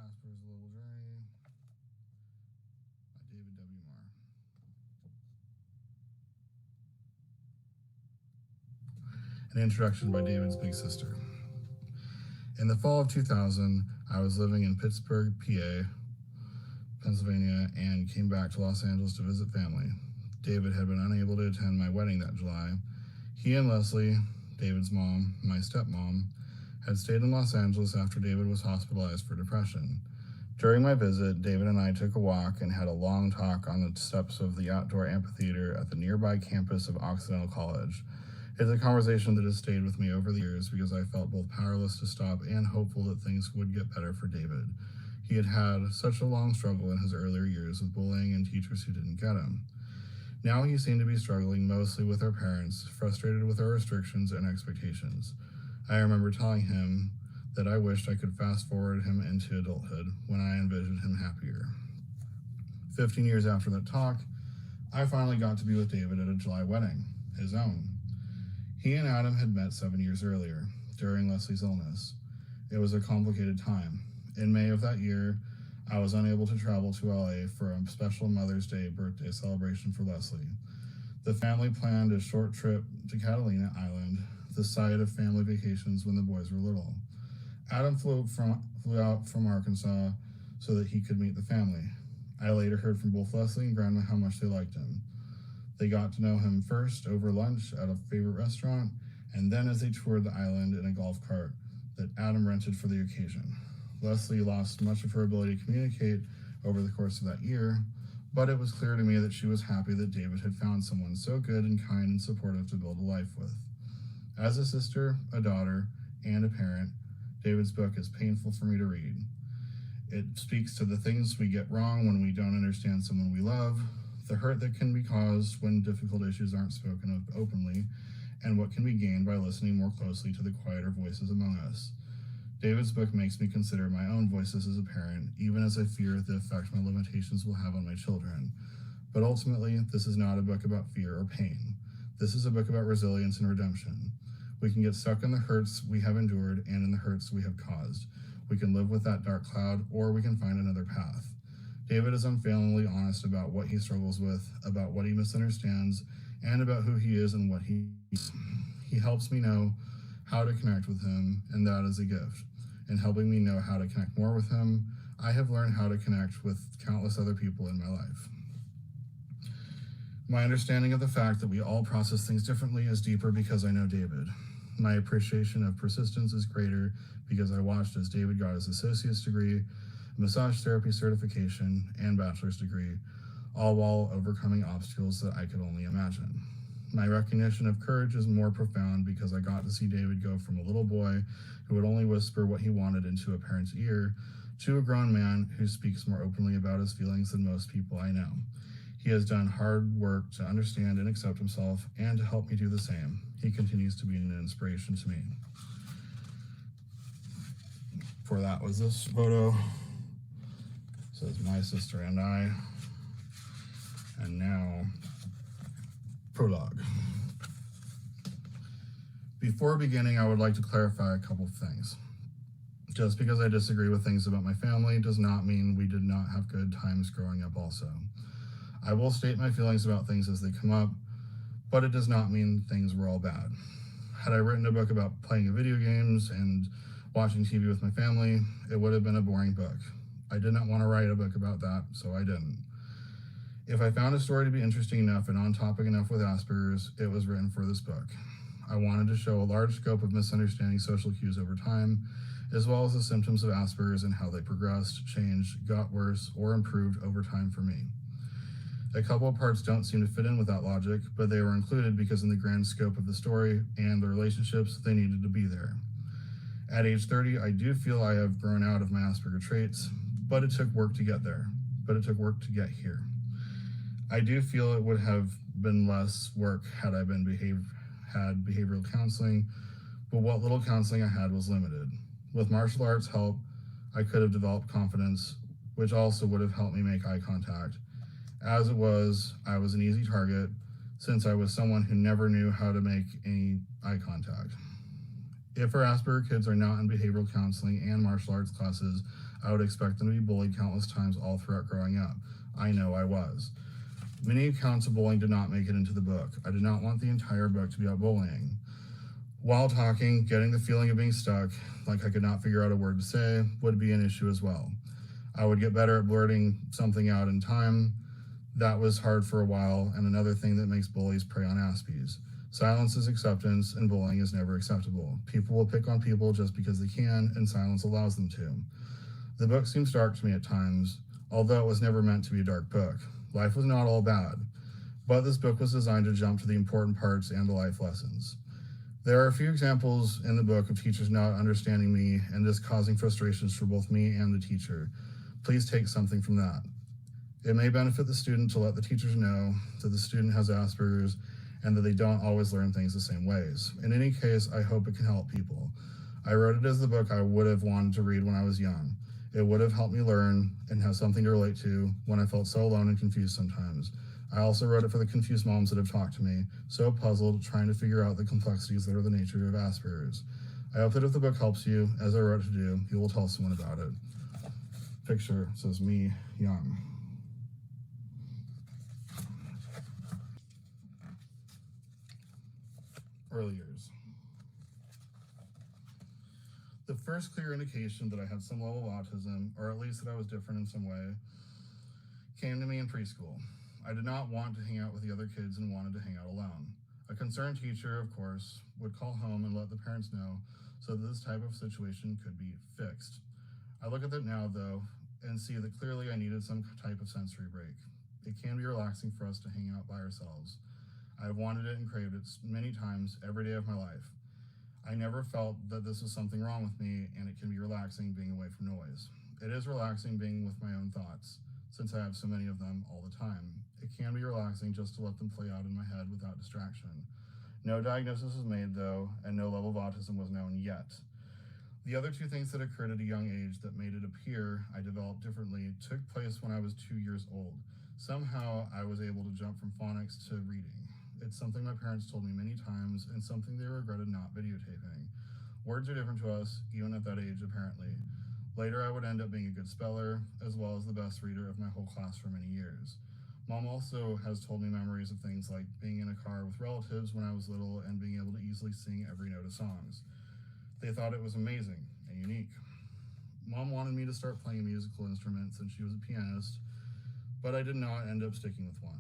Asperger's Little Journey by David W. Marr. An introduction by David's big sister. In the fall of 2000, I was living in Pittsburgh, PA, Pennsylvania, and came back to Los Angeles to visit family. David had been unable to attend my wedding that July. He and Leslie, David's mom, my stepmom, had stayed in Los Angeles after David was hospitalized for depression. During my visit, David and I took a walk and had a long talk on the steps of the outdoor amphitheater at the nearby campus of Occidental College. It's a conversation that has stayed with me over the years because I felt both powerless to stop and hopeful that things would get better for David. He had had such a long struggle in his earlier years with bullying and teachers who didn't get him. Now he seemed to be struggling mostly with our parents, frustrated with our restrictions and expectations. I remember telling him that I wished I could fast forward him into adulthood when I envisioned him happier. 15 years after that talk, I finally got to be with David at a July wedding, his own. He and Adam had met 7 years earlier, during Leslie's illness. It was a complicated time. In May of that year, I was unable to travel to LA for a special Mother's Day birthday celebration for Leslie. The family planned a short trip to Catalina Island, the site of family vacations when the boys were little. Adam flew out from Arkansas so that he could meet the family. I later heard from both Leslie and Grandma how much they liked him. They got to know him first over lunch at a favorite restaurant, and then as they toured the island in a golf cart that Adam rented for the occasion. Leslie lost much of her ability to communicate over the course of that year, but it was clear to me that she was happy that David had found someone so good and kind and supportive to build a life with. As a sister, a daughter, and a parent, David's book is painful for me to read. It speaks to the things we get wrong when we don't understand someone we love, the hurt that can be caused when difficult issues aren't spoken of openly, and what can be gained by listening more closely to the quieter voices among us. David's book makes me consider my own voices as a parent, even as I fear the effect my limitations will have on my children. But ultimately, this is not a book about fear or pain. This is a book about resilience and redemption. We can get stuck in the hurts we have endured and in the hurts we have caused. We can live with that dark cloud, or we can find another path. David is unfailingly honest about what he struggles with, about what he misunderstands, and about who he is and what he is. He helps me know how to connect with him, and that is a gift. In helping me know how to connect more with him, I have learned how to connect with countless other people in my life. My understanding of the fact that we all process things differently is deeper because I know David. My appreciation of persistence is greater because I watched as David got his associate's degree, massage therapy certification, and bachelor's degree, all while overcoming obstacles that I could only imagine. My recognition of courage is more profound because I got to see David go from a little boy who would only whisper what he wanted into a parent's ear to a grown man who speaks more openly about his feelings than most people I know. He has done hard work to understand and accept himself and to help me do the same. He continues to be an inspiration to me. For that was this photo. It says my sister and I. And now, prologue. Before beginning, I would like to clarify a couple of things. Just because I disagree with things about my family does not mean we did not have good times growing up also. I will state my feelings about things as they come up, but it does not mean things were all bad. Had I written a book about playing video games and watching TV with my family, it would have been a boring book. I did not want to write a book about that, so I didn't. If I found a story to be interesting enough and on topic enough with Asperger's, it was written for this book. I wanted to show a large scope of misunderstanding social cues over time, as well as the symptoms of Asperger's and how they progressed, changed, got worse, or improved over time for me. A couple of parts don't seem to fit in with that logic, but they were included because in the grand scope of the story and the relationships, they needed to be there. At age 30, I do feel I have grown out of my Asperger traits, but it took work to get there. But it took work to get here. I do feel it would have been less work had I had behavioral counseling, but what little counseling I had was limited. With martial arts help, I could have developed confidence, which also would have helped me make eye contact. As it was, I was an easy target since I was someone who never knew how to make any eye contact. If our Asperger kids are not in behavioral counseling and martial arts classes, I would expect them to be bullied countless times all throughout growing up. I know I was. Many accounts of bullying did not make it into the book. I did not want the entire book to be about bullying. While talking, getting the feeling of being stuck, like I could not figure out a word to say, would be an issue as well. I would get better at blurting something out in time. That was hard for a while, and another thing that makes bullies prey on Aspies. Silence is acceptance, and bullying is never acceptable. People will pick on people just because they can, and silence allows them to. The book seems dark to me at times, although it was never meant to be a dark book. Life was not all bad, but this book was designed to jump to the important parts and the life lessons. There are a few examples in the book of teachers not understanding me and this causing frustrations for both me and the teacher. Please take something from that. It may benefit the student to let the teachers know that the student has Asperger's and that they don't always learn things the same ways. In any case, I hope it can help people. I wrote it as the book I would have wanted to read when I was young. It would have helped me learn and have something to relate to when I felt so alone and confused sometimes. I also wrote it for the confused moms that have talked to me, so puzzled, trying to figure out the complexities that are the nature of Asperger's. I hope that if the book helps you, as I wrote it to do, you will tell someone about it. Picture says me, young. Early years. The first clear indication that I had some level of autism, or at least that I was different in some way, came to me in preschool. I did not want to hang out with the other kids and wanted to hang out alone. A concerned teacher, of course, would call home and let the parents know so that this type of situation could be fixed. I look at it now, though, and see that clearly I needed some type of sensory break. It can be relaxing for us to hang out by ourselves. I have wanted it and craved it many times every day of my life. I never felt that this was something wrong with me, and it can be relaxing being away from noise. It is relaxing being with my own thoughts, since I have so many of them all the time. It can be relaxing just to let them play out in my head without distraction. No diagnosis was made, though, and no level of autism was known yet. The other two things that occurred at a young age that made it appear I developed differently took place when I was 2 years old. Somehow, I was able to jump from phonics to reading. It's something my parents told me many times, and something they regretted not videotaping. Words are different to us, even at that age, apparently. Later, I would end up being a good speller, as well as the best reader of my whole class for many years. Mom also has told me memories of things like being in a car with relatives when I was little and being able to easily sing every note of songs. They thought it was amazing and unique. Mom wanted me to start playing a musical instrument since she was a pianist, but I did not end up sticking with one.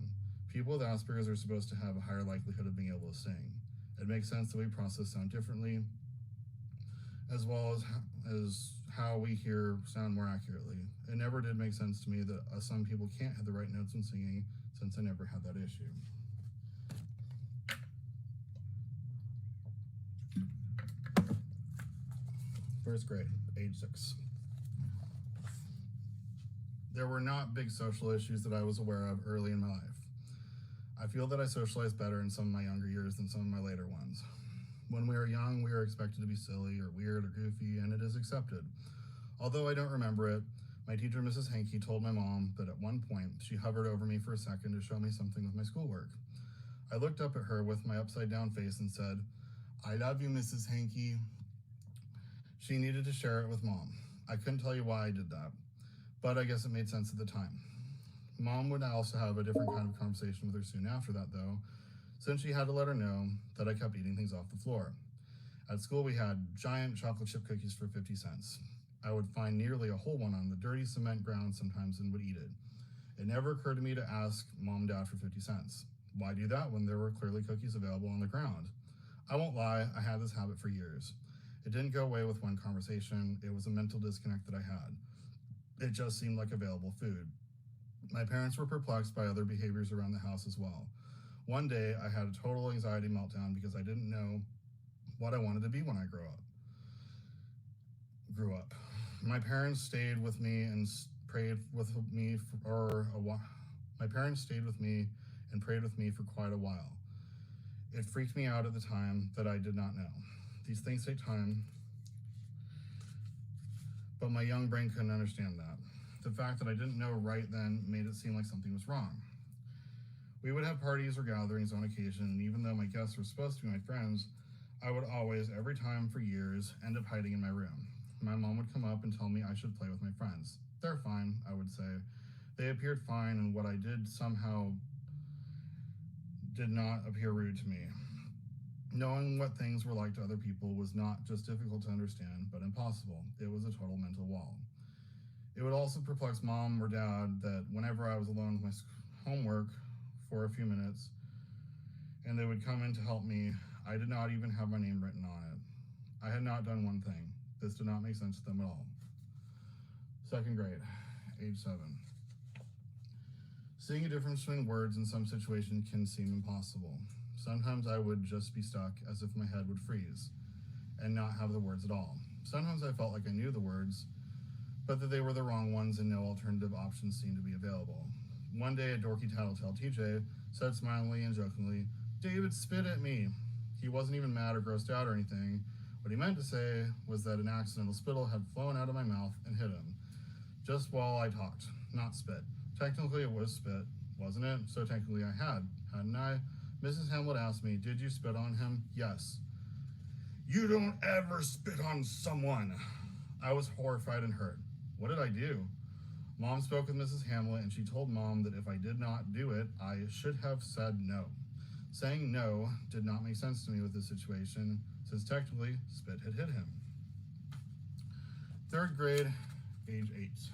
People with Asperger's are supposed to have a higher likelihood of being able to sing. It makes sense that we process sound differently, as well as how we hear sound more accurately. It never did make sense to me that some people can't hit the right notes when singing, since I never had that issue. First grade, age 6. There were not big social issues that I was aware of early in my life. I feel that I socialized better in some of my younger years than some of my later ones. When we are young, we are expected to be silly or weird or goofy, and it is accepted. Although I don't remember it, my teacher, Mrs. Hankey, told my mom that at one point she hovered over me for a second to show me something with my schoolwork. I looked up at her with my upside down face and said, "I love you, Mrs. Hankey." She needed to share it with Mom. I couldn't tell you why I did that, but I guess it made sense at the time. Mom would also have a different kind of conversation with her soon after that, though, since she had to let her know that I kept eating things off the floor. At school, we had giant chocolate chip cookies for 50 cents. I would find nearly a whole one on the dirty cement ground sometimes and would eat it. It never occurred to me to ask Mom and Dad for 50 cents. Why do that when there were clearly cookies available on the ground? I won't lie, I had this habit for years. It didn't go away with one conversation. It was a mental disconnect that I had. It just seemed like available food. My parents were perplexed by other behaviors around the house as well. One day, I had a total anxiety meltdown because I didn't know what I wanted to be when I grew up. My parents stayed with me and prayed with me for a while. My parents stayed with me and prayed with me for quite a while. It freaked me out at the time that I did not know. These things take time, but my young brain couldn't understand that. The fact that I didn't know right then made it seem like something was wrong. We would have parties or gatherings on occasion, and even though my guests were supposed to be my friends, I would always, every time for years, end up hiding in my room. My mom would come up and tell me I should play with my friends. They're fine, I would say. They appeared fine, and what I did somehow did not appear rude to me. Knowing what things were like to other people was not just difficult to understand, but impossible. It was a total mental wall. It would also perplex mom or dad that whenever I was alone with my homework for a few minutes and they would come in to help me, I did not even have my name written on it. I had not done one thing. This did not make sense to them at all. 2nd grade, age 7. Seeing a difference between words in some situations can seem impossible. Sometimes I would just be stuck as if my head would freeze and not have the words at all. Sometimes I felt like I knew the words, but that they were the wrong ones and no alternative options seemed to be available. One day, a dorky tattletale TJ said smilingly and jokingly, "David spit at me." He wasn't even mad or grossed out or anything. What he meant to say was that an accidental spittle had flown out of my mouth and hit him, just while I talked, not spit. Technically, it was spit, wasn't it? So technically I had, hadn't I? Mrs. Hamlet asked me, "Did you spit on him?" "Yes." "You don't ever spit on someone." I was horrified and hurt. What did I do? Mom spoke with Mrs. Hamlet, and she told Mom that if I did not do it, I should have said no. Saying no did not make sense to me with this situation, since technically spit had hit him. 3rd grade, age 8.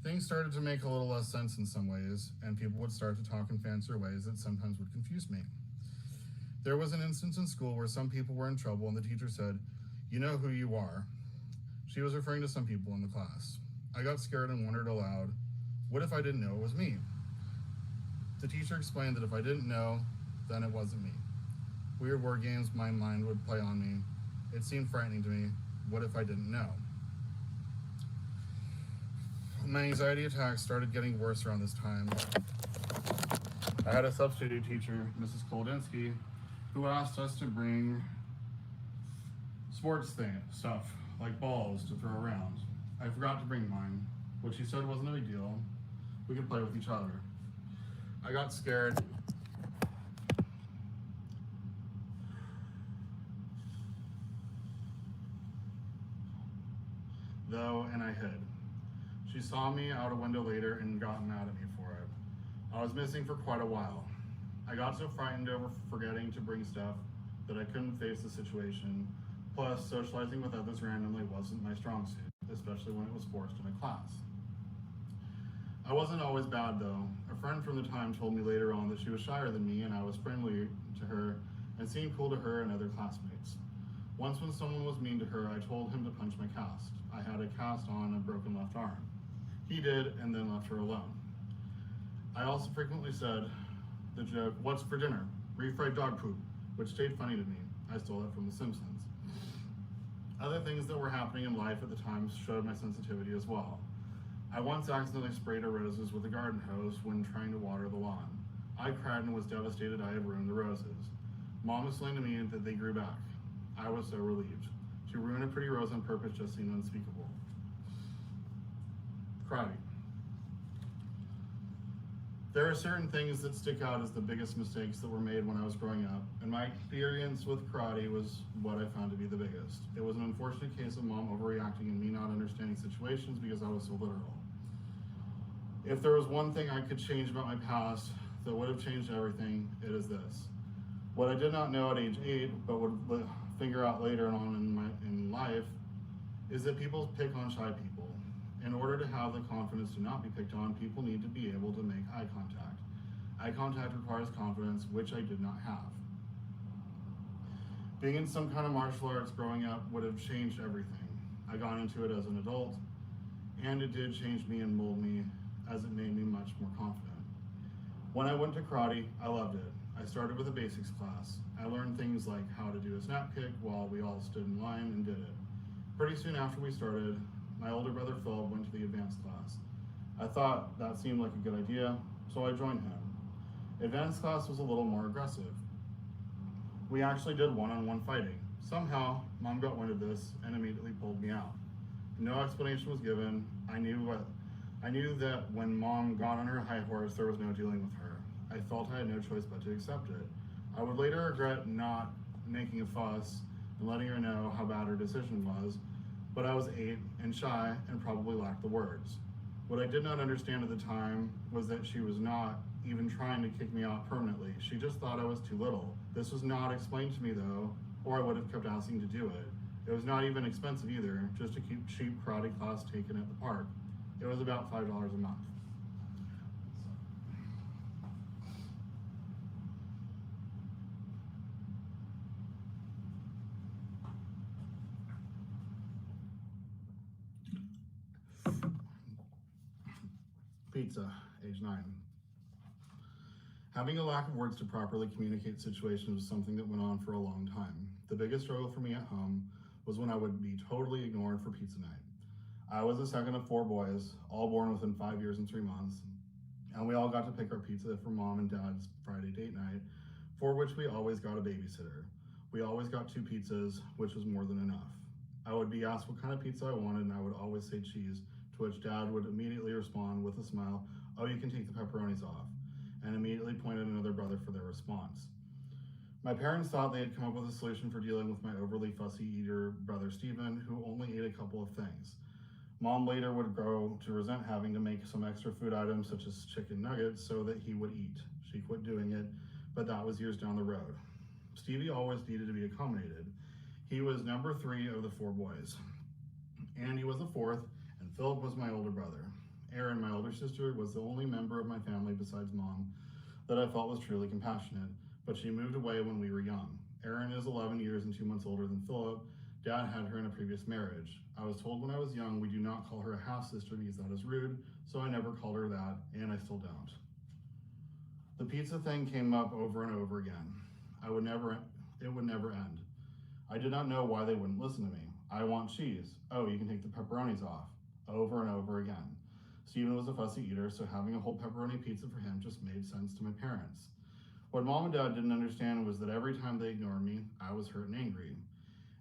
Things started to make a little less sense in some ways, and people would start to talk in fancier ways that sometimes would confuse me. There was an instance in school where some people were in trouble and the teacher said, "You know who you are." She was referring to some people in the class. I got scared and wondered aloud, what if I didn't know it was me? The teacher explained that if I didn't know, then it wasn't me. Weird word games my mind would play on me. It seemed frightening to me. What if I didn't know? My anxiety attacks started getting worse around this time. I had a substitute teacher, Mrs. Koldinsky, who asked us to bring sports stuff, like balls to throw around. I forgot to bring mine, which she said wasn't a big deal. We could play with each other. I got scared. Though, and I hid. She saw me out a window later and got mad at me for it. I was missing for quite a while. I got so frightened over forgetting to bring stuff that I couldn't face the situation. Plus, socializing with others randomly wasn't my strong suit, especially when it was forced in a class. I wasn't always bad though. A friend from the time told me later on that she was shyer than me and I was friendly to her and seemed cool to her and other classmates. Once when someone was mean to her, I told him to punch my cast. I had a cast on a broken left arm. He did and then left her alone. I also frequently said the joke, "What's for dinner?" "Refried dog poop," which stayed funny to me. I stole it from The Simpsons. Other things that were happening in life at the time showed my sensitivity as well. I once accidentally sprayed her roses with a garden hose when trying to water the lawn. I cried and was devastated I had ruined the roses. Mom explained to me that they grew back. I was so relieved. To ruin a pretty rose on purpose just seemed unspeakable. Karate. There are certain things that stick out as the biggest mistakes that were made when I was growing up, and my experience with karate was what I found to be the biggest. It was an unfortunate case of mom overreacting and me not understanding situations because I was so literal. If there was one thing I could change about my past that would have changed everything, it is this. What I did not know at age 8, but would figure out later on in life, is that people pick on shy people. In order to have the confidence to not be picked on, people need to be able to make eye contact. Eye contact requires confidence, which I did not have. Being in some kind of martial arts growing up would have changed everything. I got into it as an adult, and it did change me and mold me as it made me much more confident. When I went to karate, I loved it. I started with a basics class. I learned things like how to do a snap kick while we all stood in line and did it. Pretty soon after we started, my older brother Phil went to the advanced class. I thought that seemed like a good idea, so I joined him. Advanced class was a little more aggressive. We actually did one-on-one fighting. Somehow, mom got wind of this and immediately pulled me out. No explanation was given. I knew that when mom got on her high horse, there was no dealing with her. I felt I had no choice but to accept it. I would later regret not making a fuss and letting her know how bad her decision was, but I was 8 and shy and probably lacked the words. What I did not understand at the time was that she was not even trying to kick me out permanently. She just thought I was too little. This was not explained to me though, or I would have kept asking to do it. It was not even expensive either, just a cheap karate class taken at the park. It was about $5 a month. Pizza, age 9. Having a lack of words to properly communicate situations was something that went on for a long time. The biggest struggle for me at home was when I would be totally ignored for pizza night. I was the second of 4 boys, all born within 5 years and 3 months, and we all got to pick our pizza for mom and dad's Friday date night, for which we always got a babysitter. We always got 2 pizzas, which was more than enough. I would be asked what kind of pizza I wanted, and I would always say cheese, to which dad would immediately respond with a smile, "Oh, you can take the pepperonis off," and immediately point at another brother for their response. My parents thought they had come up with a solution for dealing with my overly fussy eater brother Stephen, who only ate a couple of things. Mom later would grow to resent having to make some extra food items such as chicken nuggets so that he would eat. She quit doing it, but that was years down the road. Stevie always needed to be accommodated. He was number 3 of the 4 boys. Andy was the 4th, and Philip was my older brother. Erin, my older sister, was the only member of my family besides mom that I felt was truly compassionate, but she moved away when we were young. Erin is 11 years and 2 months older than Philip. Dad had her in a previous marriage. I was told when I was young we do not call her a half-sister because that is rude, so I never called her that, and I still don't. The pizza thing came up over and over again. It would never end. I did not know why they wouldn't listen to me. I want cheese. Oh, you can take the pepperonis off. Over and over again. Stephen was a fussy eater, so having a whole pepperoni pizza for him just made sense to my parents. What mom and dad didn't understand was that every time they ignored me, I was hurt and angry.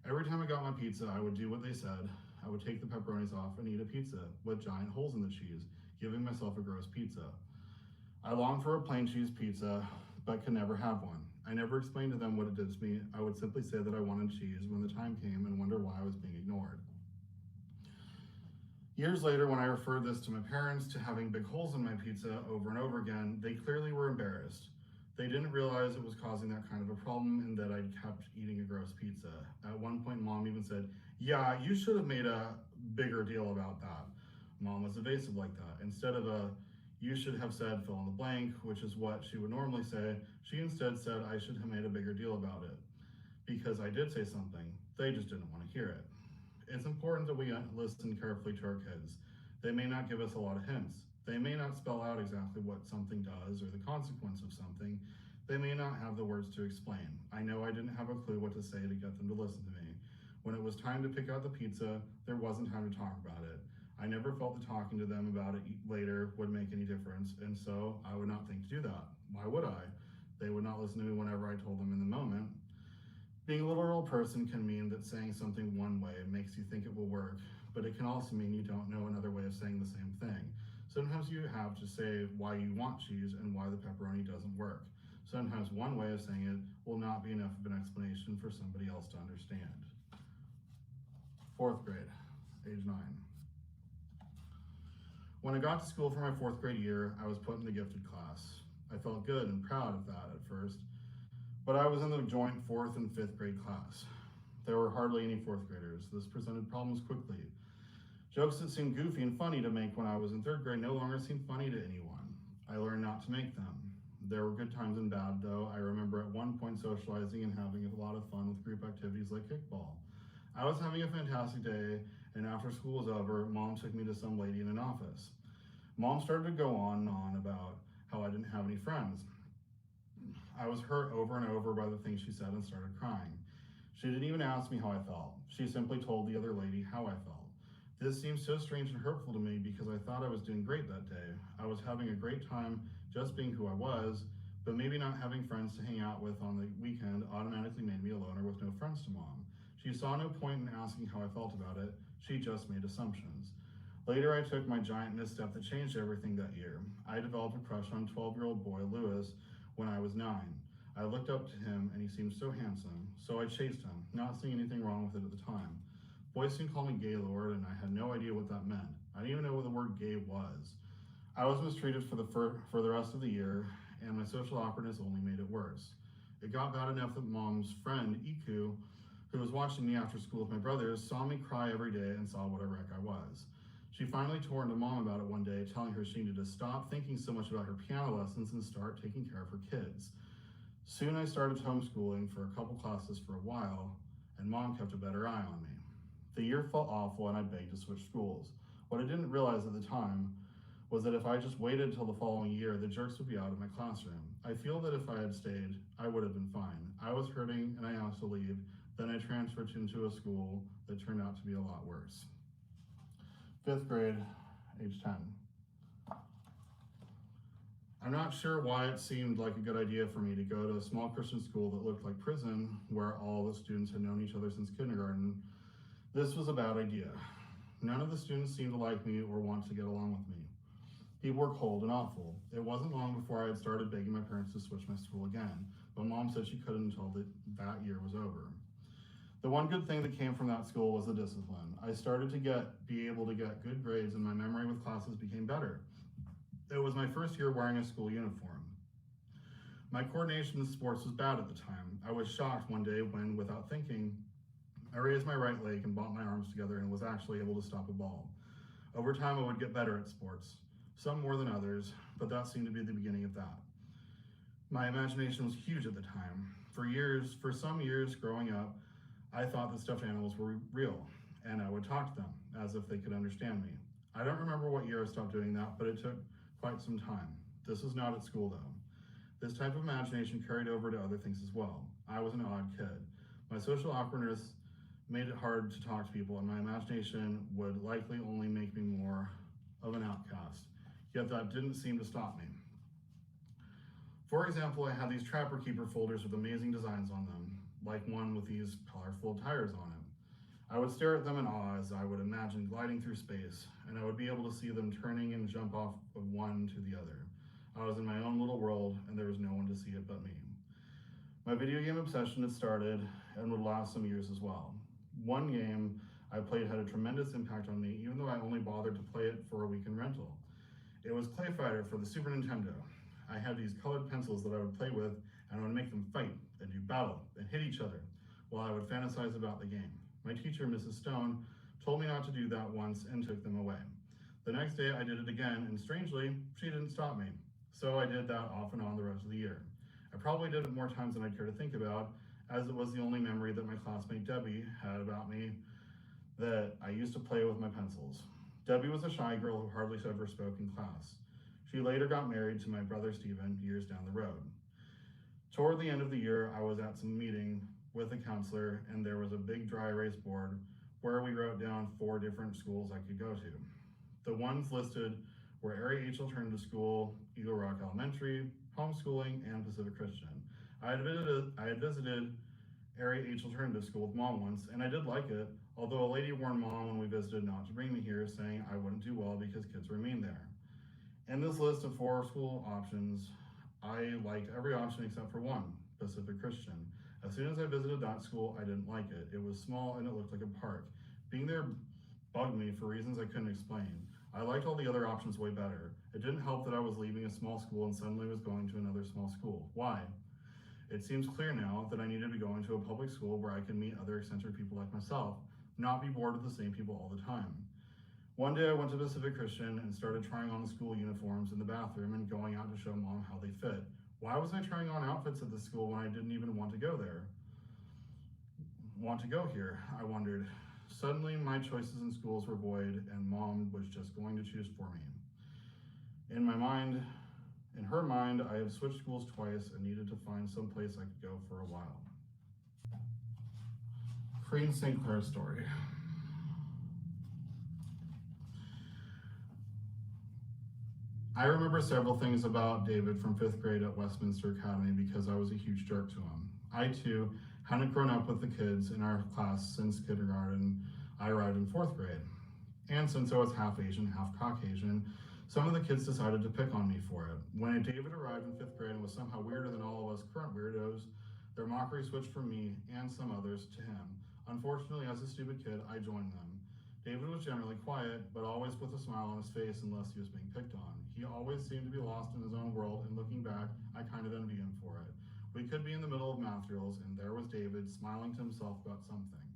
Every time I got my pizza, I would do what they said. I would take the pepperonis off and eat a pizza with giant holes in the cheese, giving myself a gross pizza. I longed for a plain cheese pizza, but could never have one. I never explained to them what it did to me. I would simply say that I wanted cheese when the time came and wonder why I was being ignored. Years later, when I referred this to my parents to having big holes in my pizza over and over again, they clearly were embarrassed. They didn't realize it was causing that kind of a problem and that I'd kept eating a gross pizza. At one point, mom even said, "Yeah, you should have made a bigger deal about that." Mom was evasive like that. Instead of "you should have said fill in the blank," which is what she would normally say, she instead said I should have made a bigger deal about it. Because I did say something, they just didn't want to hear it. It's important that we listen carefully to our kids. They may not give us a lot of hints. They may not spell out exactly what something does or the consequence of something. They may not have the words to explain. I know I didn't have a clue what to say to get them to listen to me. When it was time to pick out the pizza, there wasn't time to talk about it. I never felt that talking to them about it later would make any difference, and so I would not think to do that. Why would I? They would not listen to me whenever I told them in the moment. Being a literal person can mean that saying something one way makes you think it will work, but it can also mean you don't know another way of saying the same thing. Sometimes you have to say why you want cheese and why the pepperoni doesn't work. Sometimes one way of saying it will not be enough of an explanation for somebody else to understand. 4th grade, age 9. When I got to school for my 4th grade year, I was put in the gifted class. I felt good and proud of that at first, but I was in the joint 4th and 5th grade class. There were hardly any 4th graders. This presented problems quickly. Jokes that seemed goofy and funny to make when I was in 3rd grade no longer seemed funny to anyone. I learned not to make them. There were good times and bad, though. I remember at one point socializing and having a lot of fun with group activities like kickball. I was having a fantastic day, and after school was over, mom took me to some lady in an office. Mom started to go on and on about how I didn't have any friends. I was hurt over and over by the things she said and started crying. She didn't even ask me how I felt. She simply told the other lady how I felt. This seemed so strange and hurtful to me because I thought I was doing great that day. I was having a great time just being who I was, but maybe not having friends to hang out with on the weekend automatically made me a loner with no friends to mom. She saw no point in asking how I felt about it. She just made assumptions. Later, I took my giant misstep that changed everything that year. I developed a crush on 12-year-old boy, Lewis, when I was 9. I looked up to him and he seemed so handsome, so I chased him, not seeing anything wrong with it at the time. Boys soon called me Gaylord, and I had no idea what that meant. I didn't even know what the word gay was. I was mistreated for the rest of the year, and my social awkwardness only made it worse. It got bad enough that Mom's friend, Iku, who was watching me after school with my brothers, saw me cry every day and saw what a wreck I was. She finally tore into Mom about it one day, telling her she needed to stop thinking so much about her piano lessons and start taking care of her kids. Soon I started homeschooling for a couple classes for a while, and Mom kept a better eye on me. The year felt awful and I begged to switch schools. What I didn't realize at the time was that if I just waited till the following year, the jerks would be out of my classroom. I feel that if I had stayed, I would have been fine. I was hurting and I asked to leave. Then I transferred into a school that turned out to be a lot worse. 5th grade, age 10. I'm not sure why it seemed like a good idea for me to go to a small Christian school that looked like prison, where all the students had known each other since kindergarten. This was a bad idea. None of the students seemed to like me or want to get along with me. People were cold and awful. It wasn't long before I had started begging my parents to switch my school again, but Mom said she couldn't until that year was over. The one good thing that came from that school was the discipline. I started to be able to get good grades, and my memory with classes became better. It was my first year wearing a school uniform. My coordination in sports was bad at the time. I was shocked one day when, without thinking, I raised my right leg and brought my arms together and was actually able to stop a ball. Over time, I would get better at sports, some more than others, but that seemed to be the beginning of that. My imagination was huge at the time. For some years growing up, I thought that stuffed animals were real, and I would talk to them as if they could understand me. I don't remember what year I stopped doing that, but it took quite some time. This was not at school though. This type of imagination carried over to other things as well. I was an odd kid. My social awkwardness made it hard to talk to people, and my imagination would likely only make me more of an outcast. Yet that didn't seem to stop me. For example, I had these Trapper Keeper folders with amazing designs on them, like one with these colorful tires on it. I would stare at them in awe as I would imagine gliding through space, and I would be able to see them turning and jump off of one to the other. I was in my own little world, and there was no one to see it but me. My video game obsession had started and would last some years as well. One game I played had a tremendous impact on me, even though I only bothered to play it for a weekend rental. It was Clay Fighter for the Super Nintendo. I had these colored pencils that I would play with, and I would make them fight and do battle and hit each other while I would fantasize about the game. My teacher, Mrs. Stone, told me not to do that once and took them away. The next day I did it again, and strangely, she didn't stop me. So I did that off and on the rest of the year. I probably did it more times than I'd care to think about, as it was the only memory that my classmate Debbie had about me that I used to play with my pencils. Debbie was a shy girl who hardly ever spoke in class. She later got married to my brother Stephen years down the road. Toward the end of the year, I was at some meeting with a counselor, and there was a big dry erase board where we wrote down 4 different schools I could go to. The ones listed were Area H Alternative School, Eagle Rock Elementary, homeschooling, and Pacific Christian. I had visited Area H Alternative School with Mom once, and I did like it, although a lady warned Mom when we visited not to bring me here, saying I wouldn't do well because kids were mean there. In this list of 4 school options, I liked every option except for one, Pacific Christian. As soon as I visited that school, I didn't like it. It was small and it looked like a park. Being there bugged me for reasons I couldn't explain. I liked all the other options way better. It didn't help that I was leaving a small school and suddenly was going to another small school. Why? It seems clear now that I needed to be going to a public school where I could meet other eccentric people like myself, not be bored with the same people all the time. One day I went to Pacific Christian and started trying on the school uniforms in the bathroom and going out to show Mom how they fit. Why was I trying on outfits at the school when I didn't even want to go here, I wondered. Suddenly my choices in schools were void and Mom was just going to choose for me. In her mind, I had switched schools twice and needed to find some place I could go for a while. Corrine St. Clair's story. I remember several things about David from 5th grade at Westminster Academy because I was a huge jerk to him. I too hadn't grown up with the kids in our class since kindergarten. I arrived in 4th grade. And since I was half Asian, half Caucasian, Some of the kids decided to pick on me for it. When David arrived in 5th grade and was somehow weirder than all of us current weirdos, their mockery switched from me and some others to him. Unfortunately, as a stupid kid, I joined them. David was generally quiet, but always with a smile on his face unless he was being picked on. He always seemed to be lost in his own world, and looking back, I kind of envy him for it. We could be in the middle of math drills, and there was David smiling to himself about something.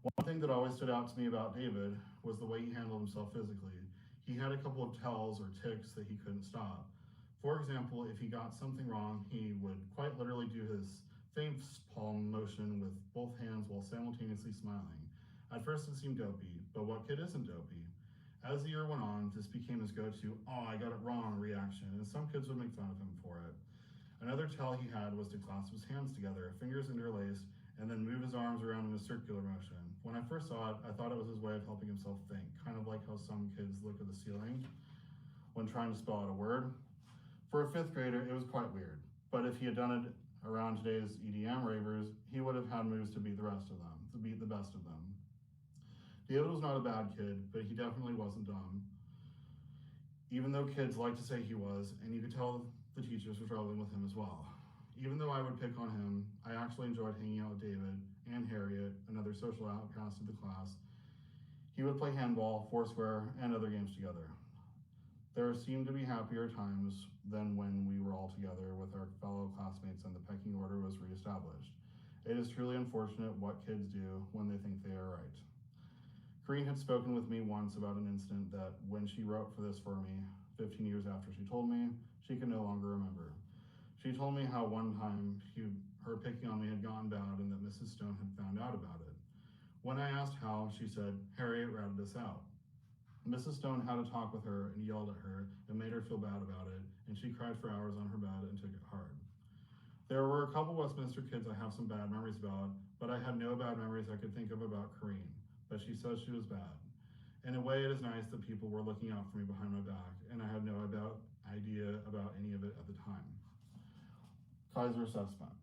One thing that always stood out to me about David was the way he handled himself physically. He had a couple of tells or tics that he couldn't stop. For example, if he got something wrong, he would quite literally do his face palm motion with both hands while simultaneously smiling. At first it seemed dopey, but what kid isn't dopey? As the year went on, this became his go-to, "oh, I got it wrong" reaction, and some kids would make fun of him for it. Another tell he had was to clasp his hands together, fingers interlaced, and then move his arms around in a circular motion. When I first saw it, I thought it was his way of helping himself think, kind of like how some kids look at the ceiling when trying to spell out a word. For a 5th grader, it was quite weird, but if he had done it around today's EDM ravers, he would have had moves to beat the rest of them, to beat the best of them. David was not a bad kid, but he definitely wasn't dumb, even though kids like to say he was, and you could tell the teachers were struggling with him as well. Even though I would pick on him, I actually enjoyed hanging out with David and Harriet, another social outcast of the class. He would play handball, foursquare, and other games together. There seemed to be happier times than when we were all together with our fellow classmates and the pecking order was reestablished. It is truly unfortunate what kids do when they think they are right. Corrine had spoken with me once about an incident that when she wrote for this for me, 15 years after she told me, she could no longer remember. She told me how one time her picking on me had gone bad and that Mrs. Stone had found out about it. When I asked how, she said, "Harriet ratted us out." Mrs. Stone had a talk with her and yelled at her and made her feel bad about it, and she cried for hours on her bed and took it hard. There were a couple Westminster kids I have some bad memories about, but I had no bad memories I could think of about Corrine, but she says she was bad. In a way, it is nice that people were looking out for me behind my back, and I had no idea about any of it at the time. Kaiser Assessment.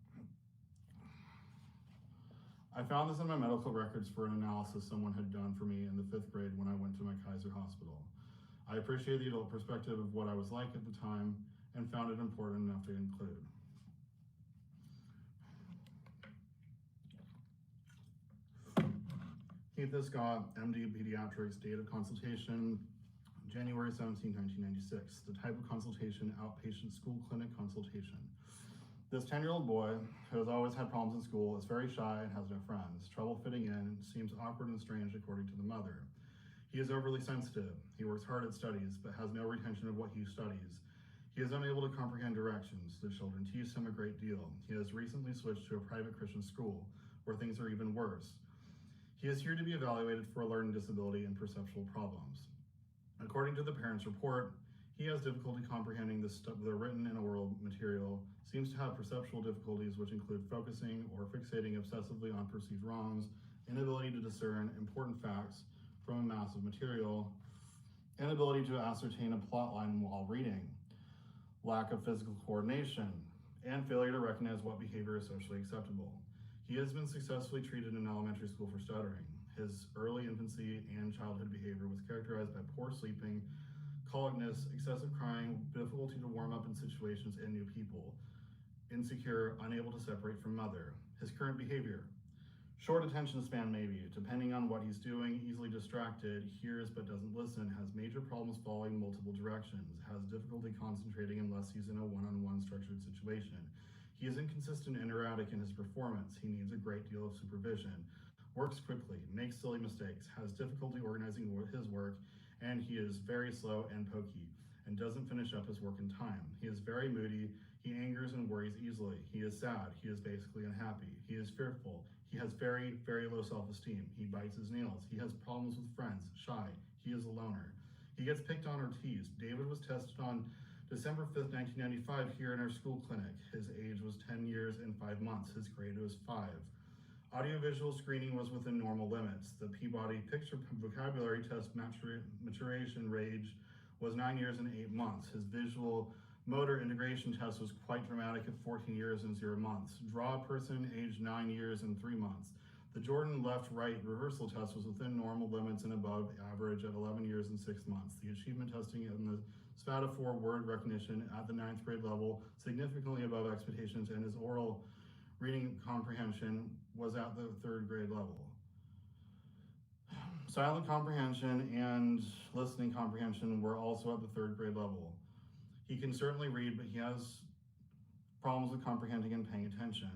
I found this in my medical records for an analysis someone had done for me in the 5th grade when I went to my Kaiser hospital. I appreciate the adult perspective of what I was like at the time and found it important enough to include. Keith Scott, MD Pediatrics, date of consultation, January 17, 1996. The type of consultation, outpatient school clinic consultation. This 10-year-old boy, who has always had problems in school, is very shy and has no friends. Trouble fitting in, seems awkward and strange according to the mother. He is overly sensitive. He works hard at studies, but has no retention of what he studies. He is unable to comprehend directions. The children tease him a great deal. He has recently switched to a private Christian school, where things are even worse. He is here to be evaluated for a learning disability and perceptual problems. According to the parents' report, he has difficulty comprehending the written and oral material, seems to have perceptual difficulties which include focusing or fixating obsessively on perceived wrongs, inability to discern important facts from a mass of material, inability to ascertain a plot line while reading, lack of physical coordination, and failure to recognize what behavior is socially acceptable. He has been successfully treated in elementary school for stuttering. His early infancy and childhood behavior was characterized by poor sleeping, colicness, excessive crying, difficulty to warm up in situations and new people, insecure, unable to separate from mother. His current behavior: short attention span maybe, depending on what he's doing, easily distracted, hears but doesn't listen, has major problems following multiple directions, has difficulty concentrating unless he's in a one-on-one structured situation. He is inconsistent and erratic in his performance. He needs a great deal of supervision, works quickly, makes silly mistakes, has difficulty organizing his work, and he is very slow and pokey, and doesn't finish up his work in time. He is very moody, he angers and worries easily. He is sad, he is basically unhappy. He is fearful, he has very, very low self-esteem. He bites his nails, he has problems with friends, shy, he is a loner. He gets picked on or teased. David was tested on December 5th, 1995 here in our school clinic. His age was 10 years and 5 months. His grade was 5. Audiovisual screening was within normal limits. The Peabody Picture Vocabulary Test maturation range was 9 years and 8 months. His visual motor integration test was quite dramatic at 14 years and 0 months. Draw a person aged 9 years and 3 months. The Jordan left-right reversal test was within normal limits and above average at 11 years and 6 months. The achievement testing in the SPATA-4 word recognition at the 9th grade level significantly above expectations, and his oral reading comprehension was at the 3rd grade level. Silent comprehension and listening comprehension were also at the 3rd grade level. He can certainly read, but he has problems with comprehending and paying attention.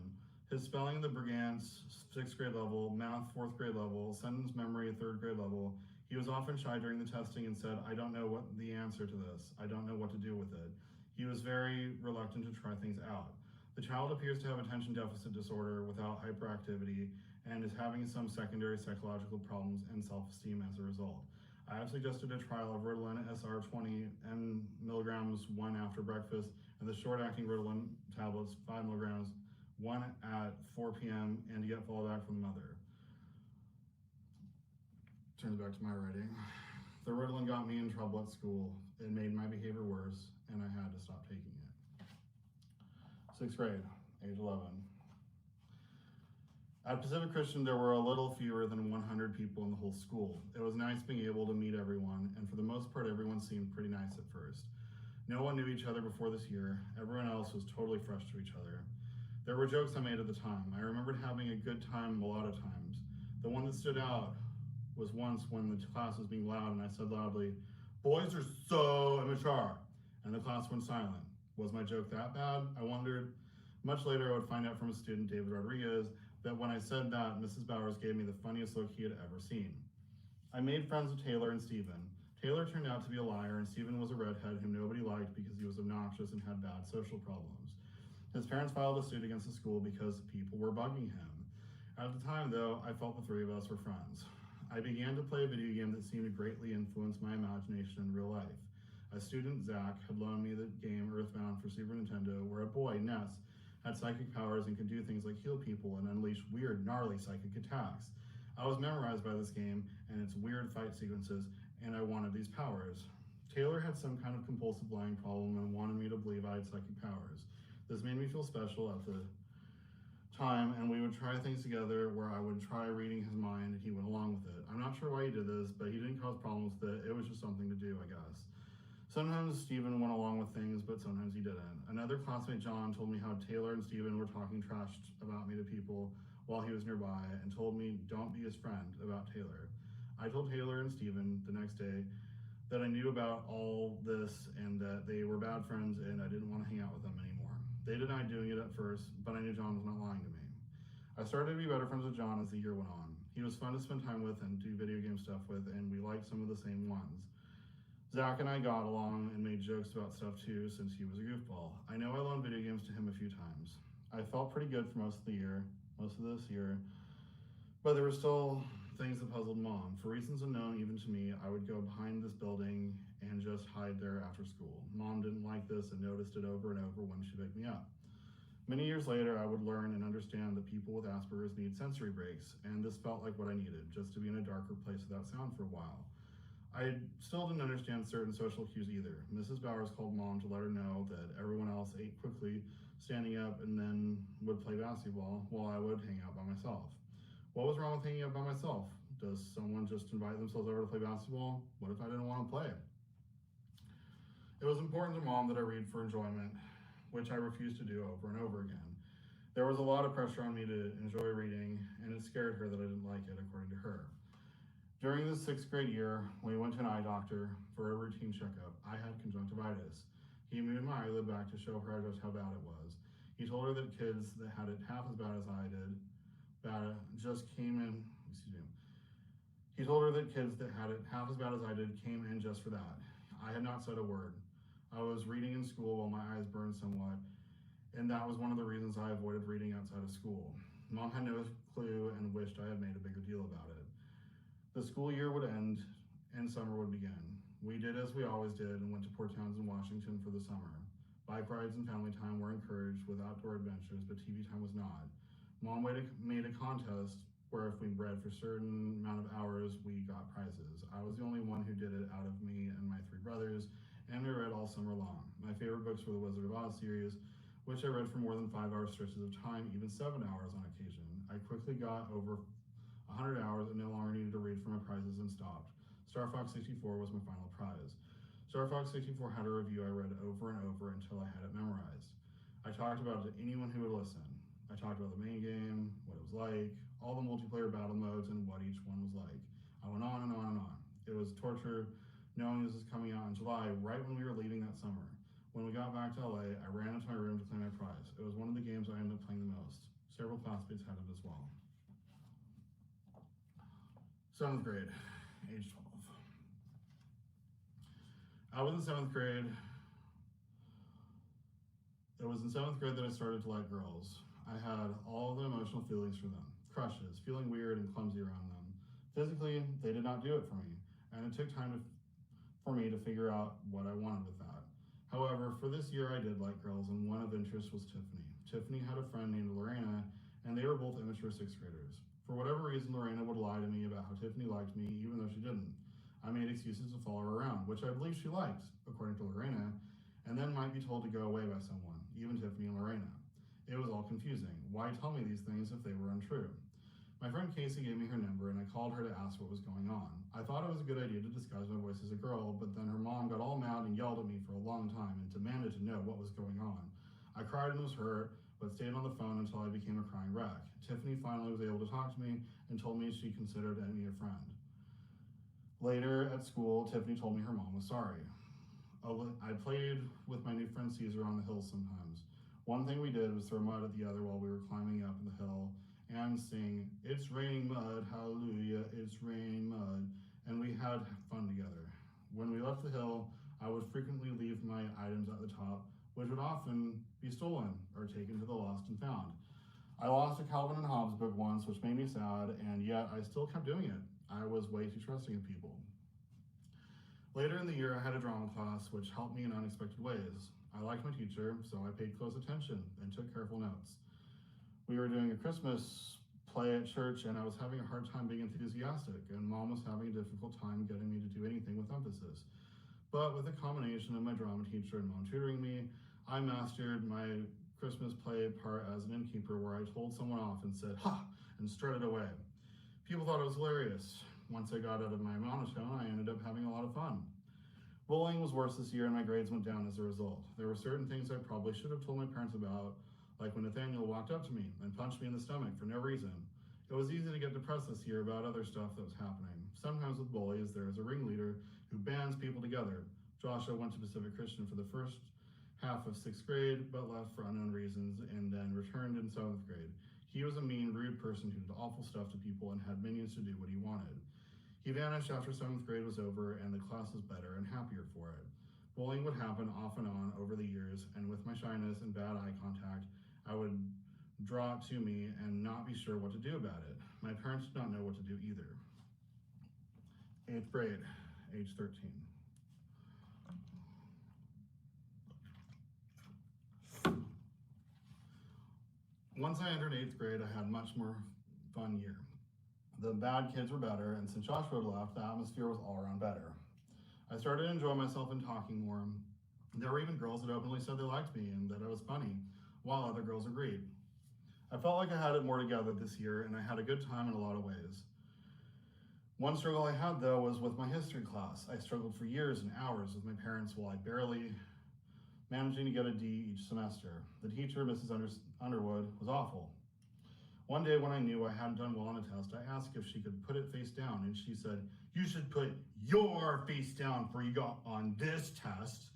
His spelling in the Brigance, 6th grade level, math, 4th grade level, sentence memory, 3rd grade level. He was often shy during the testing and said, "I don't know what the answer to this. I don't know what to do with it." He was very reluctant to try things out. The child appears to have attention deficit disorder without hyperactivity and is having some secondary psychological problems and self-esteem as a result. I have suggested a trial of Ritalin SR 20 milligrams, 1 after breakfast, and the short-acting Ritalin tablets, 5 milligrams, 1 at 4 p.m., and to get follow-back from the mother. Turns back to my writing. The Ritalin got me in trouble at school. It made my behavior worse, and I had to stop taking it. 6th grade, age 11. At Pacific Christian, there were a little fewer than 100 people in the whole school. It was nice being able to meet everyone, and for the most part, everyone seemed pretty nice at first. No one knew each other before this year. Everyone else was totally fresh to each other. There were jokes I made at the time. I remembered having a good time a lot of times. The one that stood out was once when the class was being loud and I said loudly, "Boys are so immature," and the class went silent. Was my joke that bad? I wondered. Much later, I would find out from a student, David Rodriguez, that when I said that, Mrs. Bowers gave me the funniest look he had ever seen. I made friends with Taylor and Stephen. Taylor turned out to be a liar, and Stephen was a redhead whom nobody liked because he was obnoxious and had bad social problems. His parents filed a suit against the school because people were bugging him. At the time, though, I felt the 3 of us were friends. I began to play a video game that seemed to greatly influence my imagination in real life. A student, Zach, had loaned me the game Earthbound for Super Nintendo, where a boy, Ness, had psychic powers and could do things like heal people and unleash weird, gnarly psychic attacks. I was memorized by this game and its weird fight sequences, and I wanted these powers. Taylor had some kind of compulsive lying problem and wanted me to believe I had psychic powers. This made me feel special at the time, and we would try things together where I would try reading his mind and he went along with it. I'm not sure why he did this, but he didn't cause problems with it. It was just something to do, I guess. Sometimes Stephen went along with things, but sometimes he didn't. Another classmate, John, told me how Taylor and Stephen were talking trash about me to people while he was nearby and told me don't be his friend about Taylor. I told Taylor and Stephen the next day that I knew about all this and that they were bad friends and I didn't want to hang out with them anymore. They denied doing it at first, but I knew John was not lying to me. I started to be better friends with John as the year went on. He was fun to spend time with and do video game stuff with, and we liked some of the same ones. Zach and I got along and made jokes about stuff too, since he was a goofball. I know I loaned video games to him a few times. I felt pretty good for most of this year, but there were still things that puzzled Mom. For reasons unknown even to me, I would go behind this building and just hide there after school. Mom didn't like this and noticed it over and over when she picked me up. Many years later, I would learn and understand that people with Asperger's need sensory breaks, and this felt like what I needed, just to be in a darker place without sound for a while. I still didn't understand certain social cues either. Mrs. Bowers called Mom to let her know that everyone else ate quickly, standing up, and then would play basketball while I would hang out by myself. What was wrong with hanging out by myself? Does someone just invite themselves over to play basketball? What if I didn't want to play? It was important to Mom that I read for enjoyment, which I refused to do over and over again. There was a lot of pressure on me to enjoy reading, and it scared her that I didn't like it, according to her. During the 6th grade year, we went to an eye doctor for a routine checkup. I had conjunctivitis. He moved my eyelid back to show her just how bad it was. He told her that kids that had it half as bad as I did, He told her that kids that had it half as bad as I did came in just for that. I had not said a word. I was reading in school while my eyes burned somewhat, and that was one of the reasons I avoided reading outside of school. Mom had no clue and wished I had made a bigger deal about it. The school year would end and summer would begin. We did as we always did and went to Port Townsend, Washington for the summer. Bike rides and family time were encouraged with outdoor adventures, but TV time was not. Mom made a contest where if we read for a certain amount of hours, we got prizes. I was the only one who did it out of me and my 3 brothers, and we read all summer long. My favorite books were the Wizard of Oz series, which I read for more than 5-hour stretches of time, even 7 hours on occasion. I quickly got over 100 hours, and no longer needed to read for my prizes and stopped. Star Fox 64 was my final prize. Star Fox 64 had a review I read over and over until I had it memorized. I talked about it to anyone who would listen. I talked about the main game, what it was like, all the multiplayer battle modes, and what each one was like. I went on and on and on. It was torture knowing this was coming out in July, right when we were leaving that summer. When we got back to LA, I ran into my room to claim my prize. It was one of the games I ended up playing the most. Several classmates had it as well. 7th grade, age 12. I was in 7th grade. It was in 7th grade that I started to like girls. I had all the emotional feelings for them. Crushes, feeling weird and clumsy around them. Physically, they did not do it for me, and it took time for me to figure out what I wanted with that. However, for this year I did like girls, and one of interest was Tiffany. Tiffany had a friend named Lorena, and they were both immature 6th graders. For whatever reason, Lorena would lie to me about how Tiffany liked me, even though she didn't. I made excuses to follow her around, which I believe she liked, according to Lorena, and then might be told to go away by someone, even Tiffany and Lorena. It was all confusing. Why tell me these things if they were untrue? My friend Casey gave me her number, and I called her to ask what was going on. I thought it was a good idea to disguise my voice as a girl, but then her mom got all mad and yelled at me for a long time and demanded to know what was going on. I cried and was hurt, but stayed on the phone until I became a crying wreck. Tiffany finally was able to talk to me and told me she considered me a friend. Later at school, Tiffany told me her mom was sorry. I played with my new friend Caesar on the hill sometimes. One thing we did was throw mud at the other while we were climbing up the hill and sing, "It's raining mud, hallelujah, it's raining mud," and we had fun together. When we left the hill, I would frequently leave my items at the top, which would often be stolen or taken to the lost and found. I lost a Calvin and Hobbes book once, which made me sad, and yet I still kept doing it. I was way too trusting of people. Later in the year, I had a drama class, which helped me in unexpected ways. I liked my teacher, so I paid close attention and took careful notes. We were doing a Christmas play at church, and I was having a hard time being enthusiastic, and Mom was having a difficult time getting me to do anything with emphasis. But with a combination of my drama teacher and Mom tutoring me, I mastered my Christmas play part as an innkeeper, where I told someone off and said, "Ha!" and strutted away. People thought it was hilarious. Once I got out of my monotone, I ended up having a lot of fun. Bullying was worse this year, and my grades went down as a result. There were certain things I probably should have told my parents about, like when Nathaniel walked up to me and punched me in the stomach for no reason. It was easy to get depressed this year about other stuff that was happening. Sometimes with bullies, there is a ringleader who bands people together. Joshua went to Pacific Christian for the first half of 6th grade, but left for unknown reasons and then returned in 7th grade. He was a mean, rude person who did awful stuff to people and had minions to do what he wanted. He vanished after 7th grade was over, and the class was better and happier for it. Bullying would happen off and on over the years, and with my shyness and bad eye contact, I would draw it to me and not be sure what to do about it. My parents did not know what to do either. 8th grade, age 13. Once I entered 8th grade, I had a much more fun year. The bad kids were better, and since Joshua had left, the atmosphere was all around better. I started to enjoy myself and talking more. There were even girls that openly said they liked me and that I was funny, while other girls agreed. I felt like I had it more together this year, and I had a good time in a lot of ways. One struggle I had, though, was with my history class. I struggled for years and hours with my parents while I barely managing to get a D each semester. The teacher, Mrs. Underwood, was awful. One day when I knew I hadn't done well on a test, I asked if she could put it face down, and she said, "You should put your face down for you got on this test."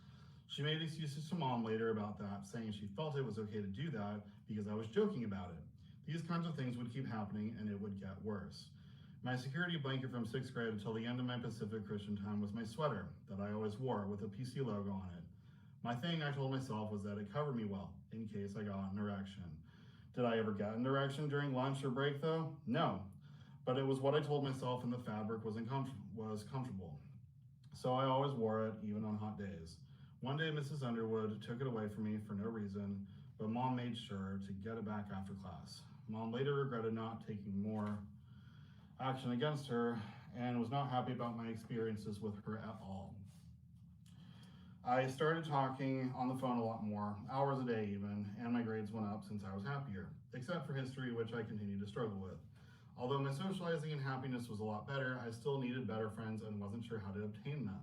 She made excuses to Mom later about that, saying she felt it was okay to do that because I was joking about it. These kinds of things would keep happening, and it would get worse. My security blanket from 6th grade until the end of my Pacific Christian time was my sweater that I always wore with a PC logo on it. My thing, I told myself, was that it covered me well in case I got an erection. Did I ever get an erection during lunch or break, though? No, but it was what I told myself, and the fabric was comfortable. So I always wore it, even on hot days. One day, Mrs. Underwood took it away from me for no reason, but Mom made sure to get it back after class. Mom later regretted not taking more action against her and was not happy about my experiences with her at all. I started talking on the phone a lot more, hours a day even, and my grades went up since I was happier, except for history, which I continued to struggle with. Although my socializing and happiness was a lot better, I still needed better friends and wasn't sure how to obtain them.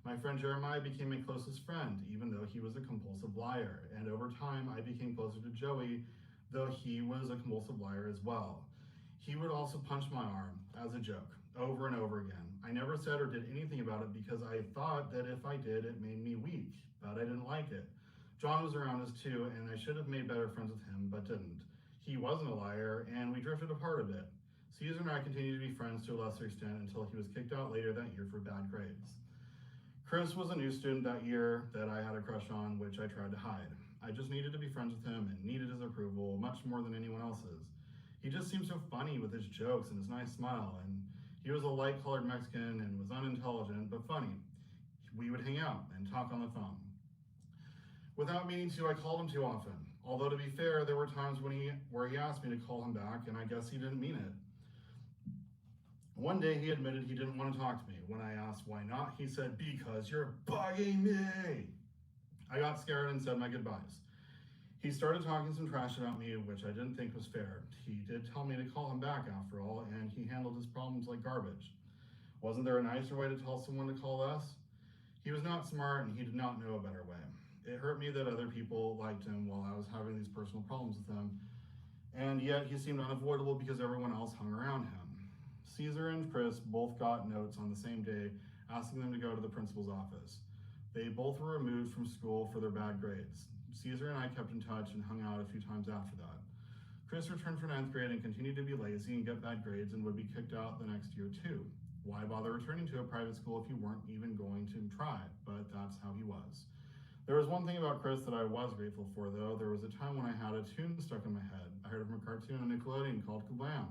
My friend Jeremiah became my closest friend, even though he was a compulsive liar. And over time, I became closer to Joey, though he was a compulsive liar as well. He would also punch my arm, as a joke, over and over again. I never said or did anything about it because I thought that if I did, it made me weak, but I didn't like it. John was around us too, and I should have made better friends with him, but didn't. He wasn't a liar, and we drifted apart a bit. Caesar and I continued to be friends to a lesser extent until he was kicked out later that year for bad grades. Chris was a new student that year that I had a crush on, which I tried to hide. I just needed to be friends with him and needed his approval much more than anyone else's. He just seemed so funny with his jokes and his nice smile, and he was a light-colored Mexican and was unintelligent but funny. We would hang out and talk on the phone. Without meaning to, I called him too often. Although to be fair, there were times where he asked me to call him back, and I guess he didn't mean it. One day he admitted he didn't want to talk to me. When I asked why not, he said, "Because you're bugging me." I got scared and said my goodbyes. He started talking some trash about me, which I didn't think was fair. He did tell me to call him back after all, and he handled his problems like garbage. Wasn't there a nicer way to tell someone to call us? He was not smart and he did not know a better way. It hurt me that other people liked him while I was having these personal problems with him, and yet he seemed unavoidable because everyone else hung around him. Caesar and Chris both got notes on the same day asking them to go to the principal's office. They both were removed from school for their bad grades. Caesar and I kept in touch and hung out a few times after that. Chris returned for 9th grade and continued to be lazy and get bad grades and would be kicked out the next year too. Why bother returning to a private school if you weren't even going to try? But that's how he was. There was one thing about Chris that I was grateful for though. There was a time when I had a tune stuck in my head. I heard from a cartoon on Nickelodeon called Kablam.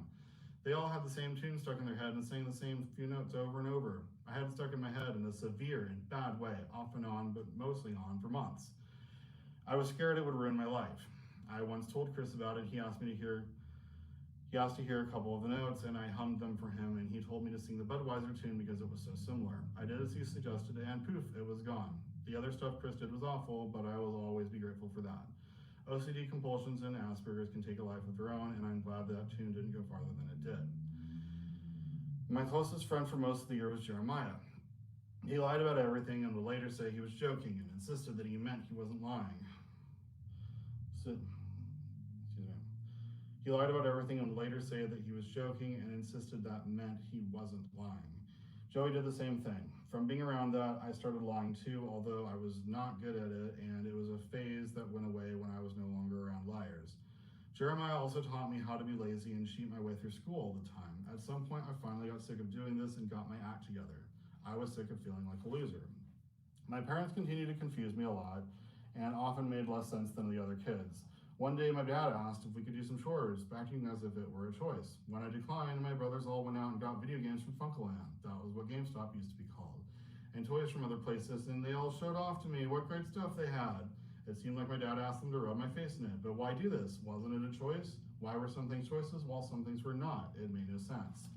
They all had the same tune stuck in their head and sang the same few notes over and over. I had it stuck in my head in a severe and bad way, off and on, but mostly on for months. I was scared it would ruin my life. I once told Chris about it. He asked to hear a couple of the notes and I hummed them for him, and he told me to sing the Budweiser tune because it was so similar. I did as he suggested and poof, it was gone. The other stuff Chris did was awful, but I will always be grateful for that. OCD compulsions and Asperger's can take a life of their own, and I'm glad that tune didn't go farther than it did. My closest friend for most of the year was Jeremiah. He lied about everything and would later say he was joking and insisted that he meant he wasn't lying. He lied about everything and would later say that he was joking and insisted that meant he wasn't lying. Joey did the same thing. From being around that, I started lying too, although I was not good at it, and it was a phase that went away when I was no longer around liars. Jeremiah also taught me how to be lazy and cheat my way through school all the time. At some point, I finally got sick of doing this and got my act together. I was sick of feeling like a loser. My parents continued to confuse me a lot and often made less sense than the other kids. One day, my dad asked if we could do some chores, acting as if it were a choice. When I declined, my brothers all went out and got video games from Funkoland. That was what GameStop used to be called. And toys from other places, and they all showed off to me what great stuff they had. It seemed like my dad asked them to rub my face in it, but why do this? Wasn't it a choice? Why were some things choices while some things were not? It made no sense.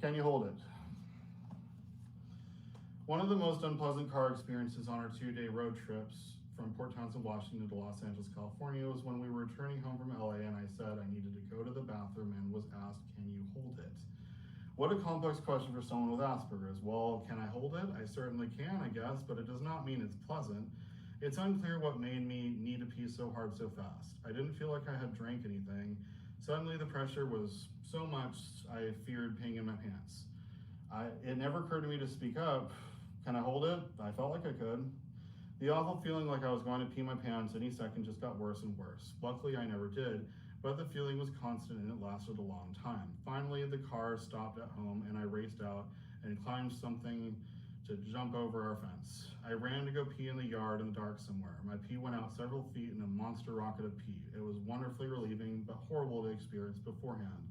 Can you hold it? One of the most unpleasant car experiences on our 2-day road trips from Port Townsend, Washington to Los Angeles, California was when we were returning home from LA and I said I needed to go to the bathroom and was asked, "Can you hold it?" What a complex question for someone with Asperger's. Well, can I hold it? I certainly can, I guess, but it does not mean it's pleasant. It's unclear what made me need to pee so hard so fast. I didn't feel like I had drank anything. Suddenly the pressure was so much I feared peeing in my pants. It never occurred to me to speak up. Can I hold it? I felt like I could. The awful feeling like I was going to pee my pants any second just got worse and worse. Luckily, I never did, but the feeling was constant and it lasted a long time. Finally, the car stopped at home and I raced out and climbed something to jump over our fence. I ran to go pee in the yard in the dark somewhere. My pee went out several feet in a monster rocket of pee. It was wonderfully relieving, but horrible to experience beforehand.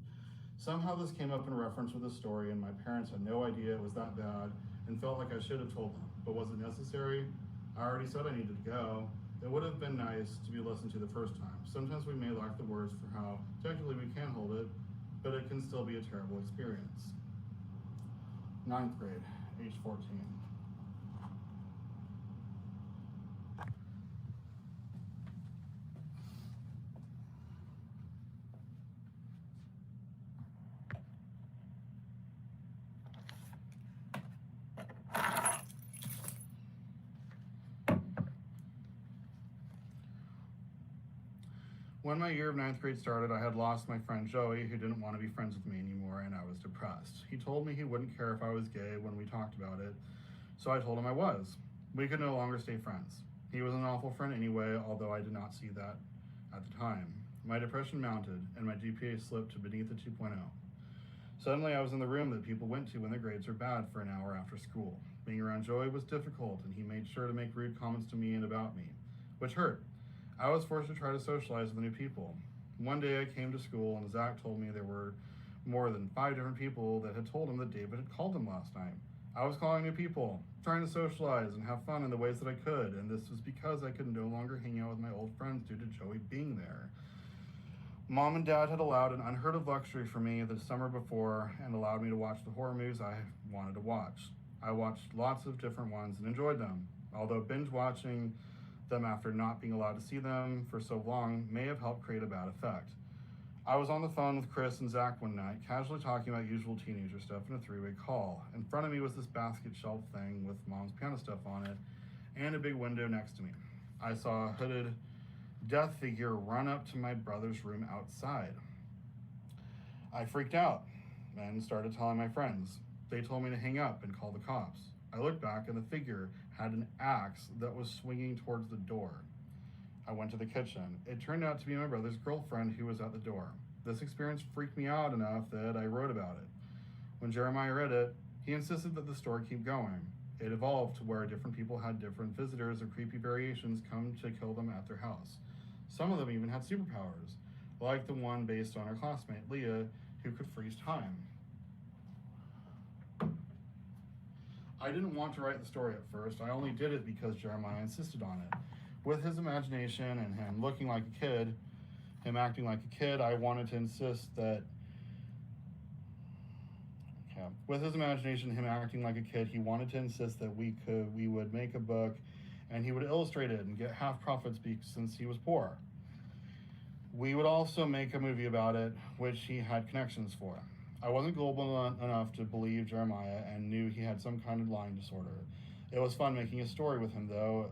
Somehow this came up in reference with the story and my parents had no idea it was that bad and felt like I should have told them. But was it necessary? I already said I needed to go. It would have been nice to be listened to the first time. Sometimes we may lack the words for how technically we can hold it, but it can still be a terrible experience. 9th grade, age 14. When my year of ninth grade started, I had lost my friend Joey, who didn't want to be friends with me anymore, and I was depressed. He told me he wouldn't care if I was gay when we talked about it, so I told him I was. We could no longer stay friends. He was an awful friend anyway, although I did not see that at the time. My depression mounted, and my GPA slipped to beneath a 2.0. Suddenly, I was in the room that people went to when their grades were bad for an hour after school. Being around Joey was difficult, and he made sure to make rude comments to me and about me, which hurt. I was forced to try to socialize with new people. One day I came to school and Zach told me there were more than 5 different people that had told him that David had called him last night. I was calling new people, trying to socialize and have fun in the ways that I could, and this was because I could no longer hang out with my old friends due to Joey being there. Mom and Dad had allowed an unheard of luxury for me the summer before and allowed me to watch the horror movies I wanted to watch. I watched lots of different ones and enjoyed them, although binge watching them after not being allowed to see them for so long may have helped create a bad effect. I was on the phone with Chris and Zach one night, casually talking about usual teenager stuff in a 3-way call. In front of me was this basket shelf thing with Mom's piano stuff on it and a big window next to me. I saw a hooded death figure run up to my brother's room outside. I freaked out and started telling my friends. They told me to hang up and call the cops. I looked back and the figure had an axe that was swinging towards the door. I went to the kitchen. It turned out to be my brother's girlfriend who was at the door. This experience freaked me out enough that I wrote about it. When Jeremiah read it, he insisted that the story keep going. It evolved to where different people had different visitors or creepy variations come to kill them at their house. Some of them even had superpowers, like the one based on our classmate, Leah, who could freeze time. I didn't want to write the story at first. I only did it because Jeremiah insisted on it. With his imagination and him looking like a kid, him acting like a kid, I wanted to insist that... With his imagination, him acting like a kid, he wanted to insist that we would make a book and he would illustrate it and get half profits since he was poor. We would also make a movie about it, which he had connections for. I wasn't global enough to believe Jeremiah and knew he had some kind of lying disorder. It was fun making a story with him, though,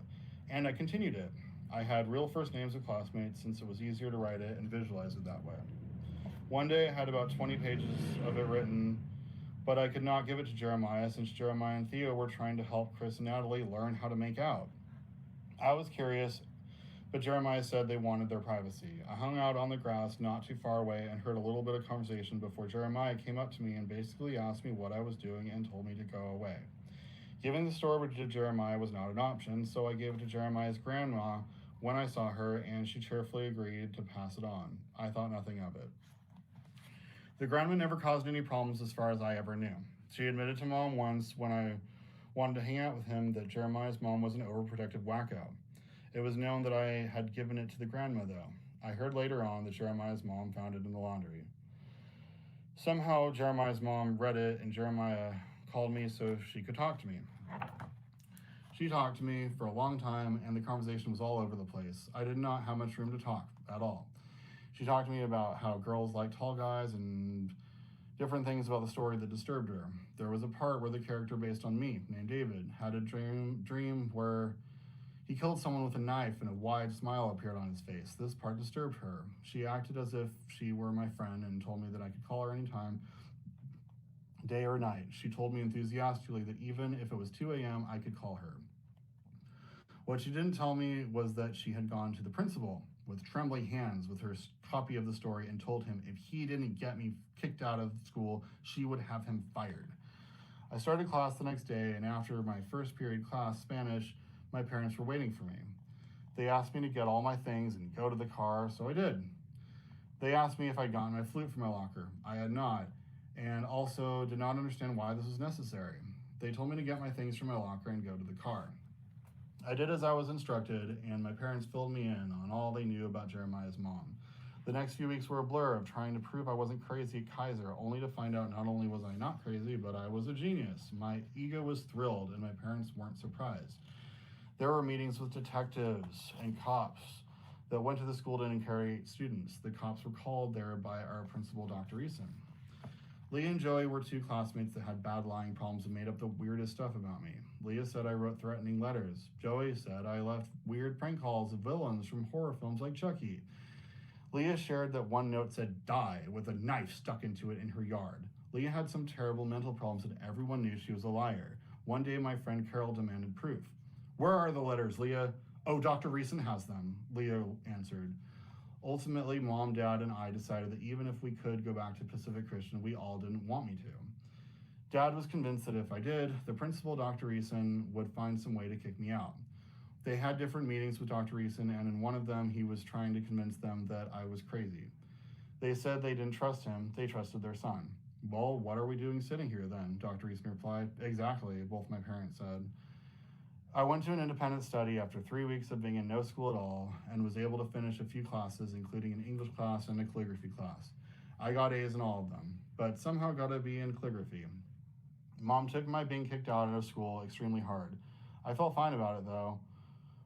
and I continued it. I had real first names of classmates since it was easier to write it and visualize it that way. One day I had about 20 pages of it written, but I could not give it to Jeremiah since Jeremiah and Theo were trying to help Chris and Natalie learn how to make out. I was curious, but Jeremiah said they wanted their privacy. I hung out on the grass not too far away and heard a little bit of conversation before Jeremiah came up to me and basically asked me what I was doing and told me to go away. Giving the story to Jeremiah was not an option, so I gave it to Jeremiah's grandma when I saw her, and she cheerfully agreed to pass it on. I thought nothing of it. The grandma never caused any problems as far as I ever knew. She admitted to Mom once when I wanted to hang out with him that Jeremiah's mom was an overprotective wacko. It was known that I had given it to the grandma, though. I heard later on that Jeremiah's mom found it in the laundry. Somehow, Jeremiah's mom read it, and Jeremiah called me so she could talk to me. She talked to me for a long time, and the conversation was all over the place. I did not have much room to talk at all. She talked to me about how girls like tall guys and different things about the story that disturbed her. There was a part where the character based on me, named David, had a dream where he killed someone with a knife and a wide smile appeared on his face. This part disturbed her. She acted as if she were my friend and told me that I could call her anytime, day or night. She told me enthusiastically that even if it was 2 a.m., I could call her. What she didn't tell me was that she had gone to the principal with trembling hands with her copy of the story and told him if he didn't get me kicked out of school, she would have him fired. I started class the next day, and after my first period class, Spanish, my parents were waiting for me. They asked me to get all my things and go to the car, so I did. They asked me if I'd gotten my flute from my locker. I had not, and also did not understand why this was necessary. They told me to get my things from my locker and go to the car. I did as I was instructed, and my parents filled me in on all they knew about Jeremiah's mom. The next few weeks were a blur of trying to prove I wasn't crazy at Kaiser, only to find out not only was I not crazy, but I was a genius. My ego was thrilled, and my parents weren't surprised. There were meetings with detectives and cops that went to the school to interrogate students. The cops were called there by our principal, Dr. Eason. Leah and Joey were 2 classmates that had bad lying problems and made up the weirdest stuff about me. Leah said I wrote threatening letters. Joey said I left weird prank calls of villains from horror films like Chucky. Leah shared that one note said "die" with a knife stuck into it in her yard. Leah had some terrible mental problems and everyone knew she was a liar. One day my friend Carol demanded proof. "Where are the letters, Leah?" "Oh, Dr. Reeson has them," Leah answered. Ultimately, Mom, Dad, and I decided that even if we could go back to Pacific Christian, we all didn't want me to. Dad was convinced that if I did, the principal, Dr. Reeson, would find some way to kick me out. They had different meetings with Dr. Reeson, and in one of them, he was trying to convince them that I was crazy. They said they didn't trust him, they trusted their son. "Well, what are we doing sitting here then?" Dr. Reeson replied. "Exactly," both my parents said. I went to an independent study after 3 weeks of being in no school at all and was able to finish a few classes, including an English class and a calligraphy class. I got A's in all of them, but somehow got a B in calligraphy. Mom took my being kicked out of school extremely hard. I felt fine about it though,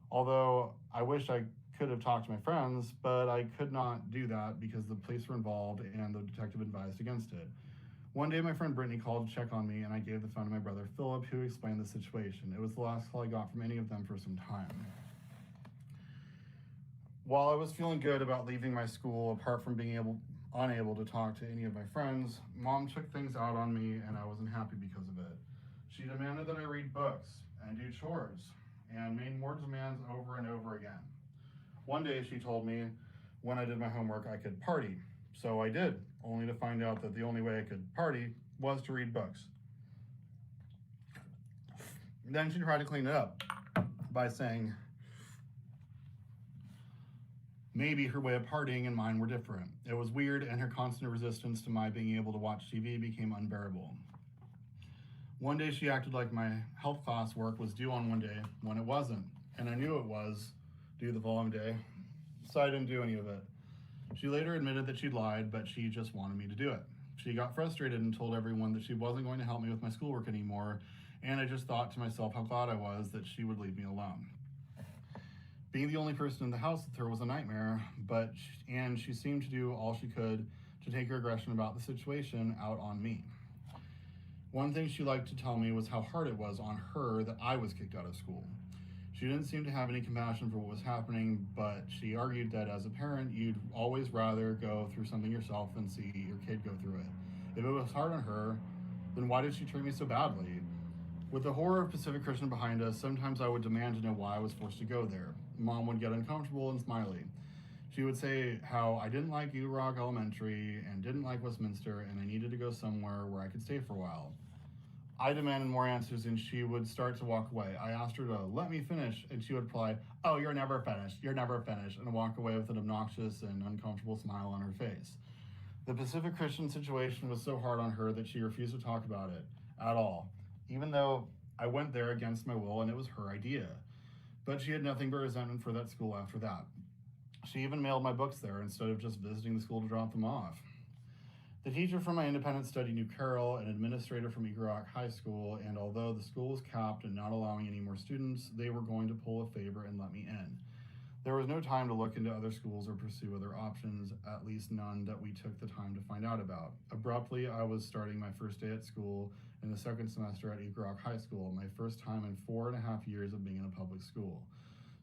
although I wish I could have talked to my friends, but I could not do that because the police were involved and the detective advised against it. One day my friend Brittany called to check on me and I gave the phone to my brother Philip, who explained the situation. It was the last call I got from any of them for some time. While I was feeling good about leaving my school, apart from being unable to talk to any of my friends, Mom took things out on me and I wasn't happy because of it. She demanded that I read books and do chores and made more demands over and over again. One day she told me when I did my homework I could party. So I did, only to find out that the only way I could party was to read books. Then she tried to clean it up by saying maybe her way of partying and mine were different. It was weird, and her constant resistance to my being able to watch TV became unbearable. One day she acted like my health class work was due on one day when it wasn't, and I knew it was due the following day, so I didn't do any of it. She later admitted that she'd lied, but she just wanted me to do it. She got frustrated and told everyone that she wasn't going to help me with my schoolwork anymore, and I just thought to myself how glad I was that she would leave me alone. Being the only person in the house with her was a nightmare, and she seemed to do all she could to take her aggression about the situation out on me. One thing she liked to tell me was how hard it was on her that I was kicked out of school. She didn't seem to have any compassion for what was happening, but she argued that as a parent, you'd always rather go through something yourself than see your kid go through it. If it was hard on her, then why did she treat me so badly? With the horror of Pacific Christian behind us, sometimes I would demand to know why I was forced to go there. Mom would get uncomfortable and smiley. She would say how I didn't like Eagle Rock Elementary and didn't like Westminster and I needed to go somewhere where I could stay for a while. I demanded more answers and she would start to walk away. I asked her to let me finish and she would reply, "Oh, you're never finished, and walk away with an obnoxious and uncomfortable smile on her face. The Pacific Christian situation was so hard on her that she refused to talk about it at all, even though I went there against my will and it was her idea. But she had nothing but resentment for that school after that. She even mailed my books there instead of just visiting the school to drop them off. The teacher from my independent study knew Carol, an administrator from Eagle Rock High School, and although the school was capped and not allowing any more students, they were going to pull a favor and let me in. There was no time to look into other schools or pursue other options, at least none that we took the time to find out about. Abruptly, I was starting my first day at school in the second semester at Eagle Rock High School, my first time in 4.5 years of being in a public school.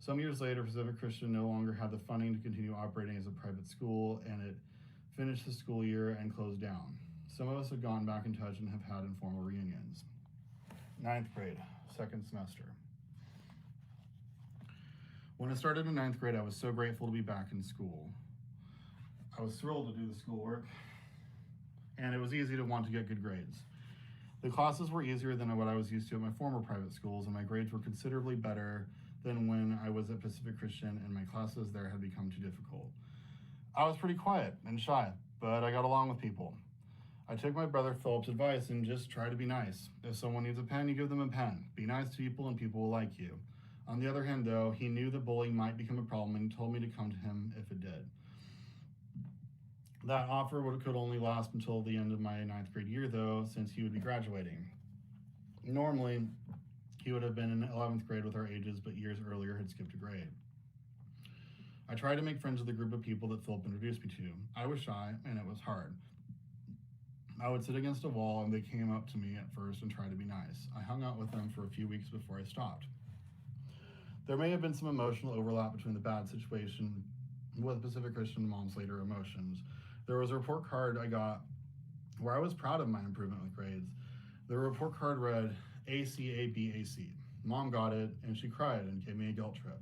Some years later, Pacific Christian no longer had the funding to continue operating as a private school, and it finished the school year and closed down. Some of us have gone back in touch and have had informal reunions. 9th grade, second semester. When I started in 9th grade, I was so grateful to be back in school. I was thrilled to do the schoolwork, and it was easy to want to get good grades. The classes were easier than what I was used to at my former private schools, and my grades were considerably better than when I was at Pacific Christian and my classes there had become too difficult. I was pretty quiet and shy, but I got along with people. I took my brother Philip's advice and just try to be nice. If someone needs a pen, you give them a pen. Be nice to people and people will like you. On the other hand, though, he knew that bullying might become a problem and told me to come to him if it did. That offer could only last until the end of my 9th grade year, though, since he would be graduating. Normally, he would have been in 11th grade with our ages, but years earlier had skipped a grade. I tried to make friends with a group of people that Philip introduced me to. I was shy, and it was hard. I would sit against a wall, and they came up to me at first and tried to be nice. I hung out with them for a few weeks before I stopped. There may have been some emotional overlap between the bad situation with Pacific Christian Mom's later emotions. There was a report card I got where I was proud of my improvement with grades. The report card read ACABAC. Mom got it, and she cried and gave me a guilt trip.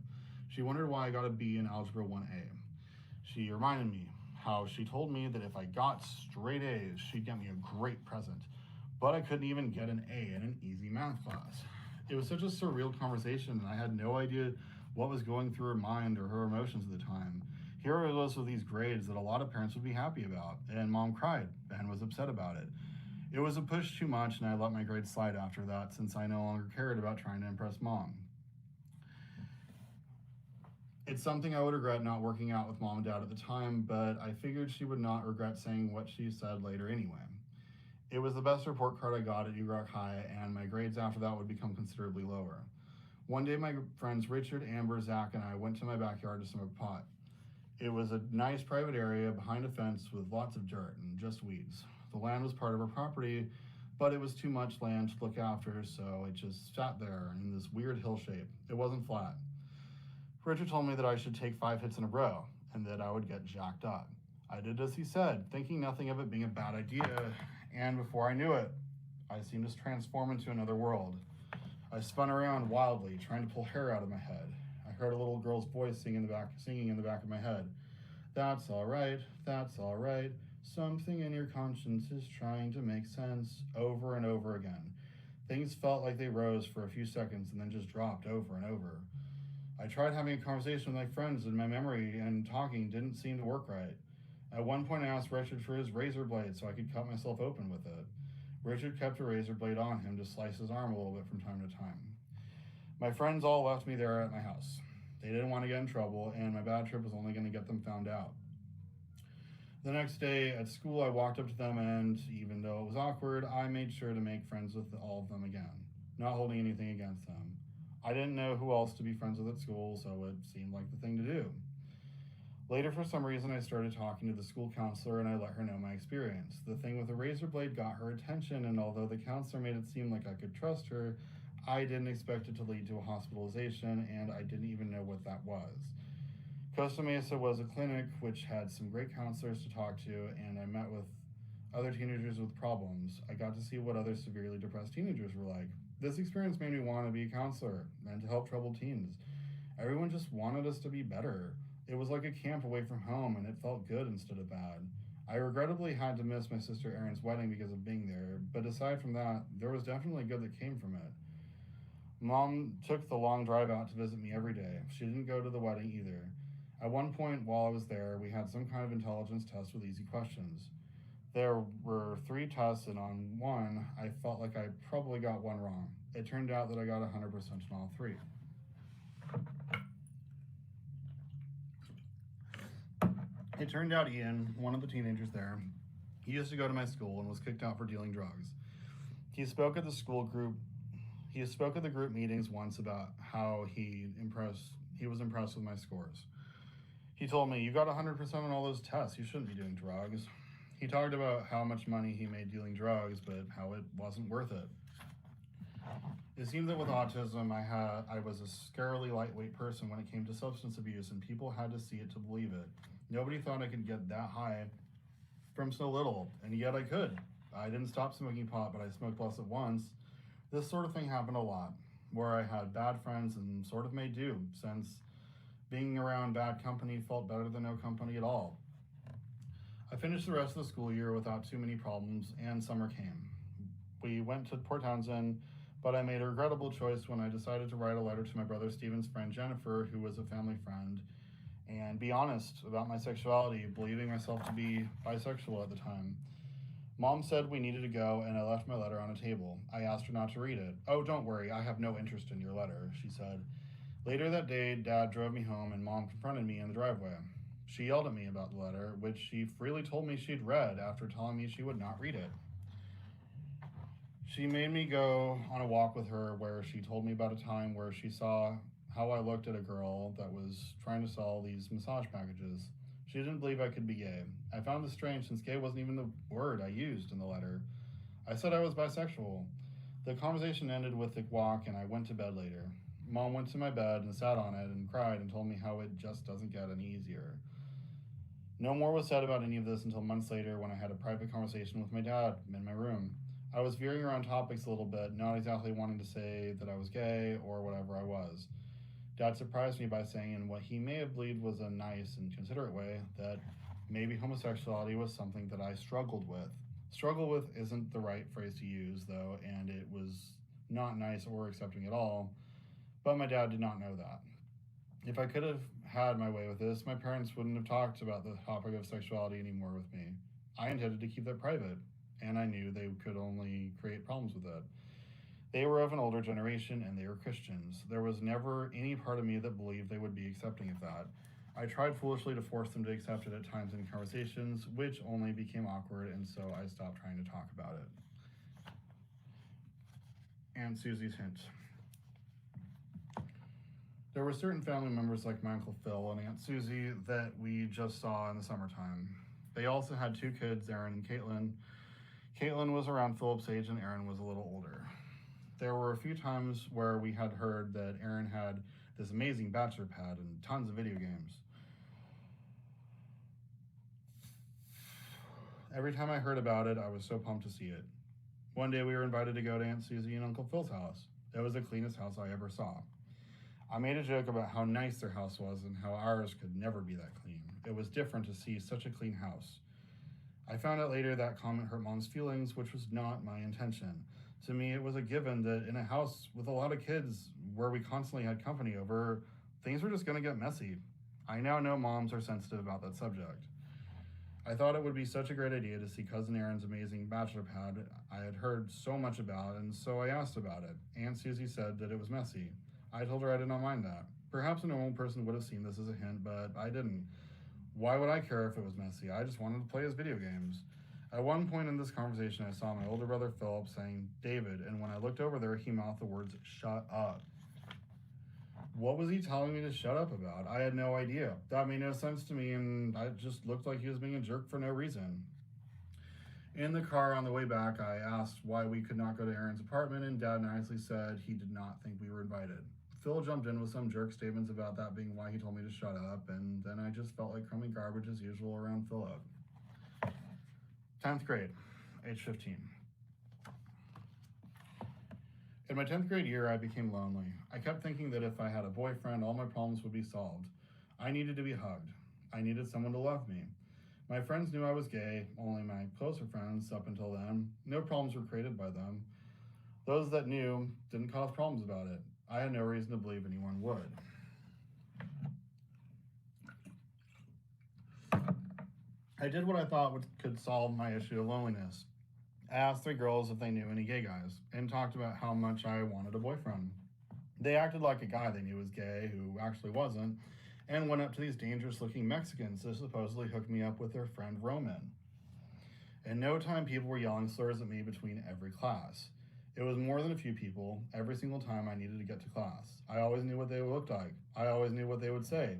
She wondered why I got a B in Algebra 1A. She reminded me how she told me that if I got straight A's, she'd get me a great present. But I couldn't even get an A in an easy math class. It was such a surreal conversation, and I had no idea what was going through her mind or her emotions at the time. Here it was with these grades that a lot of parents would be happy about, and Mom cried and was upset about it. It was a push too much, and I let my grades slide after that since I no longer cared about trying to impress Mom. It's something I would regret not working out with Mom and Dad at the time, but I figured she would not regret saying what she said later anyway. It was the best report card I got at Eagle Rock High, and my grades after that would become considerably lower. One day, my friends Richard, Amber, Zach, and I went to my backyard to smoke pot. It was a nice private area behind a fence with lots of dirt and just weeds. The land was part of our property, but it was too much land to look after, so it just sat there in this weird hill shape. It wasn't flat. Richard told me that I should take 5 hits in a row and that I would get jacked up. I did as he said, thinking nothing of it being a bad idea, and before I knew it, I seemed to transform into another world. I spun around wildly, trying to pull hair out of my head. I heard a little girl's voice singing in the back of my head. That's all right, something in your conscience is trying to make sense, over and over again. Things felt like they rose for a few seconds and then just dropped over and over. I tried having a conversation with my friends, and my memory and talking didn't seem to work right. At one point I asked Richard for his razor blade so I could cut myself open with it. Richard kept a razor blade on him to slice his arm a little bit from time to time. My friends all left me there at my house. They didn't want to get in trouble, and my bad trip was only going to get them found out. The next day at school, I walked up to them, and even though it was awkward, I made sure to make friends with all of them again, not holding anything against them. I didn't know who else to be friends with at school, so it seemed like the thing to do. Later, for some reason, I started talking to the school counselor, and I let her know my experience. The thing with the razor blade got her attention, and although the counselor made it seem like I could trust her, I didn't expect it to lead to a hospitalization, and I didn't even know what that was. Costa Mesa was a clinic which had some great counselors to talk to, and I met with other teenagers with problems. I got to see what other severely depressed teenagers were like. This experience made me want to be a counselor and to help troubled teens. Everyone just wanted us to be better. It was like a camp away from home, and it felt good instead of bad. I regrettably had to miss my sister Erin's wedding because of being there, but aside from that, there was definitely good that came from it. Mom took the long drive out to visit me every day. She didn't go to the wedding either. At one point while I was there, we had some kind of intelligence test with easy questions. There were 3 tests, and on one, I felt like I probably got one wrong. It turned out that I got 100% on all 3. It turned out Ian, one of the teenagers there, he used to go to my school and was kicked out for dealing drugs. He spoke at the group meetings once about how he was impressed with my scores. He told me, "You got 100% on all those tests. You shouldn't be doing drugs." He talked about how much money he made dealing drugs, but how it wasn't worth it. It seemed that with autism, I was a scarily lightweight person when it came to substance abuse, and people had to see it to believe it. Nobody thought I could get that high from so little, and yet I could. I didn't stop smoking pot, but I smoked less at once. This sort of thing happened a lot, where I had bad friends and sort of made do, since being around bad company felt better than no company at all. I finished the rest of the school year without too many problems, and summer came. We went to Port Townsend, but I made a regrettable choice when I decided to write a letter to my brother Steven's friend Jennifer, who was a family friend, and be honest about my sexuality, believing myself to be bisexual at the time. Mom said we needed to go, and I left my letter on a table. I asked her not to read it. "Oh, don't worry, I have no interest in your letter," she said. Later that day, Dad drove me home, and Mom confronted me in the driveway. She yelled at me about the letter, which she freely told me she'd read after telling me she would not read it. She made me go on a walk with her where she told me about a time where she saw how I looked at a girl that was trying to sell these massage packages. She didn't believe I could be gay. I found this strange since gay wasn't even the word I used in the letter. I said I was bisexual. The conversation ended with the walk, and I went to bed later. Mom went to my bed and sat on it and cried and told me how it just doesn't get any easier. No more was said about any of this until months later when I had a private conversation with my dad in my room. I was veering around topics a little bit, not exactly wanting to say that I was gay or whatever I was. Dad surprised me by saying, in what he may have believed was a nice and considerate way, that maybe homosexuality was something that I struggled with. Struggle with isn't the right phrase to use, though, and it was not nice or accepting at all, but my dad did not know that. If I could have had my way with this, my parents wouldn't have talked about the topic of sexuality anymore with me. I intended to keep that private, and I knew they could only create problems with it. They were of an older generation and they were Christians. There was never any part of me that believed they would be accepting of that. I tried foolishly to force them to accept it at times in conversations, which only became awkward, and so I stopped trying to talk about it. And Suzy's hint. There were certain family members like my Uncle Phil and Aunt Suzy that we just saw in the summertime. They also had 2 kids, Aaron and Caitlin. Caitlin was around Philip's age and Aaron was a little older. There were a few times where we had heard that Aaron had this amazing bachelor pad and tons of video games. Every time I heard about it, I was so pumped to see it. One day we were invited to go to Aunt Suzy and Uncle Phil's house. It was the cleanest house I ever saw. I made a joke about how nice their house was and how ours could never be that clean. It was different to see such a clean house. I found out later that comment hurt Mom's feelings, which was not my intention. To me, it was a given that in a house with a lot of kids where we constantly had company over, things were just going to get messy. I now know moms are sensitive about that subject. I thought it would be such a great idea to see Cousin Aaron's amazing bachelor pad I had heard so much about, and so I asked about it. Aunt Suzy said that it was messy. I told her I did not mind that. Perhaps a normal person would have seen this as a hint, but I didn't. Why would I care if it was messy? I just wanted to play his video games. At one point in this conversation, I saw my older brother Philip saying David, and when I looked over there, he mouthed the words, "Shut up." What was he telling me to shut up about? I had no idea. That made no sense to me, and it just looked like he was being a jerk for no reason. In the car on the way back, I asked why we could not go to Aaron's apartment, and Dad nicely said he did not think we were invited. Phil jumped in with some jerk statements about that being why he told me to shut up, and then I just felt like crummy garbage as usual around Philip. 10th grade, age 15. In my 10th grade year, I became lonely. I kept thinking that if I had a boyfriend, all my problems would be solved. I needed to be hugged. I needed someone to love me. My friends knew I was gay, only my closer friends up until then. No problems were created by them. Those that knew didn't cause problems about it. I had no reason to believe anyone would. I did what I thought could solve my issue of loneliness. I asked 3 girls if they knew any gay guys, and talked about how much I wanted a boyfriend. They acted like a guy they knew was gay, who actually wasn't, and went up to these dangerous-looking Mexicans to supposedly hook me up with their friend Roman. In no time, people were yelling slurs at me between every class. It was more than a few people, every single time I needed to get to class. I always knew what they looked like. I always knew what they would say.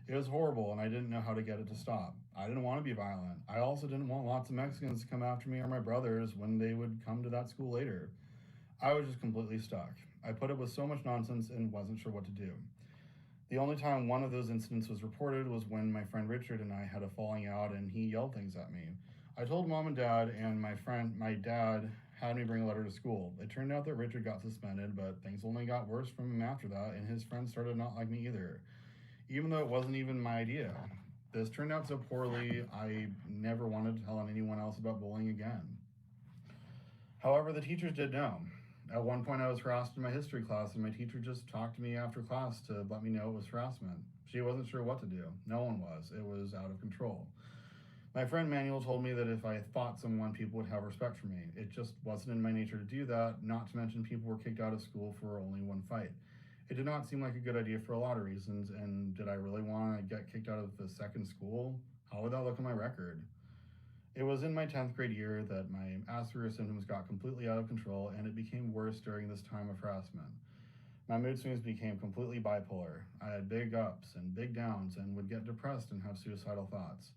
It was horrible, and I didn't know how to get it to stop. I didn't want to be violent. I also didn't want lots of Mexicans to come after me or my brothers when they would come to that school later. I was just completely stuck. I put up with so much nonsense and wasn't sure what to do. The only time one of those incidents was reported was when my friend Richard and I had a falling out and he yelled things at me. I told Mom and Dad, and my dad had me bring a letter to school. It turned out that Richard got suspended, but things only got worse from him after that, and his friends started not like me either, even though it wasn't even my idea. This turned out so poorly, I never wanted to tell anyone else about bullying again. However, the teachers did know. At one point, I was harassed in my history class, and my teacher just talked to me after class to let me know it was harassment. She wasn't sure what to do. No one was. It was out of control. My friend Manuel told me that if I fought someone, people would have respect for me. It just wasn't in my nature to do that, not to mention people were kicked out of school for only one fight. It did not seem like a good idea for a lot of reasons, and did I really want to get kicked out of the second school? How would that look on my record? It was in my 10th grade year that my Asperger symptoms got completely out of control, and it became worse during this time of harassment. My mood swings became completely bipolar. I had big ups and big downs and would get depressed and have suicidal thoughts.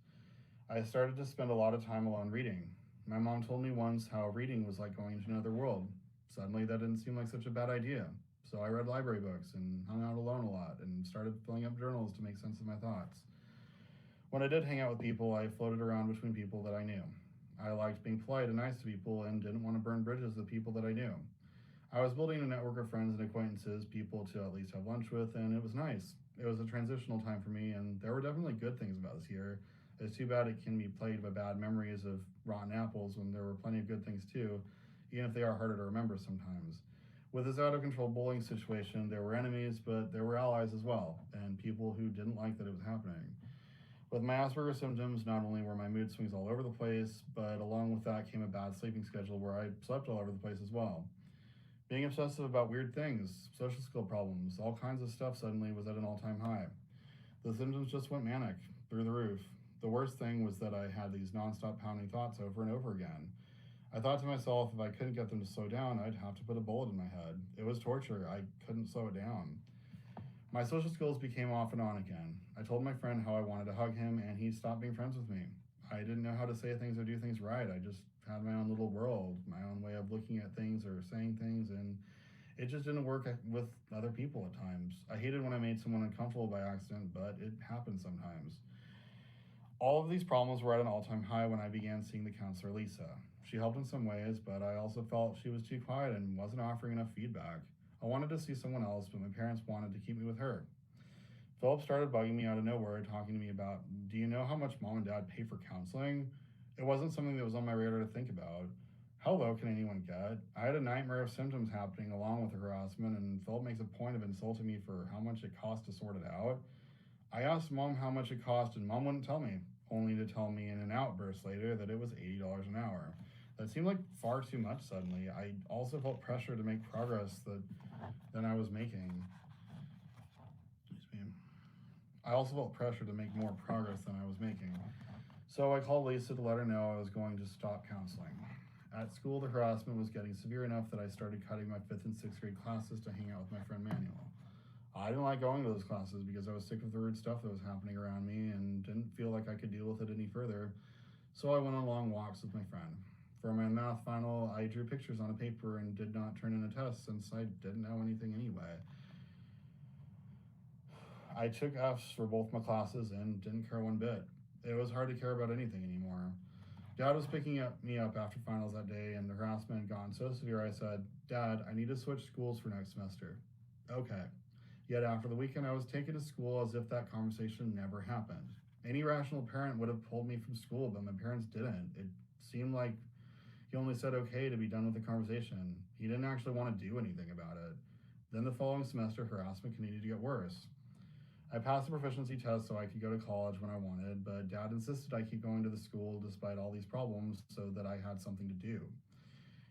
I started to spend a lot of time alone reading. My mom told me once how reading was like going into another world. Suddenly that didn't seem like such a bad idea. So I read library books and hung out alone a lot and started filling up journals to make sense of my thoughts. When I did hang out with people, I floated around between people that I knew. I liked being polite and nice to people and didn't want to burn bridges with people that I knew. I was building a network of friends and acquaintances, people to at least have lunch with, and it was nice. It was a transitional time for me, and there were definitely good things about this year. It's too bad it can be plagued by bad memories of rotten apples when there were plenty of good things too, even if they are harder to remember sometimes. With this out of control bullying situation, there were enemies, but there were allies as well, and people who didn't like that it was happening. With my Asperger symptoms, not only were my mood swings all over the place, but along with that came a bad sleeping schedule where I slept all over the place as well. Being obsessive about weird things, social skill problems, all kinds of stuff suddenly was at an all-time high. The symptoms just went manic, through the roof. The worst thing was that I had these nonstop pounding thoughts over and over again. I thought to myself, if I couldn't get them to slow down, I'd have to put a bullet in my head. It was torture. I couldn't slow it down. My social skills became off and on again. I told my friend how I wanted to hug him, and he stopped being friends with me. I didn't know how to say things or do things right. I just had my own little world, my own way of looking at things or saying things, and it just didn't work with other people at times. I hated when I made someone uncomfortable by accident, but it happens sometimes. All of these problems were at an all-time high when I began seeing the counselor Lisa. She helped in some ways, but I also felt she was too quiet and wasn't offering enough feedback. I wanted to see someone else, but my parents wanted to keep me with her. Philip started bugging me out of nowhere, talking to me about, do you know how much mom and dad pay for counseling? It wasn't something that was on my radar to think about. How low can anyone get? I had a nightmare of symptoms happening along with the harassment, and Philip makes a point of insulting me for how much it cost to sort it out. I asked mom how much it cost, and mom wouldn't tell me, only to tell me in an outburst later that it was $80 an hour. That seemed like far too much suddenly. I also felt pressure to make progress than I was making. I also felt pressure to make more progress than I was making. So I called Lisa to let her know I was going to stop counseling. At school, the harassment was getting severe enough that I started cutting my 5th and 6th grade classes to hang out with my friend Manuel. I didn't like going to those classes because I was sick of the rude stuff that was happening around me and didn't feel like I could deal with it any further, so I went on long walks with my friend. For my math final, I drew pictures on a paper and did not turn in a test since I didn't know anything anyway. I took F's for both my classes and didn't care one bit. It was hard to care about anything anymore. Dad was picking me up after finals that day, and the harassment had gotten so severe I said, Dad, I need to switch schools for next semester. Okay. Yet after the weekend, I was taken to school as if that conversation never happened. Any rational parent would have pulled me from school, but my parents didn't. It seemed like he only said okay to be done with the conversation. He didn't actually want to do anything about it. Then the following semester, harassment continued to get worse. I passed the proficiency test so I could go to college when I wanted, but Dad insisted I keep going to the school despite all these problems so that I had something to do.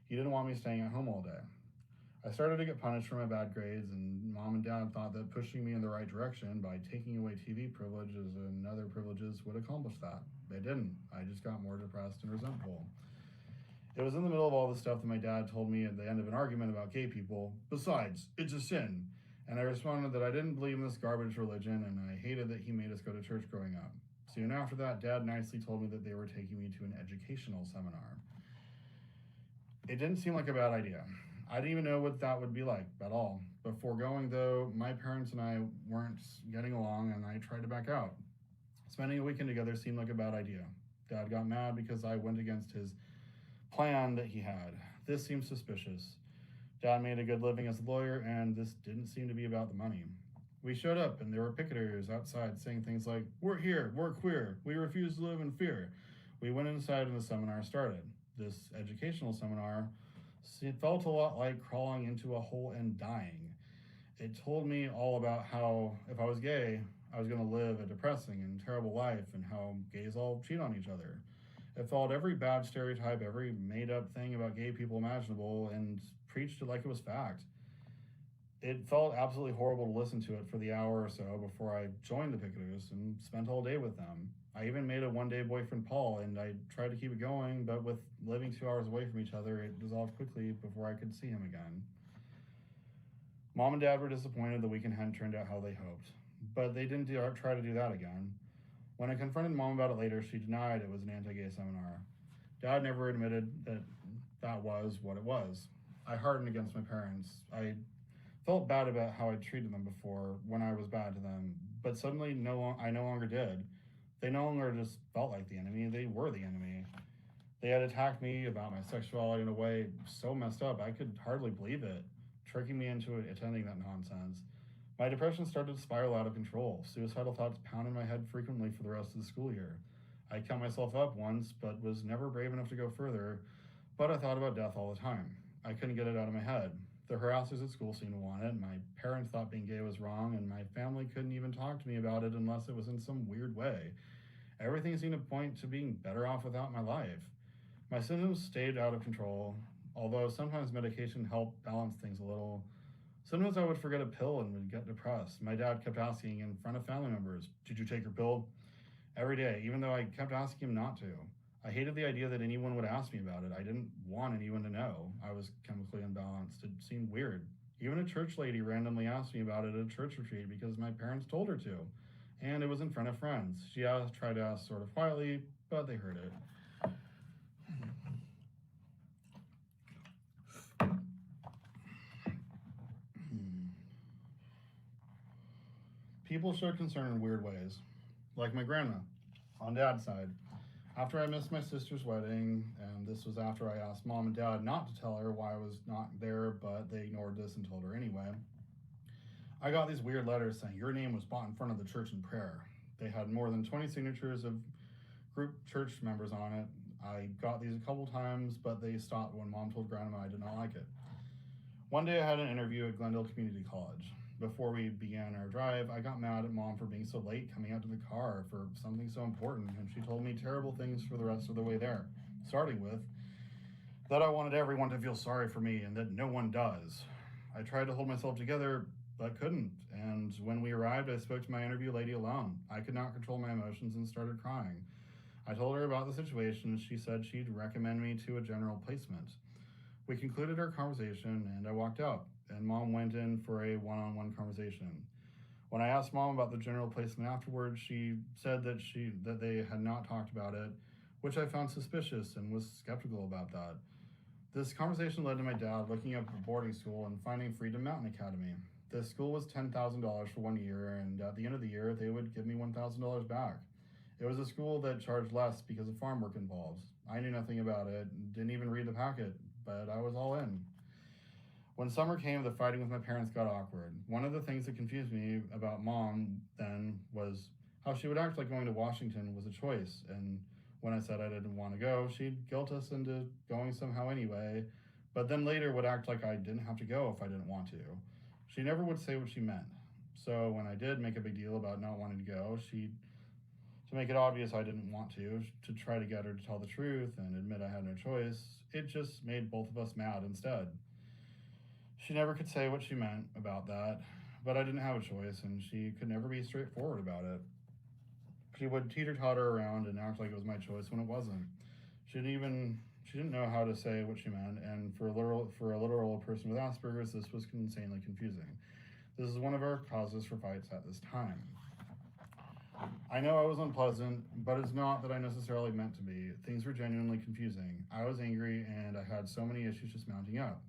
He didn't want me staying at home all day. I started to get punished for my bad grades, and Mom and Dad thought that pushing me in the right direction by taking away TV privileges and other privileges would accomplish that. They didn't. I just got more depressed and resentful. It was in the middle of all the stuff that my dad told me at the end of an argument about gay people. Besides, it's a sin. And I responded that I didn't believe in this garbage religion, and I hated that he made us go to church growing up. Soon after that, Dad nicely told me that they were taking me to an educational seminar. It didn't seem like a bad idea. I didn't even know what that would be like at all. Before going, though, my parents and I weren't getting along, and I tried to back out. Spending a weekend together seemed like a bad idea. Dad got mad because I went against his plan that he had. This seemed suspicious. Dad made a good living as a lawyer, and this didn't seem to be about the money. We showed up, and there were picketers outside saying things like, "We're here, we're queer, we refuse to live in fear." We went inside, and the seminar started. This educational seminar, it felt a lot like crawling into a hole and dying. It told me all about how, if I was gay, I was going to live a depressing and terrible life, and how gays all cheat on each other. It followed every bad stereotype, every made-up thing about gay people imaginable, and preached it like it was fact. It felt absolutely horrible to listen to it for the hour or so before I joined the picketers and spent all day with them. I even made a one-day boyfriend, Paul, and I tried to keep it going, but with living 2 hours away from each other, it dissolved quickly before I could see him again. Mom and Dad were disappointed the weekend hadn't turned out how they hoped, but they didn't try to do that again. When I confronted Mom about it later, she denied it was an anti-gay seminar. Dad never admitted that that was what it was. I hardened against my parents. I felt bad about how I treated them before when I was bad to them, but suddenly I no longer did. They no longer just felt like the enemy, they were the enemy. They had attacked me about my sexuality in a way so messed up I could hardly believe it, tricking me into attending that nonsense. My depression started to spiral out of control. Suicidal thoughts pounded my head frequently for the rest of the school year. I cut myself up once, but was never brave enough to go further, but I thought about death all the time. I couldn't get it out of my head. The harassers at school seemed to want it. My parents thought being gay was wrong, and my family couldn't even talk to me about it unless it was in some weird way. Everything seemed to point to being better off without my life. My symptoms stayed out of control, although sometimes medication helped balance things a little. Sometimes I would forget a pill and would get depressed. My dad kept asking in front of family members, "Did you take your pill?" Every day, even though I kept asking him not to. I hated the idea that anyone would ask me about it. I didn't want anyone to know I was chemically imbalanced. It seemed weird. Even a church lady randomly asked me about it at a church retreat because my parents told her to, and it was in front of friends. She tried to ask sort of quietly, but they heard it. People showed concern in weird ways, like my grandma, on dad's side. After I missed my sister's wedding, and this was after I asked mom and dad not to tell her why I was not there, but they ignored this and told her anyway, I got these weird letters saying your name was bought in front of the church in prayer. They had more than 20 signatures of group church members on it. I got these a couple times, but they stopped when mom told grandma I did not like it. One day I had an interview at Glendale Community College. Before we began our drive, I got mad at mom for being so late coming out to the car for something so important, and she told me terrible things for the rest of the way there, starting with that I wanted everyone to feel sorry for me and that no one does. I tried to hold myself together, but couldn't, and when we arrived, I spoke to my interview lady alone. I could not control my emotions and started crying. I told her about the situation. She said she'd recommend me to a general placement. We concluded our conversation, and I walked out, and mom went in for a one-on-one conversation. When I asked mom about the general placement afterwards, she said that they had not talked about it, which I found suspicious and was skeptical about that. This conversation led to my dad looking up a boarding school and finding Freedom Mountain Academy. This school was $10,000 for 1 year, and at the end of the year, they would give me $1,000 back. It was a school that charged less because of farm work involved. I knew nothing about it, didn't even read the packet, but I was all in. When summer came, the fighting with my parents got awkward. One of the things that confused me about mom then was how she would act like going to Washington was a choice, and when I said I didn't want to go, she'd guilt us into going somehow anyway, but then later would act like I didn't have to go if I didn't want to. She never would say what she meant. So when I did make a big deal about not wanting to go, to make it obvious I didn't want to try to get her to tell the truth and admit I had no choice, it just made both of us mad instead. She never could say what she meant about that, but I didn't have a choice, and she could never be straightforward about it. She would teeter-totter around and act like it was my choice when it wasn't. She didn't know how to say what she meant, and for a literal person with Asperger's, this was insanely confusing. This is one of our causes for fights at this time. I know I was unpleasant, but it's not that I necessarily meant to be. Things were genuinely confusing. I was angry, and I had so many issues just mounting up.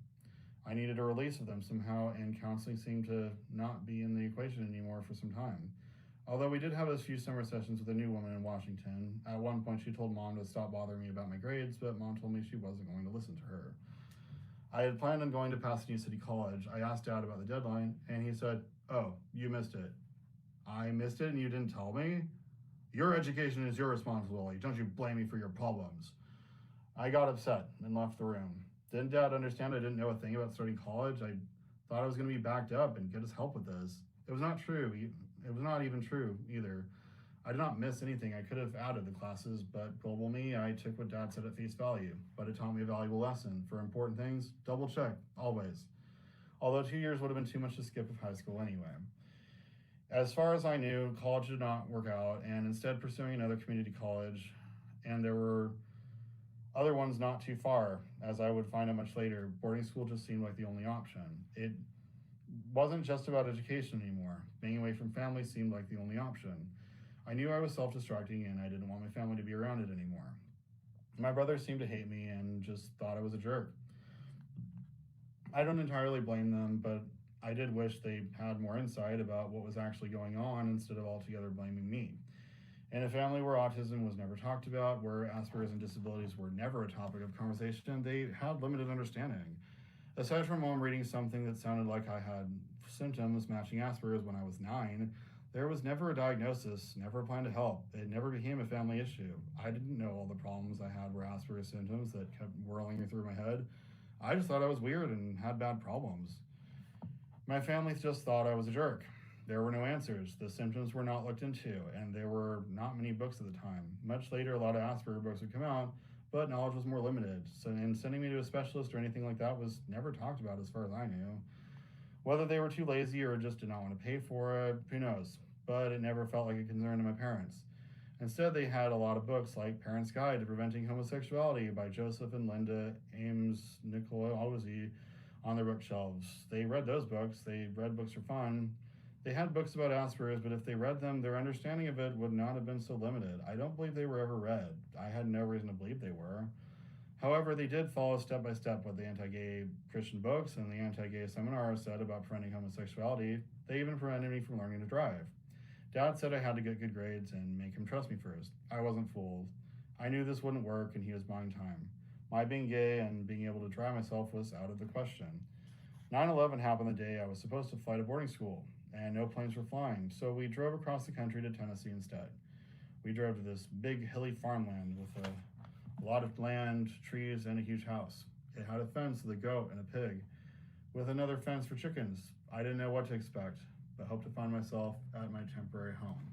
I needed a release of them somehow, and counseling seemed to not be in the equation anymore for some time. Although we did have a few summer sessions with a new woman in Washington, at one point she told mom to stop bothering me about my grades, but mom told me she wasn't going to listen to her. I had planned on going to Pasadena City College. I asked dad about the deadline, and he said, "Oh, you missed it." "I missed it and you didn't tell me? Your education is your responsibility. Don't you blame me for your problems." I got upset and left the room. Didn't dad understand I didn't know a thing about starting college? I thought I was going to be backed up and get us help with this. It was not true. It was not even true either. I did not miss anything. I could have added the classes, but gullible me, I took what dad said at face value. But it taught me a valuable lesson. For important things, double check, always. Although 2 years would have been too much to skip of high school anyway. As far as I knew, college did not work out, and instead pursuing another community college, and there were other ones not too far, as I would find out much later. Boarding school just seemed like the only option. It wasn't just about education anymore. Being away from family seemed like the only option. I knew I was self-destructing, and I didn't want my family to be around it anymore. My brothers seemed to hate me and just thought I was a jerk. I don't entirely blame them, but I did wish they had more insight about what was actually going on instead of altogether blaming me. In a family where autism was never talked about, where Asperger's and disabilities were never a topic of conversation, they had limited understanding. Aside from mom reading something that sounded like I had symptoms matching Asperger's when I was 9, there was never a diagnosis, never a plan to help. It never became a family issue. I didn't know all the problems I had were Asperger's symptoms that kept whirling through my head. I just thought I was weird and had bad problems. My family just thought I was a jerk. There were no answers. The symptoms were not looked into, and there were not many books at the time. Much later, a lot of Asperger books would come out, but knowledge was more limited. So, and sending me to a specialist or anything like that was never talked about as far as I knew. Whether they were too lazy or just did not want to pay for it, who knows? But it never felt like a concern to my parents. Instead, they had a lot of books like Parents' Guide to Preventing Homosexuality by Joseph and Linda Ames Nicolosi on their bookshelves. They read those books. They read books for fun. They had books about Asperger's, but if they read them, their understanding of it would not have been so limited. I don't believe they were ever read. I had no reason to believe they were. However, they did follow step by step what the anti-gay Christian books and the anti-gay seminars said about preventing homosexuality. They even prevented me from learning to drive. Dad said I had to get good grades and make him trust me first. I wasn't fooled. I knew this wouldn't work and he was buying time. My being gay and being able to drive myself was out of the question. 9/11 happened the day I was supposed to fly to boarding school, and no planes were flying, so we drove across the country to Tennessee instead. We drove to this big hilly farmland with a lot of land, trees, and a huge house. It had a fence with a goat and a pig, with another fence for chickens. I didn't know what to expect, but hoped to find myself at my temporary home.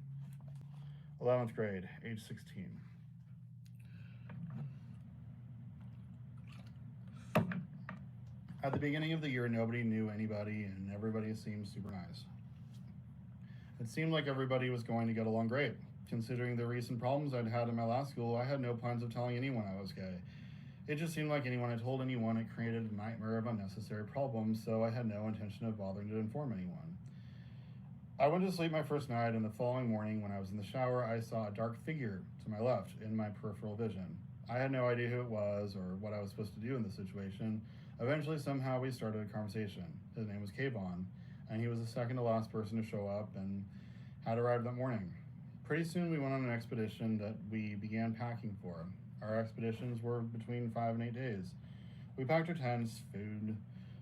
11th grade, age 16. At the beginning of the year, nobody knew anybody and everybody seemed super nice. It seemed like everybody was going to get along great. Considering the recent problems I'd had in my last school, I had no plans of telling anyone I was gay. It just seemed like anyone I told anyone, it created a nightmare of unnecessary problems, so I had no intention of bothering to inform anyone. I went to sleep my first night, and the following morning when I was in the shower, I saw a dark figure to my left in my peripheral vision. I had no idea who it was or what I was supposed to do in this situation. Eventually, somehow, we started a conversation. His name was Kayvon, and he was the second to last person to show up and had arrived that morning. Pretty soon, we went on an expedition that we began packing for. Our expeditions were between 5 and 8 days. We packed our tents, food,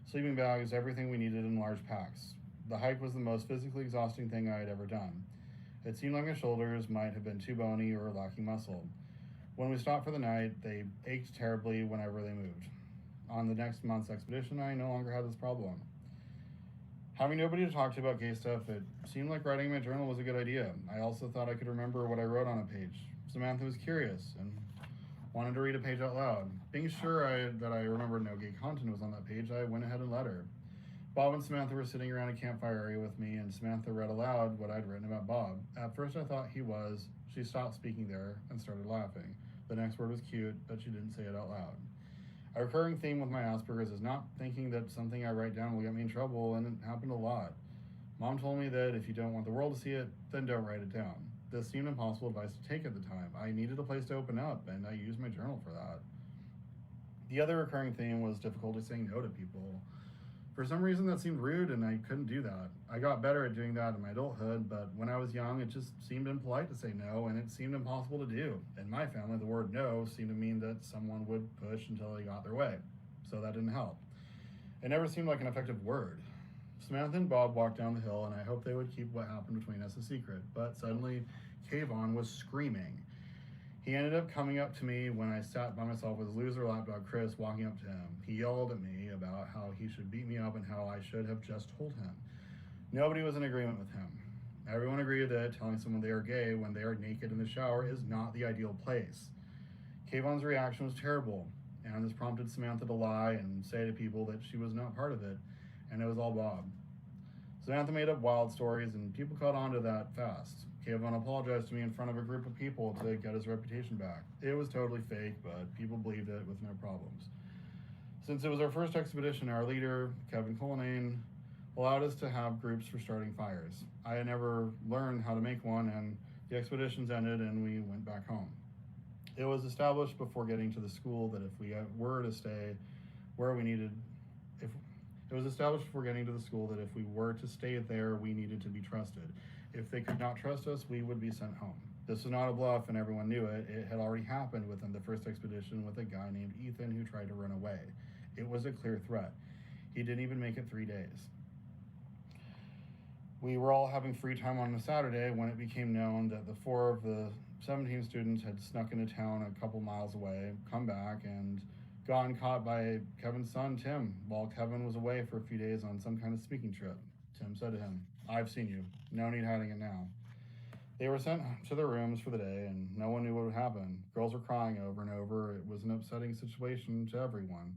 sleeping bags, everything we needed in large packs. The hike was the most physically exhausting thing I had ever done. It seemed like my shoulders might have been too bony or lacking muscle. When we stopped for the night, they ached terribly whenever they moved. On the next month's expedition, I no longer had this problem. Having nobody to talk to about gay stuff, it seemed like writing in my journal was a good idea. I also thought I could remember what I wrote on a page. Samantha was curious and wanted to read a page out loud. Being sure that I remembered no gay content was on that page, I went ahead and let her. Bob and Samantha were sitting around a campfire area with me, and Samantha read aloud what I'd written about Bob. At first I thought he was. She stopped speaking there and started laughing. The next word was cute, but she didn't say it out loud. A recurring theme with my Asperger's is not thinking that something I write down will get me in trouble, and it happened a lot. Mom told me that if you don't want the world to see it, then don't write it down. This seemed impossible advice to take at the time. I needed a place to open up, and I used my journal for that. The other recurring theme was difficulty saying no to people. For some reason, that seemed rude, and I couldn't do that. I got better at doing that in my adulthood, but when I was young, it just seemed impolite to say no, and it seemed impossible to do. In my family, the word no seemed to mean that someone would push until they got their way, so that didn't help. It never seemed like an effective word. Samantha and Bob walked down the hill, and I hoped they would keep what happened between us a secret, but suddenly, Kayvon was screaming. He ended up coming up to me when I sat by myself with his loser lapdog Chris walking up to him. He yelled at me about how he should beat me up and how I should have just told him. Nobody was in agreement with him. Everyone agreed that telling someone they are gay when they are naked in the shower is not the ideal place. Kayvon's reaction was terrible, and this prompted Samantha to lie and say to people that she was not part of it, and it was all Bob. Samantha made up wild stories, and people caught on to that fast. Kayvon apologized to me in front of a group of people to get his reputation back. It was totally fake, but people believed it with no problems. Since it was our first expedition, our leader, Kevin Corrine, allowed us to have groups for starting fires. I had never learned how to make one, and the expeditions ended and we went back home. It was established before getting to the school that if we were to stay where we needed, It was established before getting to the school that if we were to stay there, we needed to be trusted. If they could not trust us, we would be sent home. This was not a bluff and everyone knew it. It had already happened within the first expedition with a guy named Ethan who tried to run away. It was a clear threat. He didn't even make it 3 days. We were all having free time on a Saturday when it became known that the 4 of the 17 students had snuck into town a couple miles away, come back, and gotten caught by Kevin's son, Tim, while Kevin was away for a few days on some kind of speaking trip. Tim said to him, "I've seen you. No need hiding it now." They were sent to their rooms for the day, and no one knew what would happen. Girls were crying over and over. It was an upsetting situation to everyone.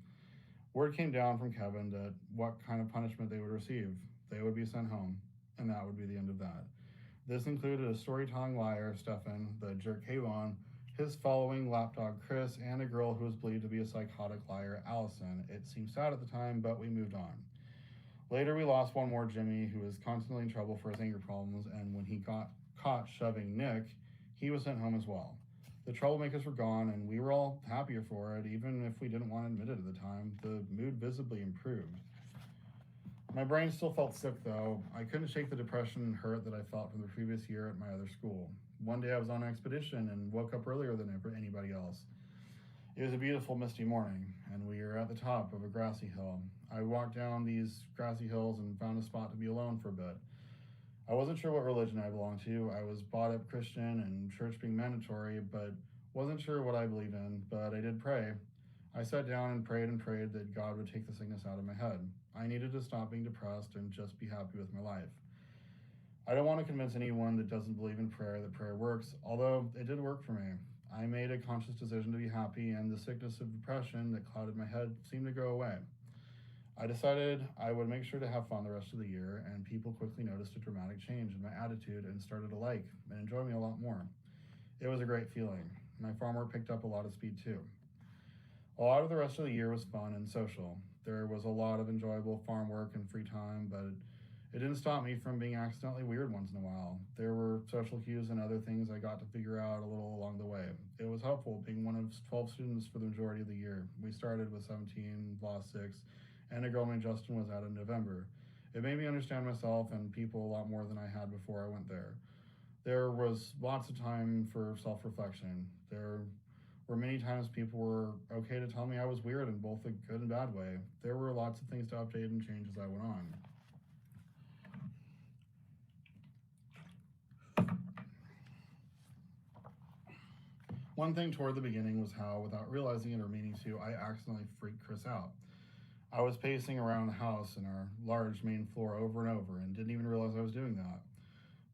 Word came down from Kevin that what kind of punishment they would receive. They would be sent home, and that would be the end of that. This included a storytelling liar, Stefan, the jerk Kayvon, his following lapdog Chris, and a girl who was believed to be a psychotic liar, Allison. It seemed sad at the time, but we moved on. Later, we lost one more, Jimmy, who was constantly in trouble for his anger problems, and when he got caught shoving Nick, he was sent home as well. The troublemakers were gone, and we were all happier for it, even if we didn't want to admit it at the time. The mood visibly improved. My brain still felt sick, though. I couldn't shake the depression and hurt that I felt from the previous year at my other school. One day I was on an expedition and woke up earlier than anybody else. It was a beautiful, misty morning, and we were at the top of a grassy hill. I walked down these grassy hills and found a spot to be alone for a bit. I wasn't sure what religion I belonged to. I was brought up Christian and church being mandatory, but wasn't sure what I believed in, but I did pray. I sat down and prayed that God would take the sickness out of my head. I needed to stop being depressed and just be happy with my life. I don't want to convince anyone that doesn't believe in prayer that prayer works, although it did work for me. I made a conscious decision to be happy, and the sickness of depression that clouded my head seemed to go away. I decided I would make sure to have fun the rest of the year, and people quickly noticed a dramatic change in my attitude and started to like and enjoy me a lot more. It was a great feeling. My farm work picked up a lot of speed too. A lot of the rest of the year was fun and social. There was a lot of enjoyable farm work and free time, but it didn't stop me from being accidentally weird once in a while. There were social cues and other things I got to figure out a little along the way. It was helpful being one of 12 students for the majority of the year. We started with 17, lost 6, and a girl named Justin was out in November. It made me understand myself and people a lot more than I had before I went there. There was lots of time for self-reflection. There were many times people were okay to tell me I was weird in both a good and bad way. There were lots of things to update and change as I went on. One thing toward the beginning was how, without realizing it or meaning to, I accidentally freaked Chris out. I was pacing around the house in our large main floor over and over and didn't even realize I was doing that.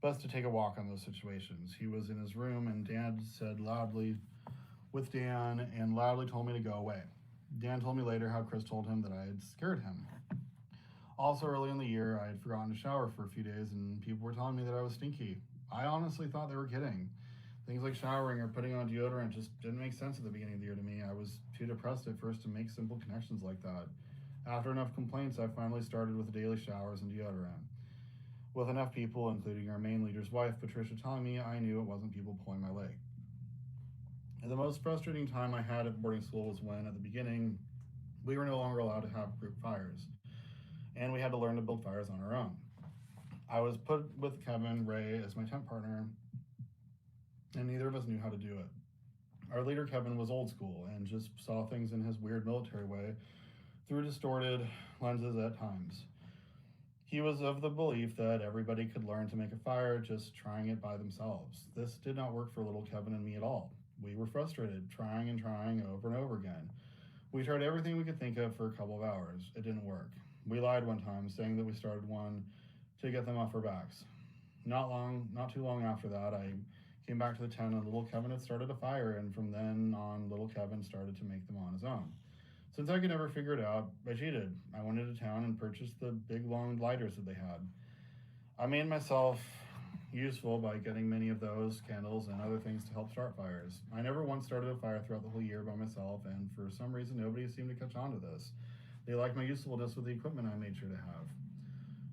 Best to take a walk on those situations. He was in his room and Dan said loudly with Dan and loudly told me to go away. Dan told me later how Chris told him that I had scared him. Also early in the year, I had forgotten to shower for a few days and people were telling me that I was stinky. I honestly thought they were kidding. Things like showering or putting on deodorant just didn't make sense at the beginning of the year to me. I was too depressed at first to make simple connections like that. After enough complaints, I finally started with daily showers and deodorant. With enough people, including our main leader's wife, Patricia, telling me, I knew it wasn't people pulling my leg. And the most frustrating time I had at boarding school was when, at the beginning, we were no longer allowed to have group fires, and we had to learn to build fires on our own. I was put with Kevin Ray as my tent partner, and neither of us knew how to do it. Our leader, Kevin, was old school and just saw things in his weird military way through distorted lenses at times. He was of the belief that everybody could learn to make a fire just trying it by themselves. This did not work for little Kevin and me at all. We were frustrated, trying and trying over and over again. We tried everything we could think of for a couple of hours. It didn't work. We lied one time, saying that we started one to get them off our backs. Not too long after that, I came back to the tent and little Kevin had started a fire, and from then on, little Kevin started to make them on his own. Since I could never figure it out, I cheated. I went into town and purchased the big long lighters that they had. I made myself useful by getting many of those, candles, and other things to help start fires. I never once started a fire throughout the whole year by myself, and for some reason nobody seemed to catch on to this. They liked my usefulness with the equipment I made sure to have.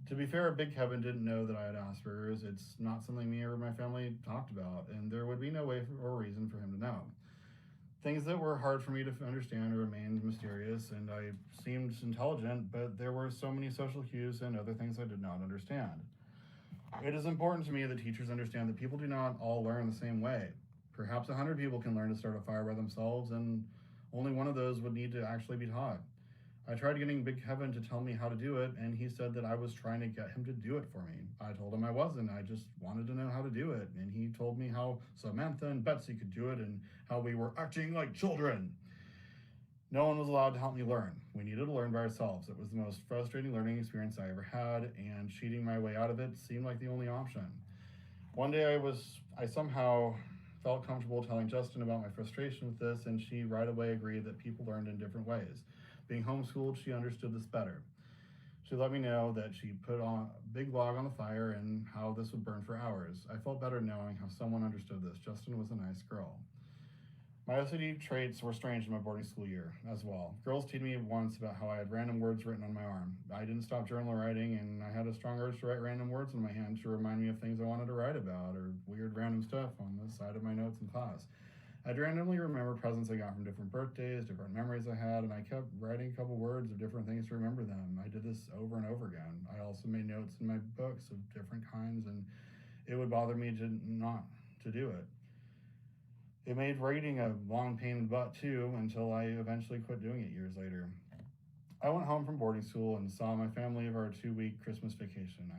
To be fair, Big Kevin didn't know that I had Asperger's. It's not something me or my family talked about, and there would be no way or reason for him to know. Things that were hard for me to understand remained mysterious, and I seemed intelligent, but there were so many social cues and other things I did not understand. It is important to me that teachers understand that people do not all learn the same way. Perhaps 100 people can learn to start a fire by themselves, and only one of those would need to actually be taught. I tried getting Big Kevin to tell me how to do it, and he said that I was trying to get him to do it for me. I told him I wasn't. I just wanted to know how to do it. And he told me how Samantha and Betsy could do it and how we were acting like children. No one was allowed to help me learn. We needed to learn by ourselves. It was the most frustrating learning experience I ever had, and cheating my way out of it seemed like the only option. One day I somehow felt comfortable telling Justin about my frustration with this, and she right away agreed that people learned in different ways. Being homeschooled, she understood this better. She let me know that she put on a big log on the fire and how this would burn for hours. I felt better knowing how someone understood this. Justin was a nice girl. My OCD traits were strange in my boarding school year as well. Girls teased me once about how I had random words written on my arm. I didn't stop journal writing, and I had a strong urge to write random words in my hand to remind me of things I wanted to write about, or weird random stuff on the side of my notes in class. I'd randomly remember presents I got from different birthdays, different memories I had, and I kept writing a couple words of different things to remember them. I did this over and over again. I also made notes in my books of different kinds, and it would bother me to not to do it. It made writing a long pain in the butt too, until I eventually quit doing it years later. I went home from boarding school and saw my family of our 2-week Christmas vacation.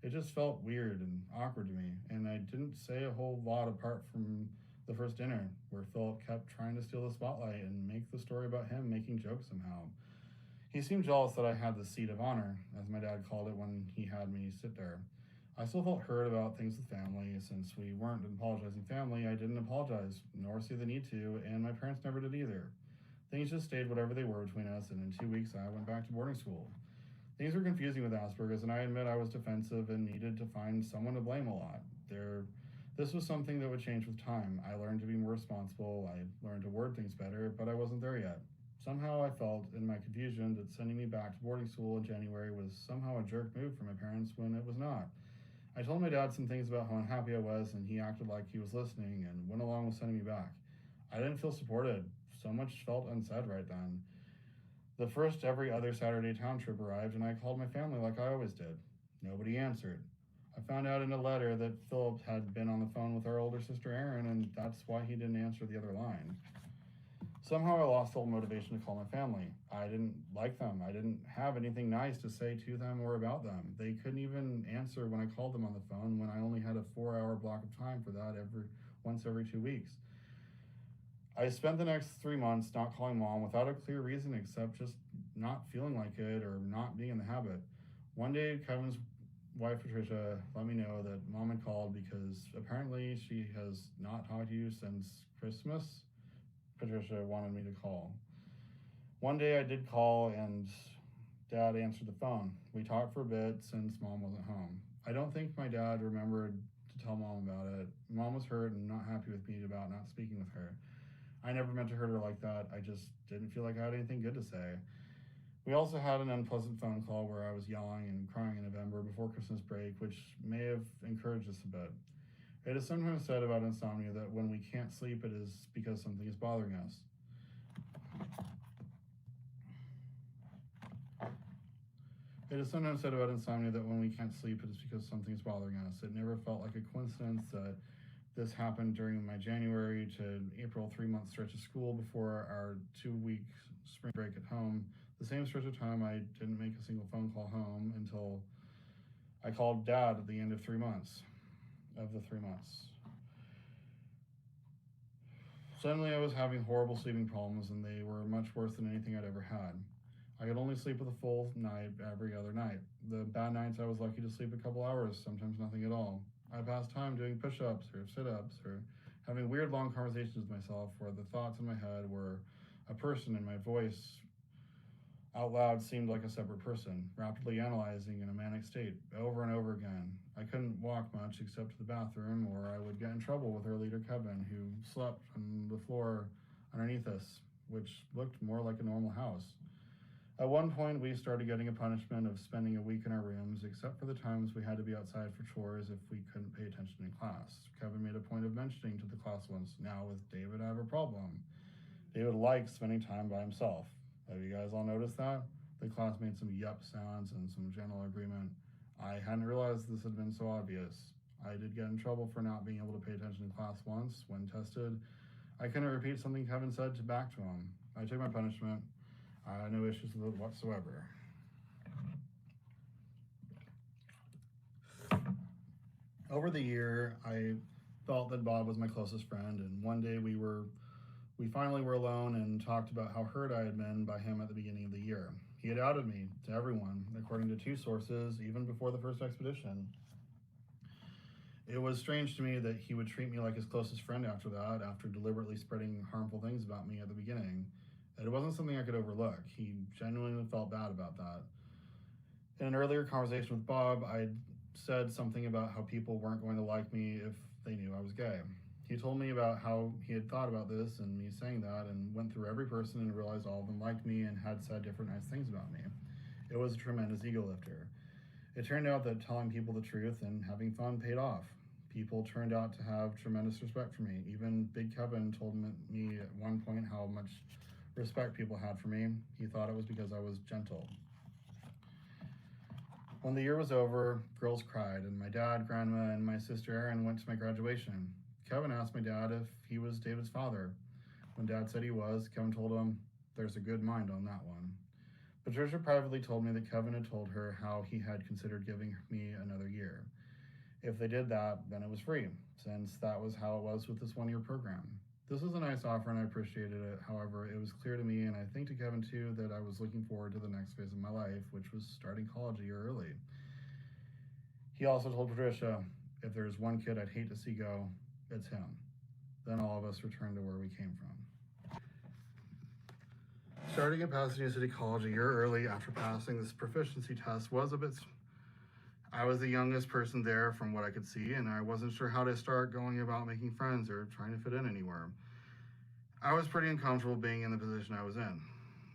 It just felt weird and awkward to me, and I didn't say a whole lot apart from the first dinner, where Philip kept trying to steal the spotlight and make the story about him making jokes somehow. He seemed jealous that I had the seat of honor, as my dad called it when he had me sit there. I still felt hurt about things with family. Since we weren't an apologizing family, I didn't apologize, nor see the need to, and my parents never did either. Things just stayed whatever they were between us, and in 2 weeks I went back to boarding school. Things were confusing with Asperger's, and I admit I was defensive and needed to find someone to blame a lot. This was something that would change with time. I learned to be more responsible, I learned to word things better, but I wasn't there yet. Somehow I felt, in my confusion, that sending me back to boarding school in January was somehow a jerk move from my parents when it was not. I told my dad some things about how unhappy I was, and he acted like he was listening and went along with sending me back. I didn't feel supported. So much felt unsaid right then. The first every other Saturday town trip arrived, and I called my family like I always did. Nobody answered. I found out in a letter that Philip had been on the phone with our older sister Erin, and that's why he didn't answer the other line. Somehow I lost all motivation to call my family. I didn't like them. I didn't have anything nice to say to them or about them. They couldn't even answer when I called them on the phone, when I only had a 4-hour block of time for that once every 2 weeks. I spent the next 3 months not calling mom without a clear reason except just not feeling like it or not being in the habit. One day, Kevin's wife, Patricia, let me know that mom had called because apparently she has not talked to you since Christmas. Patricia wanted me to call. One day I did call, and dad answered the phone. We talked for a bit since mom wasn't home. I don't think my dad remembered to tell mom about it. Mom was hurt and not happy with me about not speaking with her. I never meant to hurt her like that. I just didn't feel like I had anything good to say. We also had an unpleasant phone call where I was yelling and crying in November before Christmas break, which may have encouraged us a bit. It is sometimes said about insomnia that when we can't sleep, it is because something is bothering us. It is sometimes said about insomnia that when we can't sleep, it is because something is bothering us. It never felt like a coincidence that this happened during my January to April 3-month stretch of school before our 2-week spring break at home. The same stretch of time I didn't make a single phone call home until I called dad at the end of 3 months. Suddenly I was having horrible sleeping problems, and they were much worse than anything I'd ever had. I could only sleep with a full night every other night. The bad nights I was lucky to sleep a couple hours, sometimes nothing at all. I passed time doing push-ups or sit-ups or having weird long conversations with myself where the thoughts in my head were a person and my voice out loud seemed like a separate person, rapidly analyzing in a manic state over and over again. I couldn't walk much except to the bathroom, or I would get in trouble with our leader Kevin, who slept on the floor underneath us, which looked more like a normal house. At one point, we started getting a punishment of spending a week in our rooms, except for the times we had to be outside for chores if we couldn't pay attention in class. Kevin made a point of mentioning to the class once, "Now with David, I have a problem." David likes spending time by himself. Have you guys all noticed that? The class made some yup sounds and some general agreement. I hadn't realized this had been so obvious. I did get in trouble for not being able to pay attention in class once. When tested, I couldn't repeat something Kevin said back to him. I took my punishment. I had no issues with it whatsoever. Over the year, I felt that Bob was my closest friend, and one day we finally were alone and talked about how hurt I had been by him at the beginning of the year. He had outed me to everyone, according to 2 sources, even before the first expedition. It was strange to me that he would treat me like his closest friend after that, after deliberately spreading harmful things about me at the beginning. It wasn't something I could overlook. He genuinely felt bad about that. In an earlier conversation with Bob, I said something about how people weren't going to like me if they knew I was gay. He told me about how he had thought about this and me saying that, and went through every person and realized all of them liked me and had said different nice things about me. It was a tremendous ego lifter. It turned out that telling people the truth and having fun paid off. People turned out to have tremendous respect for me. Even Big Kevin told me at one point how much respect people had for me. He thought it was because I was gentle. When the year was over, girls cried, and my dad, grandma, and my sister Erin went to my graduation. Kevin asked my dad if he was David's father. When Dad said he was, Kevin told him, "There's a good mind on that one." Patricia privately told me that Kevin had told her how he had considered giving me another year. If they did that, then it was free, since that was how it was with this 1-year program. This was a nice offer and I appreciated it. However, it was clear to me, and I think to Kevin too, that I was looking forward to the next phase of my life, which was starting college a year early. He also told Patricia, if there's one kid I'd hate to see go, it's him. Then all of us returned to where we came from. Starting at Pasadena City College a year early after passing this proficiency test was a bit... I was the youngest person there from what I could see, and I wasn't sure how to start going about making friends or trying to fit in anywhere. I was pretty uncomfortable being in the position I was in.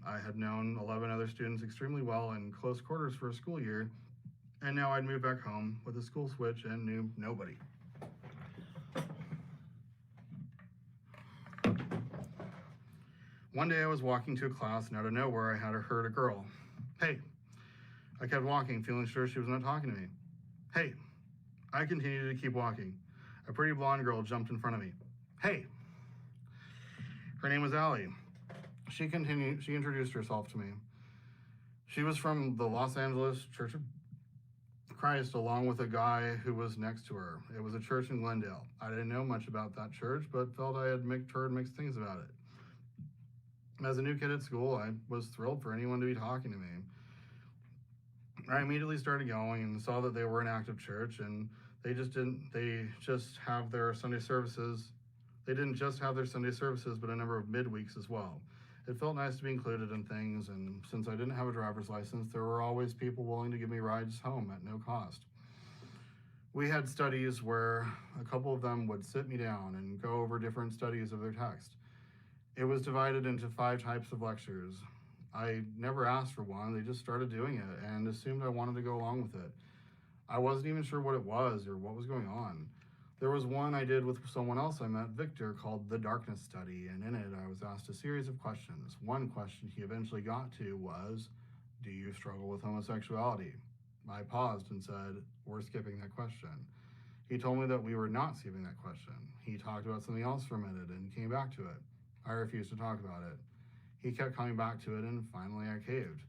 I had known 11 other students extremely well in close quarters for a school year, and now I'd moved back home with a school switch and knew nobody. One day I was walking to a class, and out of nowhere I had heard a girl. "Hey." I kept walking, feeling sure she was not talking to me. "Hey." I continued to keep walking. A pretty blonde girl jumped in front of me. "Hey." Her name was Allie. She introduced herself to me. She was from the Los Angeles Church of Christ, along with a guy who was next to her. It was a church in Glendale. I didn't know much about that church, but felt I had heard mixed things about it. As a new kid at school, I was thrilled for anyone to be talking to me. I immediately started going and saw that they were an active church, and they didn't just have their Sunday services, but a number of midweeks as well. It felt nice to be included in things, and since I didn't have a driver's license, there were always people willing to give me rides home at no cost. We had studies where a couple of them would sit me down and go over different studies of their text. It was divided into 5 types of lectures. I never asked for one, they just started doing it and assumed I wanted to go along with it. I wasn't even sure what it was or what was going on. There was one I did with someone else I met, Victor, called The Darkness Study, and in it I was asked a series of questions. One question he eventually got to was, "Do you struggle with homosexuality?" I paused and said, "We're skipping that question." He told me that we were not skipping that question. He talked about something else for a minute and came back to it. I refused to talk about it. He kept coming back to it, and finally I caved.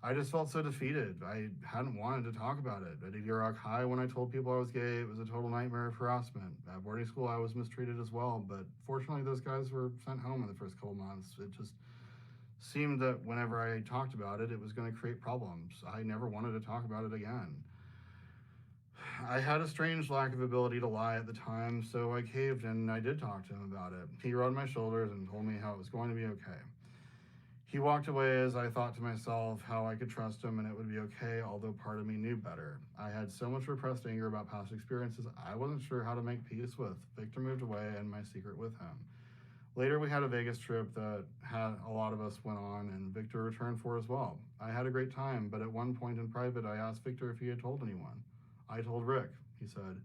I just felt so defeated. I hadn't wanted to talk about it. At Eagle Rock High, when I told people I was gay, it was a total nightmare of harassment. At boarding school, I was mistreated as well, but fortunately those guys were sent home in the first couple months. It just seemed that whenever I talked about it, it was going to create problems. I never wanted to talk about it again. I had a strange lack of ability to lie at the time, so I caved and I did talk to him about it. He rubbed my shoulders and told me how it was going to be okay. He walked away as I thought to myself how I could trust him and it would be okay, although part of me knew better. I had so much repressed anger about past experiences I wasn't sure how to make peace with. Victor moved away and my secret with him. Later we had a Vegas trip that a lot of us went on and Victor returned for as well. I had a great time, but at one point in private I asked Victor if he had told anyone. "I told Rick," he said.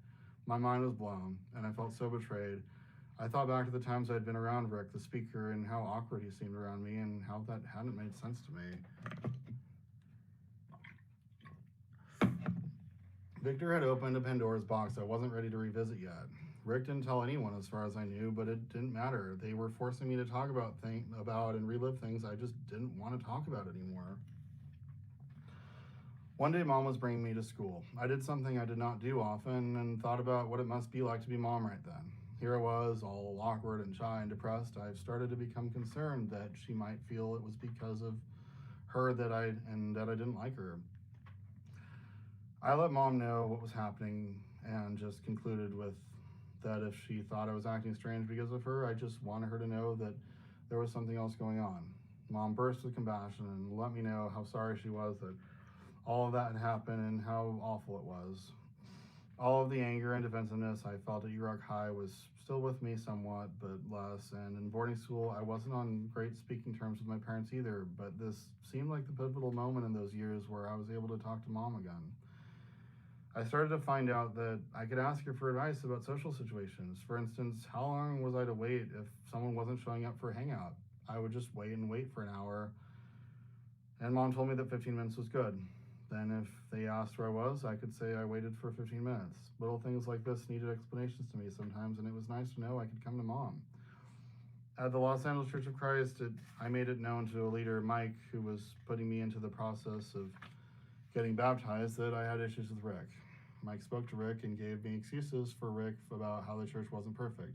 My mind was blown and I felt so betrayed. I thought back to the times I'd been around Rick, the speaker, and how awkward he seemed around me and how that hadn't made sense to me. Victor had opened a Pandora's box I wasn't ready to revisit yet. Rick didn't tell anyone as far as I knew, but it didn't matter. They were forcing me to talk about and relive things I just didn't want to talk about anymore. One day, Mom was bringing me to school. I did something I did not do often and thought about what it must be like to be Mom right then. Here I was, all awkward and shy and depressed. I started to become concerned that she might feel it was because of her that I didn't like her. I let Mom know what was happening and just concluded with that if she thought I was acting strange because of her, I just wanted her to know that there was something else going on. Mom burst with compassion and let me know how sorry she was that all of that had happened and how awful it was. All of the anger and defensiveness I felt at Yurok High was still with me somewhat, but less. And in boarding school, I wasn't on great speaking terms with my parents either, but this seemed like the pivotal moment in those years where I was able to talk to Mom again. I started to find out that I could ask her for advice about social situations. For instance, how long was I to wait if someone wasn't showing up for a hangout? I would just wait for an hour, and Mom told me that 15 minutes was good. Then if they asked where I was, I could say I waited for 15 minutes. Little things like this needed explanations to me sometimes, and it was nice to know I could come to Mom. At the Los Angeles Church of Christ, I made it known to a leader, Mike, who was putting me into the process of getting baptized, that I had issues with Rick. Mike spoke to Rick and gave me excuses for Rick about how the church wasn't perfect.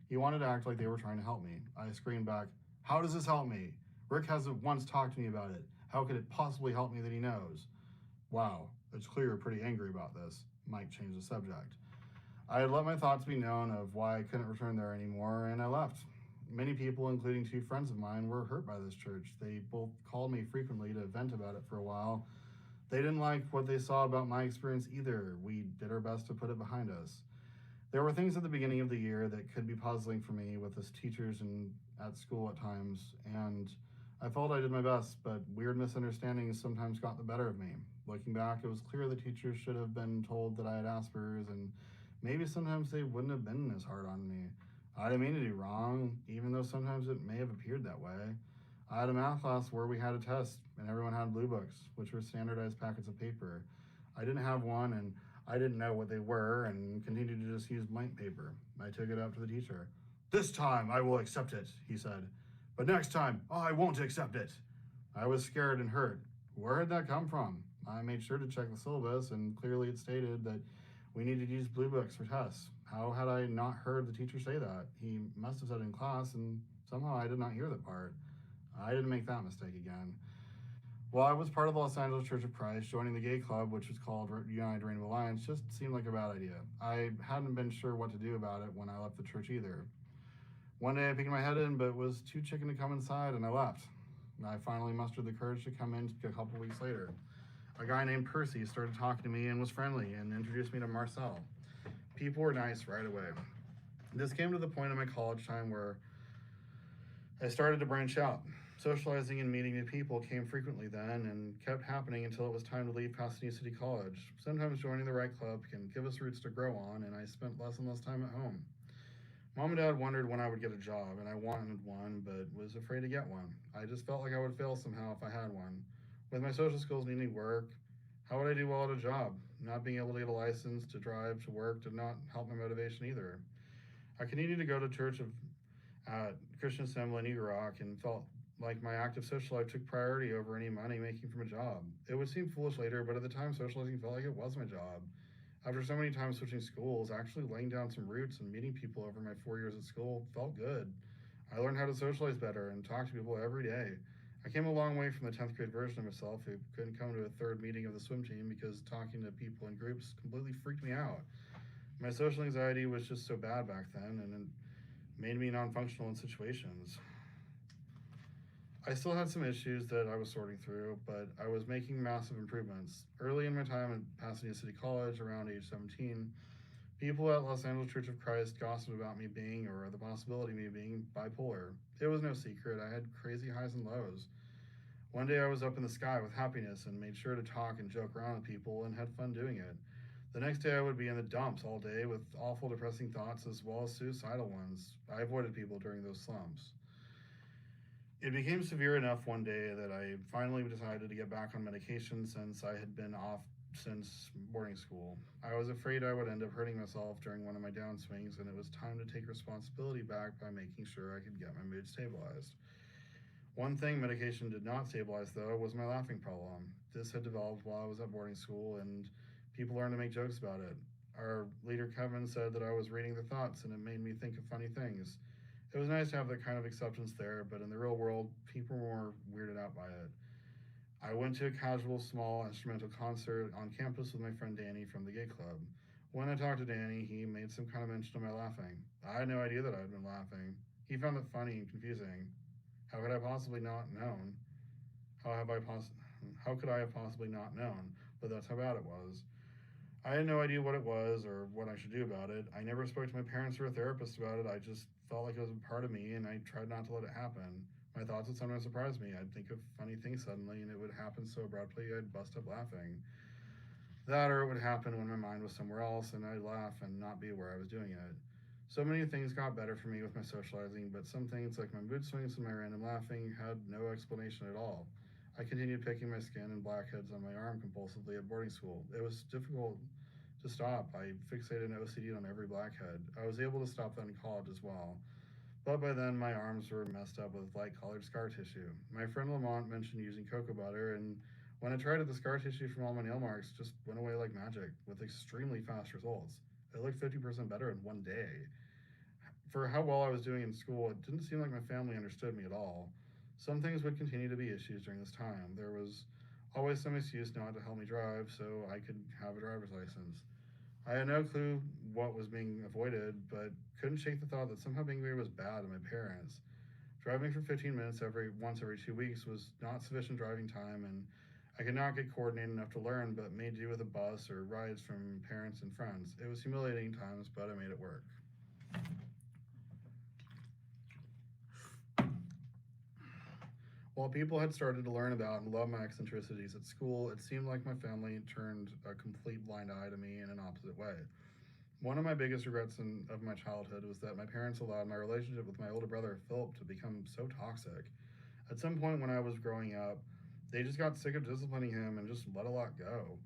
He wanted to act like they were trying to help me. I screamed back, "How does this help me? Rick hasn't once talked to me about it. How could it possibly help me that he knows?" "Wow, it's clear you're pretty angry about this." Mike changed the subject. I had let my thoughts be known of why I couldn't return there anymore, and I left. Many people, including 2 friends of mine, were hurt by this church. They both called me frequently to vent about it for a while. They didn't like what they saw about my experience either. We did our best to put it behind us. There were things at the beginning of the year that could be puzzling for me with us teachers and at school at times, and I felt I did my best, but weird misunderstandings sometimes got the better of me. Looking back, it was clear the teachers should have been told that I had Asperger's, and maybe sometimes they wouldn't have been as hard on me. I didn't mean to do wrong, even though sometimes it may have appeared that way. I had a math class where we had a test, and everyone had blue books, which were standardized packets of paper. I didn't have one, and I didn't know what they were, and continued to just use blank paper. I took it up to the teacher. "This time I will accept it," he said. "But next time, I won't accept it." I was scared and hurt. Where had that come from? I made sure to check the syllabus, and clearly it stated that we needed to use blue books for tests. How had I not heard the teacher say that? He must have said it in class, and somehow I did not hear that part. I didn't make that mistake again. While I was part of the Los Angeles Church of Christ, joining the gay club, which was called United Rainbow Alliance, just seemed like a bad idea. I hadn't been sure what to do about it when I left the church either. One day I peeked my head in, but was too chicken to come inside, and I left. I finally mustered the courage to come in a couple weeks later. A guy named Percy started talking to me and was friendly and introduced me to Marcel. People were nice right away. This came to the point in my college time where I started to branch out. Socializing and meeting new people came frequently then and kept happening until it was time to leave Pasadena City College. Sometimes joining the right club can give us roots to grow on, and I spent less and less time at home. Mom and Dad wondered when I would get a job, and I wanted one, but was afraid to get one. I just felt like I would fail somehow if I had one. With my social skills needing work, how would I do well at a job? Not being able to get a license to drive to work did not help my motivation either. I continued to go to church at Christian Assembly in Eagle Rock and felt like my active social life took priority over any money making from a job. It would seem foolish later, but at the time socializing felt like it was my job. After so many times switching schools, actually laying down some roots and meeting people over my 4 years at school felt good. I learned how to socialize better and talk to people every day. I came a long way from the 10th grade version of myself who couldn't come to a third meeting of the swim team because talking to people in groups completely freaked me out. My social anxiety was just so bad back then, and it made me non-functional in situations. I still had some issues that I was sorting through, but I was making massive improvements. Early in my time at Pasadena City College, around age 17, people at Los Angeles Church of Christ gossiped about me being, or the possibility of me being, bipolar. It was no secret. I had crazy highs and lows. One day I was up in the sky with happiness and made sure to talk and joke around with people and had fun doing it. The next day I would be in the dumps all day with awful depressing thoughts as well as suicidal ones. I avoided people during those slumps. It became severe enough one day that I finally decided to get back on medication since I had been off since boarding school. I was afraid I would end up hurting myself during one of my downswings, and it was time to take responsibility back by making sure I could get my mood stabilized. One thing medication did not stabilize, though, was my laughing problem. This had developed while I was at boarding school, and people learned to make jokes about it. Our leader, Kevin, said that I was reading their thoughts, and it made me think of funny things. It was nice to have that kind of acceptance there, but in the real world, people were weirded out by it. I went to a casual, small instrumental concert on campus with my friend Danny from the gay club. When I talked to Danny, he made some kind of mention of my laughing. I had no idea that I had been laughing. He found it funny and confusing. How could I possibly not known? How have I poss- How could I have possibly not known? But that's how bad it was. I had no idea what it was or what I should do about it. I never spoke to my parents or a therapist about it. I just felt like it was a part of me, and I tried not to let it happen. My thoughts would sometimes surprise me. I'd think of funny things suddenly, and it would happen so abruptly I'd bust up laughing. That, or it would happen when my mind was somewhere else, and I'd laugh and not be aware I was doing it. So many things got better for me with my socializing, but some things like my mood swings and my random laughing had no explanation at all. I continued picking my skin and blackheads on my arm compulsively at boarding school. It was difficult to stop. I fixated an OCD on every blackhead. I was able to stop that in college as well. But by then, my arms were messed up with light colored scar tissue. My friend Lamont mentioned using cocoa butter, and when I tried it, the scar tissue from all my nail marks just went away like magic with extremely fast results. It looked 50% better in one day. For how well I was doing in school, it didn't seem like my family understood me at all. Some things would continue to be issues during this time. There was always some excuse not to help me drive so I could have a driver's license. I had no clue what was being avoided, but couldn't shake the thought that somehow being married was bad to my parents. Driving for 15 minutes once every 2 weeks was not sufficient driving time, and I could not get coordinated enough to learn, but made do with a bus or rides from parents and friends. It was humiliating times, but I made it work. While people had started to learn about and love my eccentricities at school, it seemed like my family turned a complete blind eye to me in an opposite way. One of my biggest regrets of my childhood was that my parents allowed my relationship with my older brother, Philip, to become so toxic. At some point when I was growing up, they just got sick of disciplining him and just let a lot go.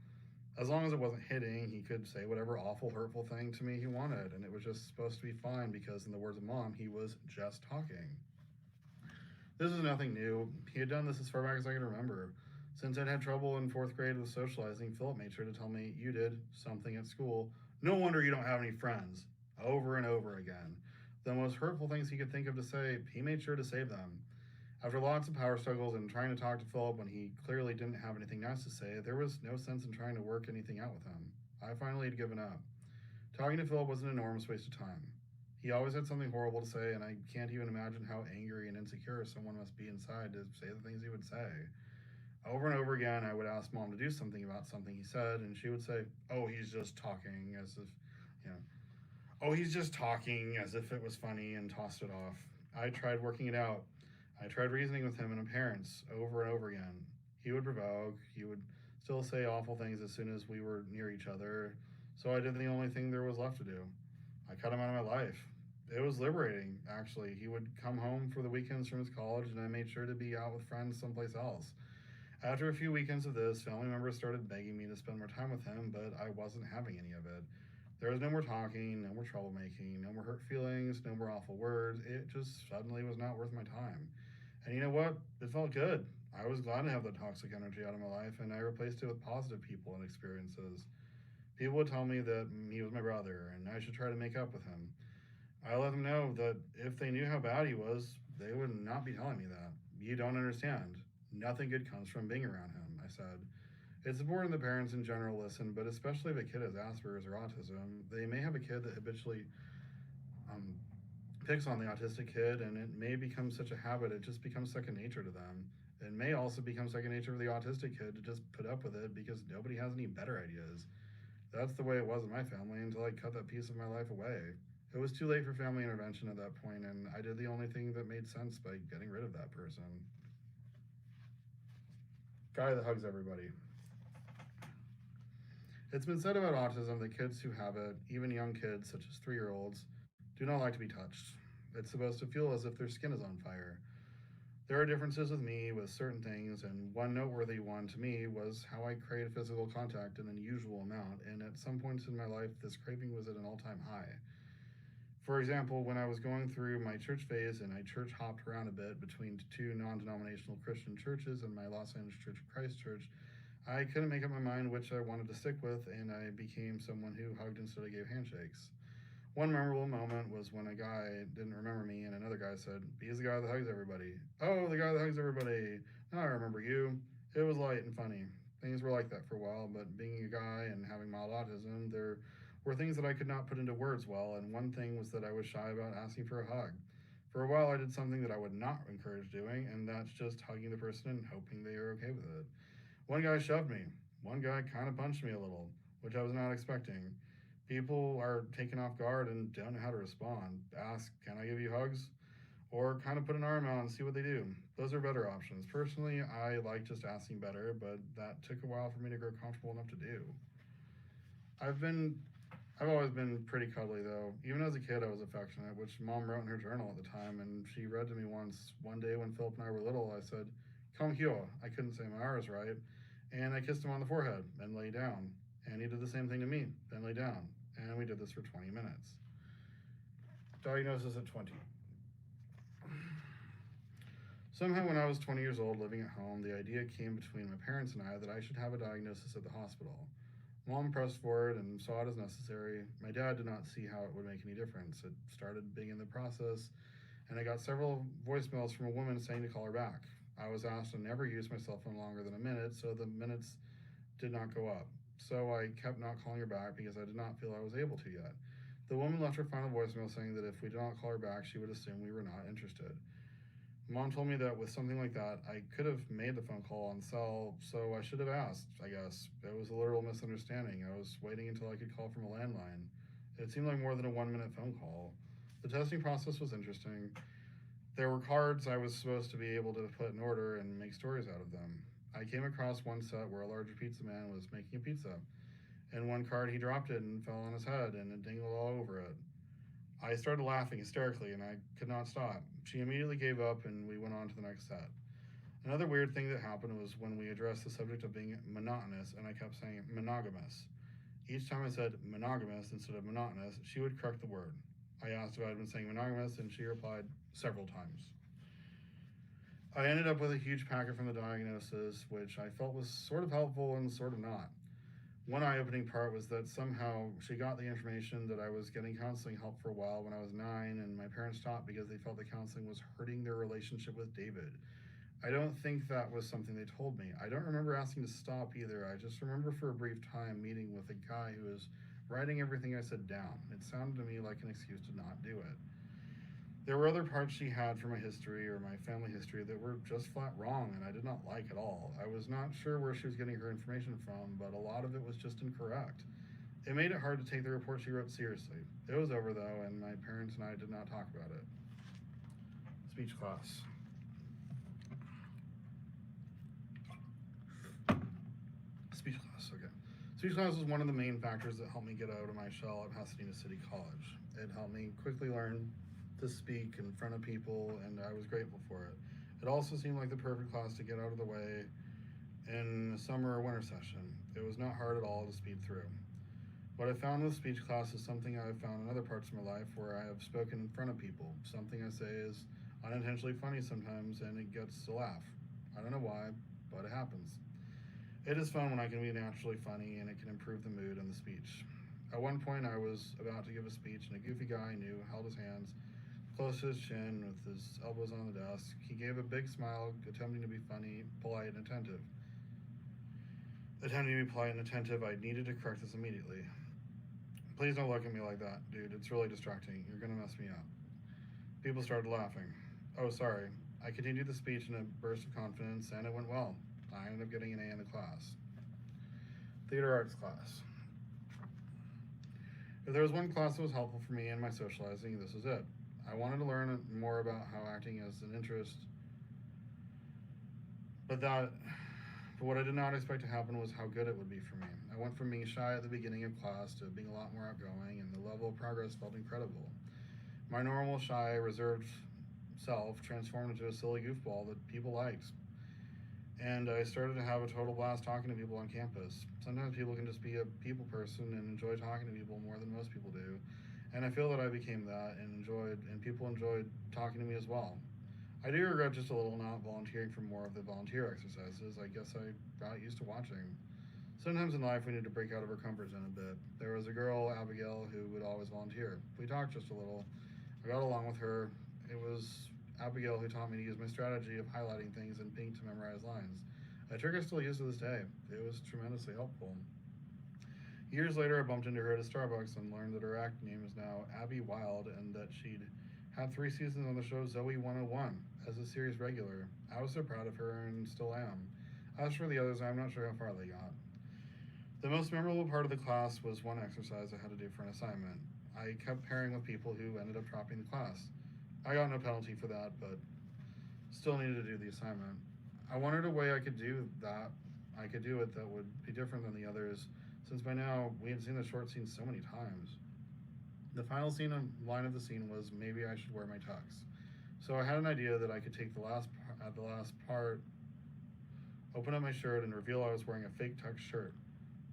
As long as it wasn't hitting, he could say whatever awful, hurtful thing to me he wanted, and it was just supposed to be fine because, in the words of Mom, he was just talking. This is nothing new. He had done this as far back as I can remember. Since I'd had trouble in fourth grade with socializing, Philip made sure to tell me, "You did something at school. No wonder you don't have any friends." Over and over again. The most hurtful things he could think of to say, he made sure to save them. After lots of power struggles and trying to talk to Philip when he clearly didn't have anything nice to say, there was no sense in trying to work anything out with him. I finally had given up. Talking to Philip was an enormous waste of time. He always had something horrible to say, and I can't even imagine how angry and insecure someone must be inside to say the things he would say. Over and over again, I would ask Mom to do something about something he said, and she would say, "Oh, he's just talking," as if, you know, "Oh, he's just talking," as if it was funny, and tossed it off. I tried working it out. I tried reasoning with him and my parents over and over again. He would provoke, he would still say awful things as soon as we were near each other, so I did the only thing there was left to do. I cut him out of my life. It was liberating, actually. He would come home for the weekends from his college, and I made sure to be out with friends someplace else. After a few weekends of this, family members started begging me to spend more time with him, but I wasn't having any of it. There was no more talking, no more troublemaking, no more hurt feelings, no more awful words. It just suddenly was not worth my time. And you know what? It felt good. I was glad to have the toxic energy out of my life, and I replaced it with positive people and experiences. People would tell me that he was my brother, and I should try to make up with him. I let them know that if they knew how bad he was, they would not be telling me that. You don't understand. Nothing good comes from being around him, I said. It's important that parents in general listen, but especially if a kid has Asperger's or autism, they may have a kid that habitually um, picks on the autistic kid, and it may become such a habit, it just becomes second nature to them. It may also become second nature for the autistic kid to just put up with it because nobody has any better ideas. That's the way it was in my family until I cut that piece of my life away. It was too late for family intervention at that point, and I did the only thing that made sense by getting rid of that person. Guy that hugs everybody. It's been said about autism that kids who have it, even young kids such as 3-year-olds, do not like to be touched. It's supposed to feel as if their skin is on fire. There are differences with me with certain things, and one noteworthy one to me was how I crave physical contact in an unusual amount, and at some points in my life, this craving was at an all-time high. For example, when I was going through my church phase and I church hopped around a bit between two non-denominational Christian churches and my Los Angeles Church of Christ church, I couldn't make up my mind which I wanted to stick with, and I became someone who hugged instead of gave handshakes. One memorable moment was when a guy didn't remember me and another guy said, "He's the guy that hugs everybody." "Oh, the guy that hugs everybody. Now I remember you." It was light and funny. Things were like that for a while, but being a guy and having mild autism, there were things that I could not put into words well, and one thing was that I was shy about asking for a hug. For a while, I did something that I would not encourage doing, and that's just hugging the person and hoping they are okay with it. One guy shoved me. One guy kind of punched me a little, which I was not expecting. People are taken off guard and don't know how to respond. Ask, "Can I give you hugs?" Or kind of put an arm out and see what they do. Those are better options. Personally, I like just asking better, but that took a while for me to grow comfortable enough to do. I've always been pretty cuddly though. Even as a kid, I was affectionate, which Mom wrote in her journal at the time, and she read to me once. One day when Philip and I were little, I said, "Come here." I couldn't say my R's right, and I kissed him on the forehead and lay down. And he did the same thing to me, then lay down. And we did this for 20 minutes. Diagnosis at 20. Somehow when I was 20 years old living at home, the idea came between my parents and I that I should have a diagnosis at the hospital. Mom pressed forward and saw it as necessary. My dad did not see how it would make any difference. It started being in the process, and I got several voicemails from a woman saying to call her back. I was asked to never use my cell phone longer than a minute, so the minutes did not go up. So I kept not calling her back because I did not feel I was able to yet. The woman left her final voicemail saying that if we did not call her back, she would assume we were not interested. Mom told me that with something like that, I could have made the phone call on cell, so I should have asked, I guess. It was a literal misunderstanding. I was waiting until I could call from a landline. It seemed like more than a 1-minute phone call. The testing process was interesting. There were cards I was supposed to be able to put in order and make stories out of them. I came across one set where a larger pizza man was making a pizza. And one card he dropped it and fell on his head and it dingled all over it. I started laughing hysterically and I could not stop. She immediately gave up and we went on to the next set. Another weird thing that happened was when we addressed the subject of being monotonous and I kept saying monogamous. Each time I said monogamous instead of monotonous, she would correct the word. I asked if I had been saying monogamous and she replied several times. I ended up with a huge packet from the diagnosis, which I felt was sort of helpful and sort of not. One eye-opening part was that somehow she got the information that I was getting counseling help for a while when I was 9, and my parents stopped because they felt the counseling was hurting their relationship with David. I don't think that was something they told me. I don't remember asking to stop either. I just remember for a brief time meeting with a guy who was writing everything I said down. It sounded to me like an excuse to not do it. There were other parts she had from my history or my family history that were just flat wrong and I did not like at all. I was not sure where she was getting her information from, but a lot of it was just incorrect. It made it hard to take the report she wrote seriously. It was over though, and my parents and I did not talk about it. Speech class. Speech class, okay. Speech class was one of the main factors that helped me get out of my shell at Pasadena City College. It helped me quickly learn to speak in front of people, and I was grateful for it. It also seemed like the perfect class to get out of the way in a summer or winter session. It was not hard at all to speed through. What I found with speech class is something I have found in other parts of my life where I have spoken in front of people. Something I say is unintentionally funny sometimes, and it gets a laugh. I don't know why, but it happens. It is fun when I can be naturally funny, and it can improve the mood and the speech. At one point, I was about to give a speech, and a goofy guy I knew held his hands close to his chin with his elbows on the desk. He gave a big smile, attempting to be funny, polite, and attentive. I needed to correct this immediately. "Please don't look at me like that, dude. It's really distracting. You're gonna mess me up." People started laughing. "Oh, sorry." I continued the speech in a burst of confidence, and it went well. I ended up getting an A in the class. Theater arts class. If there was one class that was helpful for me in my socializing, this was it. I wanted to learn more about how acting is an interest, but what I did not expect to happen was how good it would be for me. I went from being shy at the beginning of class to being a lot more outgoing, and the level of progress felt incredible. My normal shy, reserved self transformed into a silly goofball that people liked. And I started to have a total blast talking to people on campus. Sometimes people can just be a people person and enjoy talking to people more than most people do. And I feel that I became that and people enjoyed talking to me as well. I do regret just a little not volunteering for more of the volunteer exercises. I guess I got used to watching. Sometimes in life we need to break out of our comfort zone a bit. There was a girl, Abigail, who would always volunteer. We talked just a little. I got along with her. It was Abigail who taught me to use my strategy of highlighting things in pink to memorize lines. A trick I still use to this day. It was tremendously helpful. Years later, I bumped into her at a Starbucks and learned that her acting name is now Abby Wilde and that she'd had 3 seasons on the show Zoe 101 as a series regular. I was so proud of her and still am. As for the others, I'm not sure how far they got. The most memorable part of the class was one exercise I had to do for an assignment. I kept pairing with people who ended up dropping the class. I got no penalty for that, but still needed to do the assignment. I wondered a way I could do it that would be different than the others, since by now we had seen the short scene so many times. The final line of the scene was, maybe I should wear my tux. So I had an idea that I could take the last part, open up my shirt, and reveal I was wearing a fake tux shirt.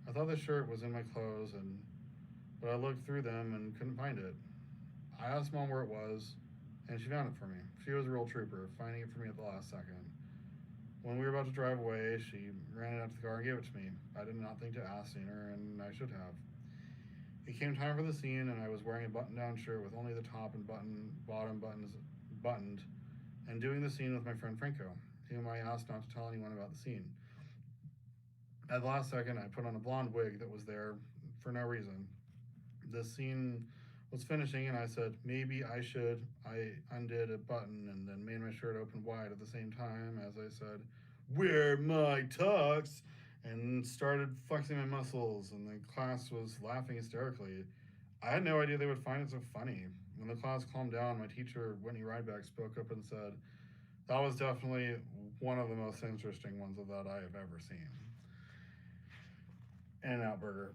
I thought the shirt was in my clothes, but I looked through them and couldn't find it. I asked Mom where it was, and she found it for me. She was a real trooper, finding it for me at the last second. When we were about to drive away, she ran it out to the car and gave it to me. I did not think to ask sooner, and I should have. It came time for the scene, and I was wearing a button-down shirt with only the top and bottom buttons buttoned, and doing the scene with my friend Franco, whom I asked not to tell anyone about the scene. At the last second, I put on a blonde wig that was there for no reason. The scene was finishing, and I said, maybe I should. I undid a button and then made my shirt open wide at the same time as I said, wear my tux, and started flexing my muscles, and the class was laughing hysterically. I had no idea they would find it so funny. When the class calmed down, my teacher, Whitney Ryback, spoke up and said, that was definitely one of the most interesting ones of that I have ever seen. In-N-Out Burger.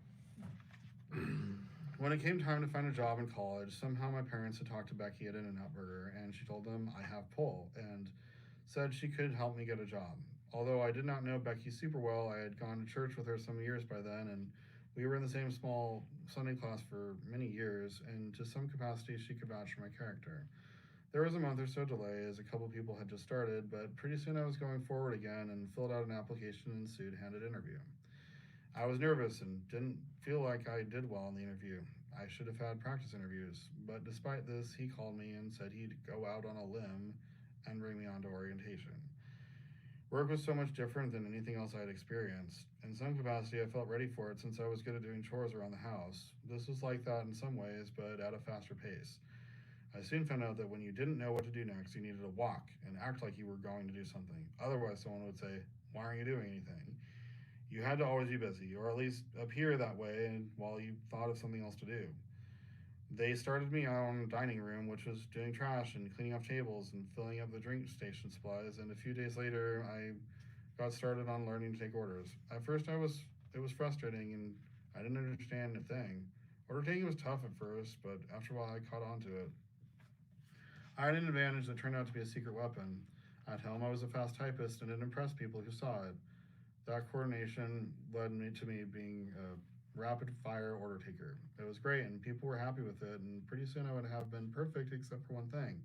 When it came time to find a job in college, somehow my parents had talked to Becky at In-N-Out Burger, and she told them I have pull, and said she could help me get a job. Although I did not know Becky super well, I had gone to church with her some years by then, and we were in the same small Sunday class for many years, and to some capacity she could vouch for my character. There was a month or so delay as a couple people had just started, but pretty soon I was going forward again and filled out an application and Sue-handed interview. I was nervous and didn't feel like I did well in the interview. I should have had practice interviews, but despite this, he called me and said he'd go out on a limb and bring me on to orientation. Work was so much different than anything else I had experienced. In some capacity, I felt ready for it since I was good at doing chores around the house. This was like that in some ways, but at a faster pace. I soon found out that when you didn't know what to do next, you needed to walk and act like you were going to do something. Otherwise, someone would say, why aren't you doing anything? You had to always be busy, or at least appear that way, and while you thought of something else to do. They started me on the dining room, which was doing trash and cleaning off tables and filling up the drink station supplies, and a few days later, I got started on learning to take orders. At first, it was frustrating, and I didn't understand a thing. Order taking was tough at first, but after a while, I caught on to it. I had an advantage that turned out to be a secret weapon. At home, I was a fast typist, and it impressed people who saw it. That coordination led me to being a rapid fire order taker. It was great, and people were happy with it, and pretty soon I would have been perfect except for one thing.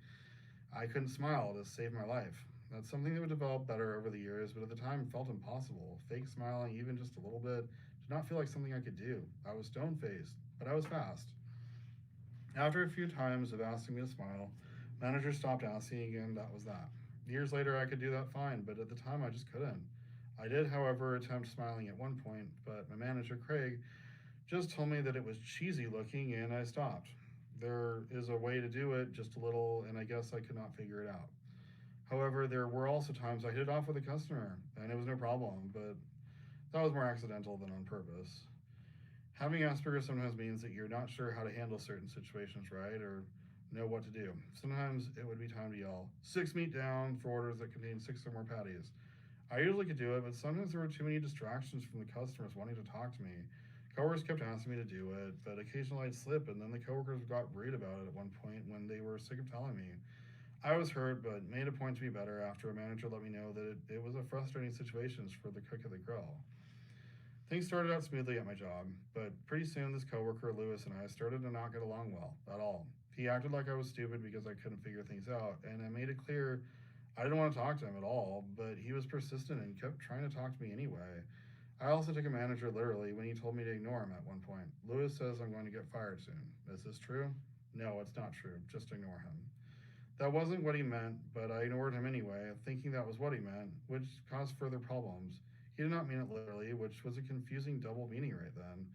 I couldn't smile to save my life. That's something that would develop better over the years, but at the time it felt impossible. Fake smiling, even just a little bit, did not feel like something I could do. I was stone-faced, but I was fast. After a few times of asking me to smile, managers stopped asking, and that was that. Years later, I could do that fine, but at the time I just couldn't. I did, however, attempt smiling at one point, but my manager, Craig, just told me that it was cheesy looking, and I stopped. There is a way to do it, just a little, and I guess I could not figure it out. However, there were also times I hit it off with a customer, and it was no problem, but that was more accidental than on purpose. Having Asperger sometimes means that you're not sure how to handle certain situations right, or know what to do. Sometimes it would be time to yell, 6 meat down for orders that contain 6 or more patties. I usually could do it, but sometimes there were too many distractions from the customers wanting to talk to me. Coworkers kept asking me to do it, but occasionally I'd slip, and then the coworkers got rude about it at one point when they were sick of telling me. I was hurt, but made a point to be better after a manager let me know that it was a frustrating situation for the cook at the grill. Things started out smoothly at my job, but pretty soon this coworker, Lewis, and I started to not get along well at all. He acted like I was stupid because I couldn't figure things out, and I made it clear I didn't want to talk to him at all, but he was persistent and kept trying to talk to me anyway. I also took a manager literally when he told me to ignore him at one point. Lewis says I'm going to get fired soon. Is this true? No, it's not true. Just ignore him. That wasn't what he meant, but I ignored him anyway, thinking that was what he meant, which caused further problems. He did not mean it literally, which was a confusing double meaning right then.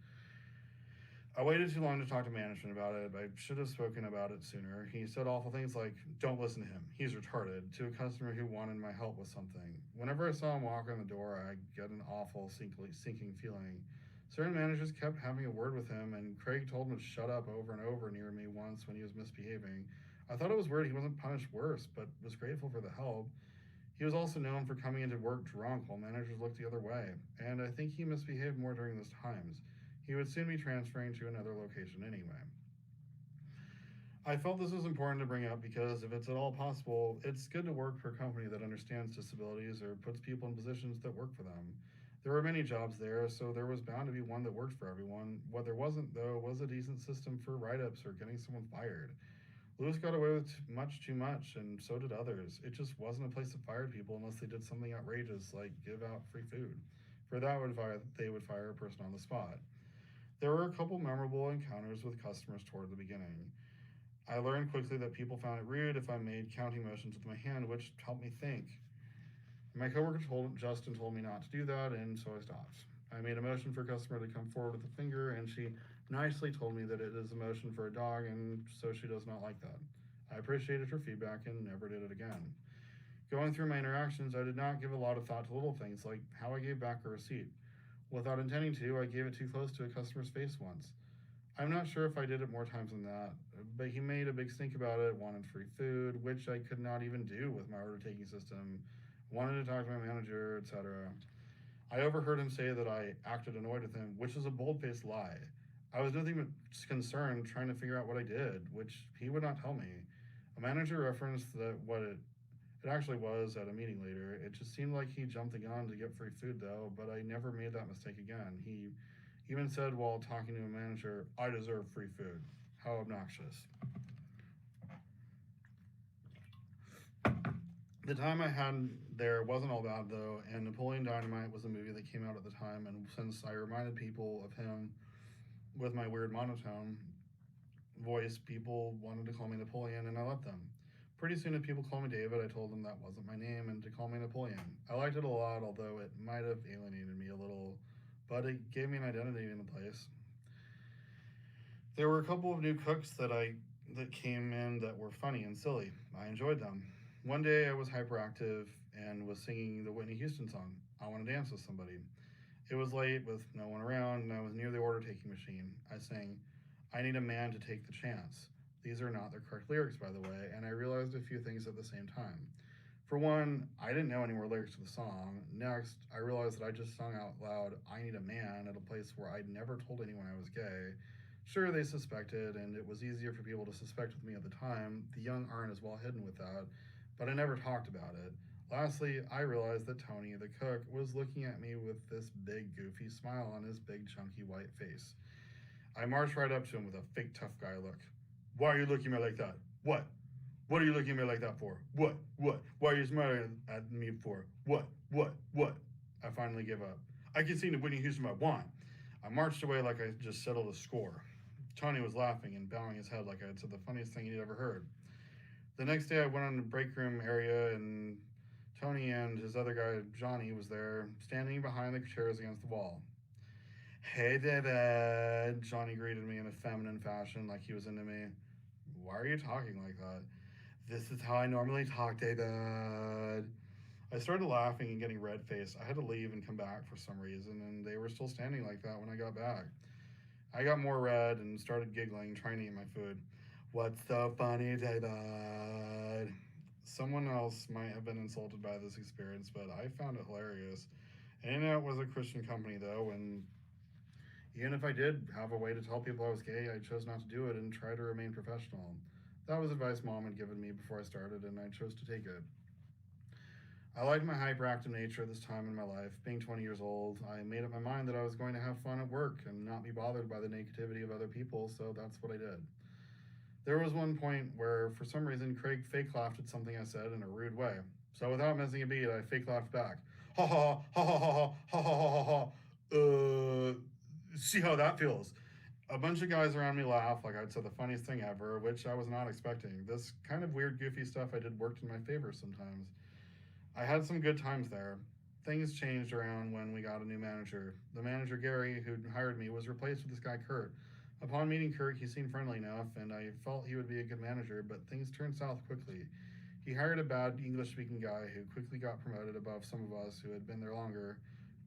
I waited too long to talk to management about it. I should have spoken about it sooner. He said awful things like, don't listen to him, he's retarded, to a customer who wanted my help with something. Whenever I saw him walk in the door, I get an awful sinking feeling. Certain managers kept having a word with him, and Craig told him to shut up over and over near me once when he was misbehaving. I thought it was weird he wasn't punished worse, but was grateful for the help. He was also known for coming into work drunk while managers looked the other way, and I think he misbehaved more during those times. He would soon be transferring to another location anyway. I felt this was important to bring up because if it's at all possible, it's good to work for a company that understands disabilities or puts people in positions that work for them. There were many jobs there, so there was bound to be one that worked for everyone. What there wasn't, though, was a decent system for write ups or getting someone fired. Lewis got away with much too much, and so did others. It just wasn't a place that fired people unless they did something outrageous like give out free food. For that, they would fire a person on the spot. There were a couple memorable encounters with customers toward the beginning. I learned quickly that people found it rude if I made counting motions with my hand, which helped me think. My coworker Justin told me not to do that, and so I stopped. I made a motion for a customer to come forward with a finger, and she nicely told me that it is a motion for a dog, and so she does not like that. I appreciated her feedback and never did it again. Going through my interactions, I did not give a lot of thought to little things like how I gave back a receipt. Without intending to, I gave it too close to a customer's face once. I'm not sure if I did it more times than that, but he made a big stink about it, wanted free food, which I could not even do with my order taking system, wanted to talk to my manager, etc. I overheard him say that I acted annoyed with him, which is a bold-faced lie. I was nothing but concerned trying to figure out what I did, which he would not tell me. A manager referenced that what it actually was at a meeting later. It just seemed like he jumped the gun to get free food, though, but I never made that mistake again. He even said while talking to a manager, I deserve free food. How obnoxious. The time I had there wasn't all bad, though, and Napoleon Dynamite was a movie that came out at the time, and since I reminded people of him with my weird monotone voice, people wanted to call me Napoleon, and I let them. Pretty soon, if people called me David, I told them that wasn't my name and to call me Napoleon. I liked it a lot, although it might have alienated me a little, but it gave me an identity in the place. There were a couple of new cooks that came in that were funny and silly. I enjoyed them. One day I was hyperactive and was singing the Whitney Houston song, I Want to Dance with Somebody. It was late with no one around, and I was near the order taking machine. I sang, I need a man to take the chance. These are not the correct lyrics, by the way, and I realized a few things at the same time. For one, I didn't know any more lyrics to the song. Next, I realized that I just sung out loud, I need a man, at a place where I'd never told anyone I was gay. Sure, they suspected, and it was easier for people to suspect with me at the time. The young aren't as well hidden with that, but I never talked about it. Lastly, I realized that Tony, the cook, was looking at me with this big, goofy smile on his big, chunky white face. I marched right up to him with a fake tough guy look. Why are you looking at me like that? What? What are you looking at me like that for? What? Why are you smiling at me for? What? I finally gave up. I can sing the Whitney Houston I want. I marched away like I just settled a score. Tony was laughing and bowing his head like I had said the funniest thing he'd ever heard. The next day I went on the break room area and Tony and his other guy, Johnny, was there, standing behind the chairs against the wall. Hey, David, Johnny greeted me in a feminine fashion like he was into me. Why are you talking like that? This is how I normally talk, David. I started laughing and getting red-faced. I had to leave and come back for some reason, and they were still standing like that when I got back. I got more red and started giggling, trying to eat my food. What's so funny, David? Someone else might have been insulted by this experience, but I found it hilarious. And it was a Christian company, though, and even if I did have a way to tell people I was gay, I chose not to do it and try to remain professional. That was advice Mom had given me before I started, and I chose to take it. I liked my hyperactive nature at this time in my life. Being 20 years old, I made up my mind that I was going to have fun at work and not be bothered by the negativity of other people, so that's what I did. There was one point where, for some reason, Craig fake laughed at something I said in a rude way. So without missing a beat, I fake laughed back. Ha ha ha ha ha ha ha ha ha. See how that feels. A bunch of guys around me laughed like I'd said the funniest thing ever, which I was not expecting. This kind of weird, goofy stuff I did worked in my favor sometimes. I had some good times there. Things changed around when we got a new manager. The manager, Gary, who hired me, was replaced with this guy, Kurt. Upon meeting Kurt, he seemed friendly enough, and I felt he would be a good manager, but things turned south quickly. He hired a bad English speaking guy who quickly got promoted above some of us who had been there longer,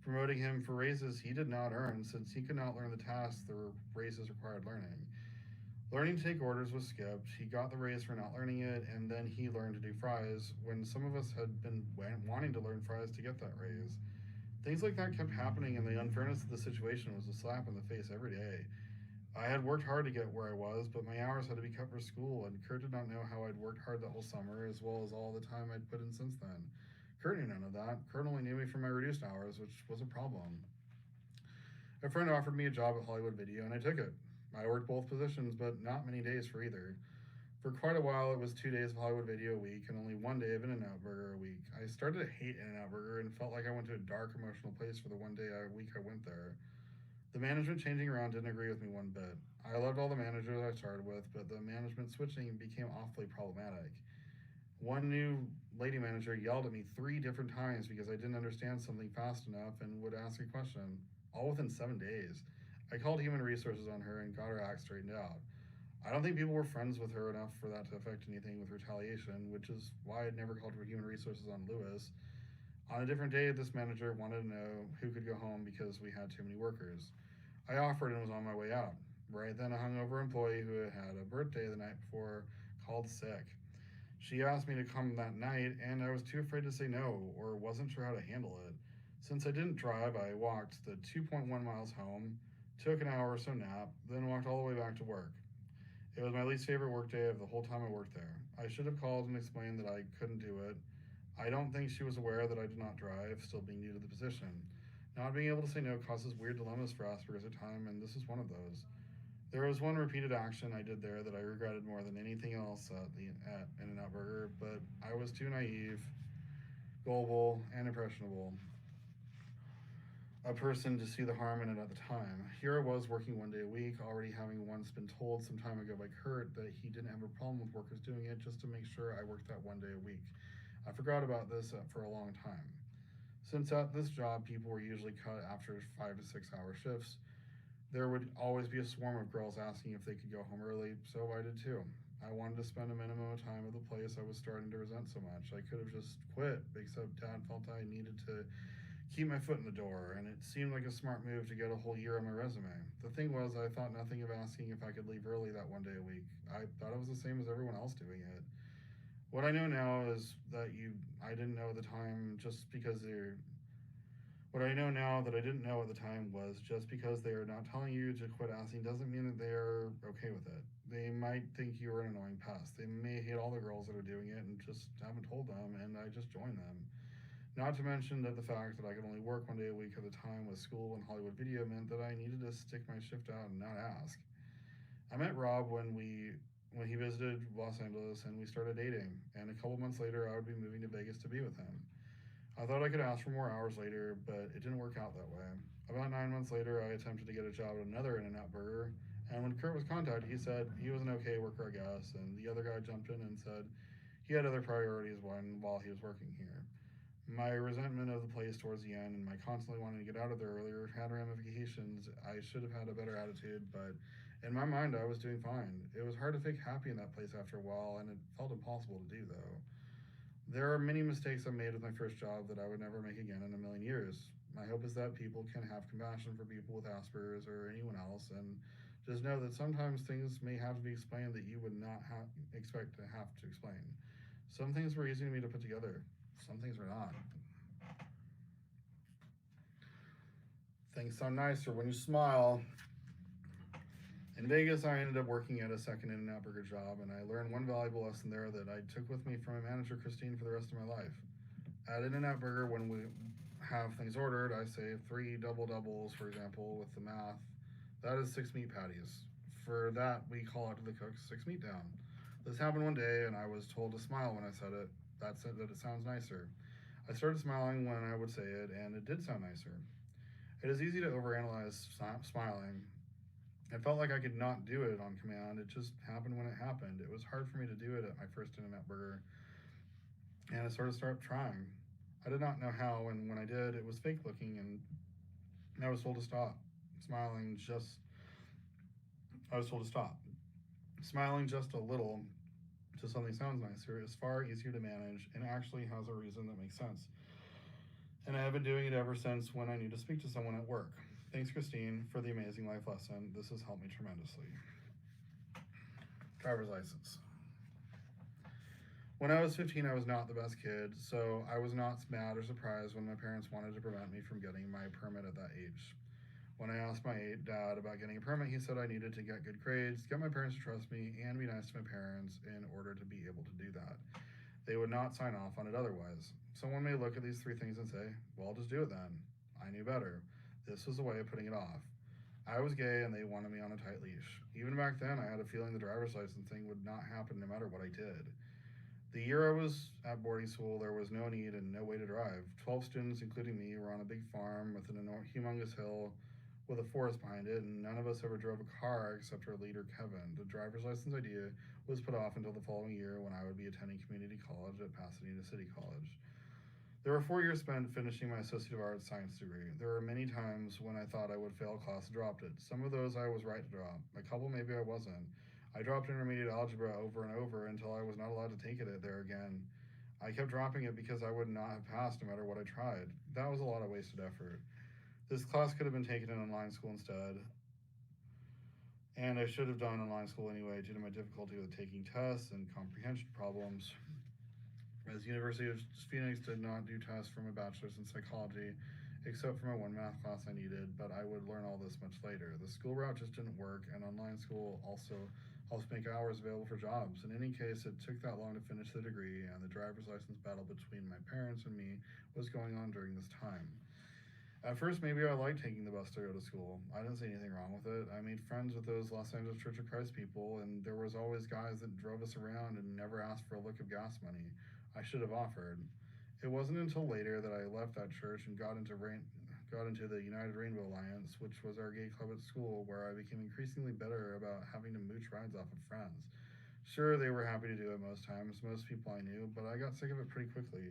promoting him for raises he did not earn since he could not learn the tasks the raises required learning. Learning to take orders was skipped. He got the raise for not learning it, and then he learned to do fries when some of us had been wanting to learn fries to get that raise. Things like that kept happening, and the unfairness of the situation was a slap in the face every day. I had worked hard to get where I was, but my hours had to be cut for school, and Kurt did not know how I'd worked hard that whole summer, as well as all the time I'd put in since then. Kurt knew none of that. Kurt only knew me for my reduced hours, which was a problem. A friend offered me a job at Hollywood Video, and I took it. I worked both positions, but not many days for either. For quite a while, it was 2 days of Hollywood Video a week and only 1 day of In-N-Out Burger a week. I started to hate In-N-Out Burger and felt like I went to a dark emotional place for the 1 day a week I went there. The management changing around didn't agree with me one bit. I loved all the managers I started with, but the management switching became awfully problematic. One new lady manager yelled at me 3 different times because I didn't understand something fast enough and would ask a question, all within 7 days. I called human resources on her and got her act straightened out. I don't think people were friends with her enough for that to affect anything with retaliation, which is why I'd never called for human resources on Lewis. On a different day, this manager wanted to know who could go home because we had too many workers. I offered and was on my way out. Right then, a hungover employee who had had a birthday the night before called sick. She asked me to come that night, and I was too afraid to say no, or wasn't sure how to handle it. Since I didn't drive, I walked the 2.1 miles home, took an hour or so nap, then walked all the way back to work. It was my least favorite work day of the whole time I worked there. I should have called and explained that I couldn't do it. I don't think she was aware that I did not drive, still being new to the position. Not being able to say no causes weird dilemmas for Asperger's at times, and this is one of those. There was one repeated action I did there that I regretted more than anything else at In-N-Out Burger, but I was too naive, gullible, and impressionable a person to see the harm in it at the time. Here I was working 1 day a week, already having once been told some time ago by Kurt that he didn't have a problem with workers doing it just to make sure I worked that 1 day a week. I forgot about this for a long time. Since at this job people were usually cut after 5 to 6 hour shifts, there would always be a swarm of girls asking if they could go home early, so I did too. I wanted to spend a minimum of time at the place I was starting to resent so much. I could have just quit, except Dad felt I needed to keep my foot in the door, and it seemed like a smart move to get a whole year on my resume. The thing was, I thought nothing of asking if I could leave early that 1 day a week. I thought it was the same as everyone else doing it. What I know now is that I didn't know at the time just because they're What I know now that I didn't know at the time was just because they are not telling you to quit asking doesn't mean that they're okay with it. They might think you're an annoying pest. They may hate all the girls that are doing it and just haven't told them, and I just joined them. Not to mention that the fact that I could only work 1 day a week at the time with school and Hollywood Video meant that I needed to stick my shift out and not ask. I met Rob when he visited Los Angeles and we started dating, and a couple months later I would be moving to Vegas to be with him. I thought I could ask for more hours later, but it didn't work out that way. About 9 months later, I attempted to get a job at another In-N-Out Burger, and when Kurt was contacted, he said he was an okay worker, I guess, and the other guy jumped in and said he had other priorities while he was working here. My resentment of the place towards the end and my constantly wanting to get out of there earlier had ramifications. I should have had a better attitude, but in my mind, I was doing fine. It was hard to fake happy in that place after a while, and it felt impossible to do, though. There are many mistakes I made with my first job that I would never make again in a million years. My hope is that people can have compassion for people with Asperger's or anyone else, and just know that sometimes things may have to be explained that you would not expect to have to explain. Some things were easy for me to put together. Some things were not. Things sound nicer when you smile. In Vegas, I ended up working at a second In-N-Out burger job, and I learned one valuable lesson there that I took with me from my manager, Christine, for the rest of my life. At In-N-Out Burger, when we have things ordered, I say 3 double doubles, for example, with the math. That is 6 meat patties. For that, we call out to the cooks 6 meat down. This happened one day, and I was told to smile when I said it. That said that it sounds nicer. I started smiling when I would say it, and it did sound nicer. It is easy to overanalyze smiling. I felt like I could not do it on command. It just happened when it happened. It was hard for me to do it at my first In-N-Out Burger, and I sort of started trying. I did not know how, and when I did, it was fake looking, and I was told to stop. Smiling just, I was told to stop. Smiling just a little to something sounds nicer is far easier to manage and actually has a reason that makes sense. And I have been doing it ever since when I need to speak to someone at work. Thanks, Christine, for the amazing life lesson. This has helped me tremendously. Driver's license. When I was 15, I was not the best kid, so I was not mad or surprised when my parents wanted to prevent me from getting my permit at that age. When I asked my dad about getting a permit, he said I needed to get good grades, get my parents to trust me, and be nice to my parents in order to be able to do that. They would not sign off on it otherwise. Someone may look at these 3 things and say, well, just do it then. I knew better. This was a way of putting it off. I was gay and they wanted me on a tight leash. Even back then, I had a feeling the driver's license thing would not happen no matter what I did. The year I was at boarding school, there was no need and no way to drive. 12 students, including me, were on a big farm with an humongous hill with a forest behind it, and none of us ever drove a car except our leader, Kevin. The driver's license idea was put off until the following year when I would be attending community college at Pasadena City College. There were 4 years spent finishing my Associate of Arts Science degree. There were many times when I thought I would fail a class and dropped it. Some of those I was right to drop. A couple maybe I wasn't. I dropped intermediate algebra over and over until I was not allowed to take it there again. I kept dropping it because I would not have passed no matter what I tried. That was a lot of wasted effort. This class could have been taken in online school instead, and I should have done online school anyway due to my difficulty with taking tests and comprehension problems. As University of Phoenix did not do tests for my bachelor's in psychology, except for my one math class I needed, but I would learn all this much later. The school route just didn't work, and online school also helps make hours available for jobs. In any case, it took that long to finish the degree, and the driver's license battle between my parents and me was going on during this time. At first, maybe I liked taking the bus to go to school. I didn't see anything wrong with it. I made friends with those Los Angeles Church of Christ people, and there was always guys that drove us around and never asked for a lick of gas money. I should have offered. It wasn't until later that I left that church and got into the United Rainbow Alliance, which was our gay club at school, where I became increasingly better about having to mooch rides off of friends. Sure, they were happy to do it most times, most people I knew, but I got sick of it pretty quickly.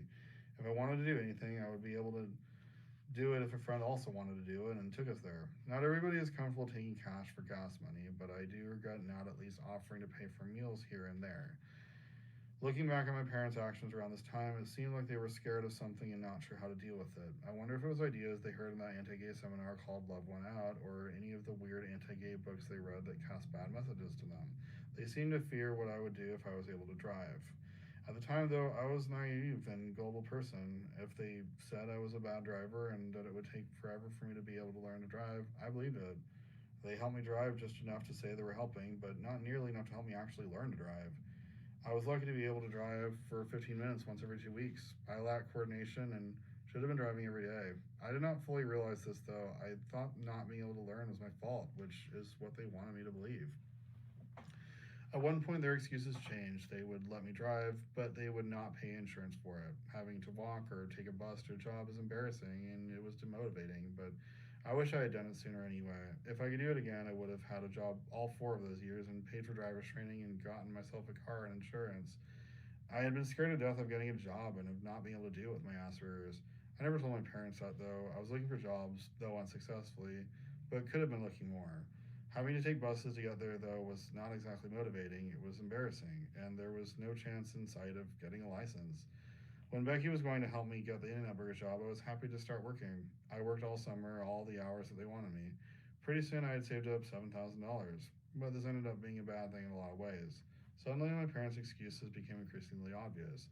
If I wanted to do anything, I would be able to do it if a friend also wanted to do it and took us there. Not everybody is comfortable taking cash for gas money, but I do regret not at least offering to pay for meals here and there. Looking back at my parents' actions around this time, it seemed like they were scared of something and not sure how to deal with it. I wonder if it was ideas they heard in that anti-gay seminar called Love Went Out, or any of the weird anti-gay books they read that cast bad messages to them. They seemed to fear what I would do if I was able to drive. At the time, though, I was naive and gullible person. If they said I was a bad driver and that it would take forever for me to be able to learn to drive, I believed it. They helped me drive just enough to say they were helping, but not nearly enough to help me actually learn to drive. I was lucky to be able to drive for 15 minutes once every 2 weeks. I lacked coordination and should have been driving every day. I did not fully realize this, though. I thought not being able to learn was my fault, which is what they wanted me to believe. At one point, their excuses changed. They would let me drive, but they would not pay insurance for it. Having to walk or take a bus to a job is embarrassing, and it was demotivating, but I wish I had done it sooner anyway. If I could do it again, I would have had a job all 4 of those years and paid for driver's training and gotten myself a car and insurance. I had been scared to death of getting a job and of not being able to deal with my Asperger's. I never told my parents that, though. I was looking for jobs, though unsuccessfully, but could have been looking more. Having to take buses to get there, though, was not exactly motivating. It was embarrassing, and there was no chance in sight of getting a license. When Becky was going to help me get the In-N-Out Burger job, I was happy to start working. I worked all summer, all the hours that they wanted me. Pretty soon I had saved up $7,000, but this ended up being a bad thing in a lot of ways. Suddenly my parents' excuses became increasingly obvious.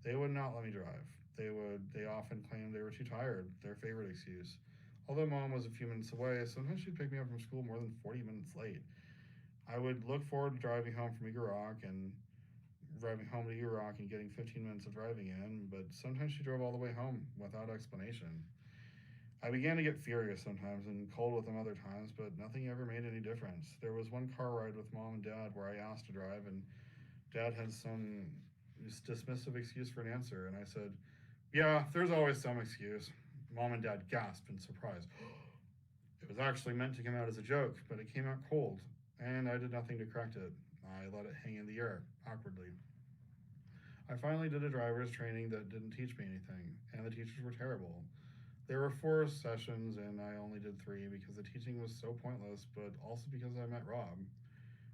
They would not let me drive. They often claimed they were too tired, their favorite excuse. Although mom was a few minutes away, sometimes she'd pick me up from school more than 40 minutes late. I would look forward to driving home from Eagle Rock and driving home to Eagle Rock and getting 15 minutes of driving in, but sometimes she drove all the way home without explanation. I began to get furious sometimes and cold with them other times, but nothing ever made any difference. There was one car ride with Mom and Dad where I asked to drive, and Dad had some dismissive excuse for an answer, and I said, "Yeah, there's always some excuse." Mom and Dad gasped in surprise. It was actually meant to come out as a joke, but it came out cold, and I did nothing to correct it. I let it hang in the air, awkwardly. I finally did a driver's training that didn't teach me anything, and the teachers were terrible. There were 4 sessions, and I only did 3 because the teaching was so pointless, but also because I met Rob.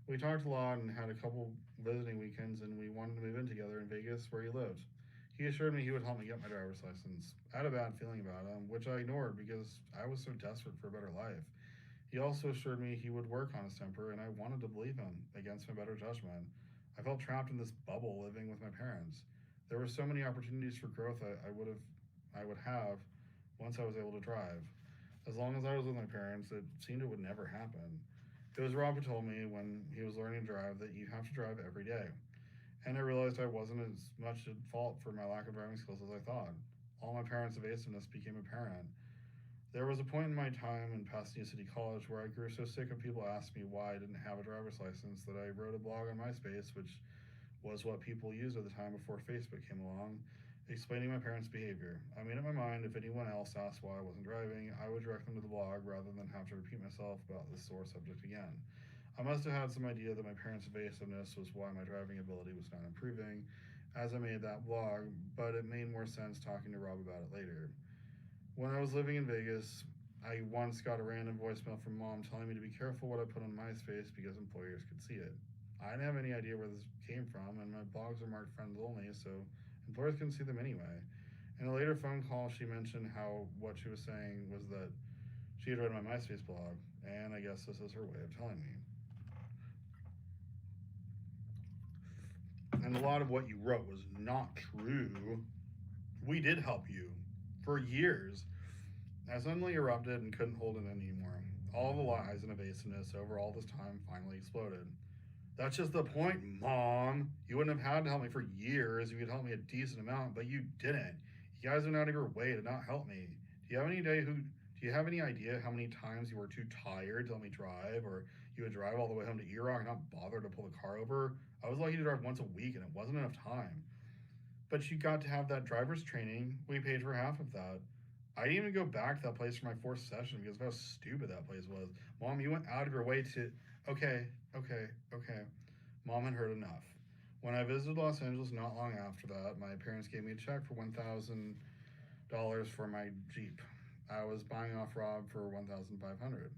We talked a lot and had a couple visiting weekends, and we wanted to move in together in Vegas where he lived. He assured me he would help me get my driver's license. I had a bad feeling about him, which I ignored because I was so desperate for a better life. He also assured me he would work on his temper, and I wanted to believe him against my better judgment. I felt trapped in this bubble living with my parents. There were so many opportunities for growth I would have once I was able to drive. As long as I was with my parents, it seemed it would never happen. It was Rob who told me when he was learning to drive that you have to drive every day. And I realized I wasn't as much at fault for my lack of driving skills as I thought. All my parents' evasiveness became apparent. There was a point in my time in Pasadena City College where I grew so sick of people asking me why I didn't have a driver's license that I wrote a blog on MySpace, which was what people used at the time before Facebook came along, explaining my parents' behavior. I made up my mind if anyone else asked why I wasn't driving, I would direct them to the blog rather than have to repeat myself about this sore subject again. I must have had some idea that my parents' evasiveness was why my driving ability was not improving as I made that blog, but it made more sense talking to Rob about it later. When I was living in Vegas, I once got a random voicemail from Mom telling me to be careful what I put on MySpace because employers could see it. I didn't have any idea where this came from, and my blogs are marked friends only, so employers couldn't see them anyway. In a later phone call, she mentioned how what she was saying was that she had read my MySpace blog, and I guess this is her way of telling me. And a lot of what you wrote was not true. We did help you for years. I suddenly erupted and couldn't hold it in anymore. All the lies and evasiveness over all this time finally exploded. That's just the point, Mom. You wouldn't have had to help me for years if you could help me a decent amount, but you didn't. You guys went out of your way to not help me. Do you have any idea how many times you were too tired to let me drive, or you would drive all the way home to Erock and not bother to pull the car over? I was lucky to drive once a week, and it wasn't enough time. But you got to have that driver's training. We paid for half of that. I didn't even go back to that place for my 4th session because of how stupid that place was. Mom, you went out of your way to. Okay. Mom had heard enough. When I visited Los Angeles not long after that, my parents gave me a check for $1,000 for my Jeep. I was buying off Rob for $1,500.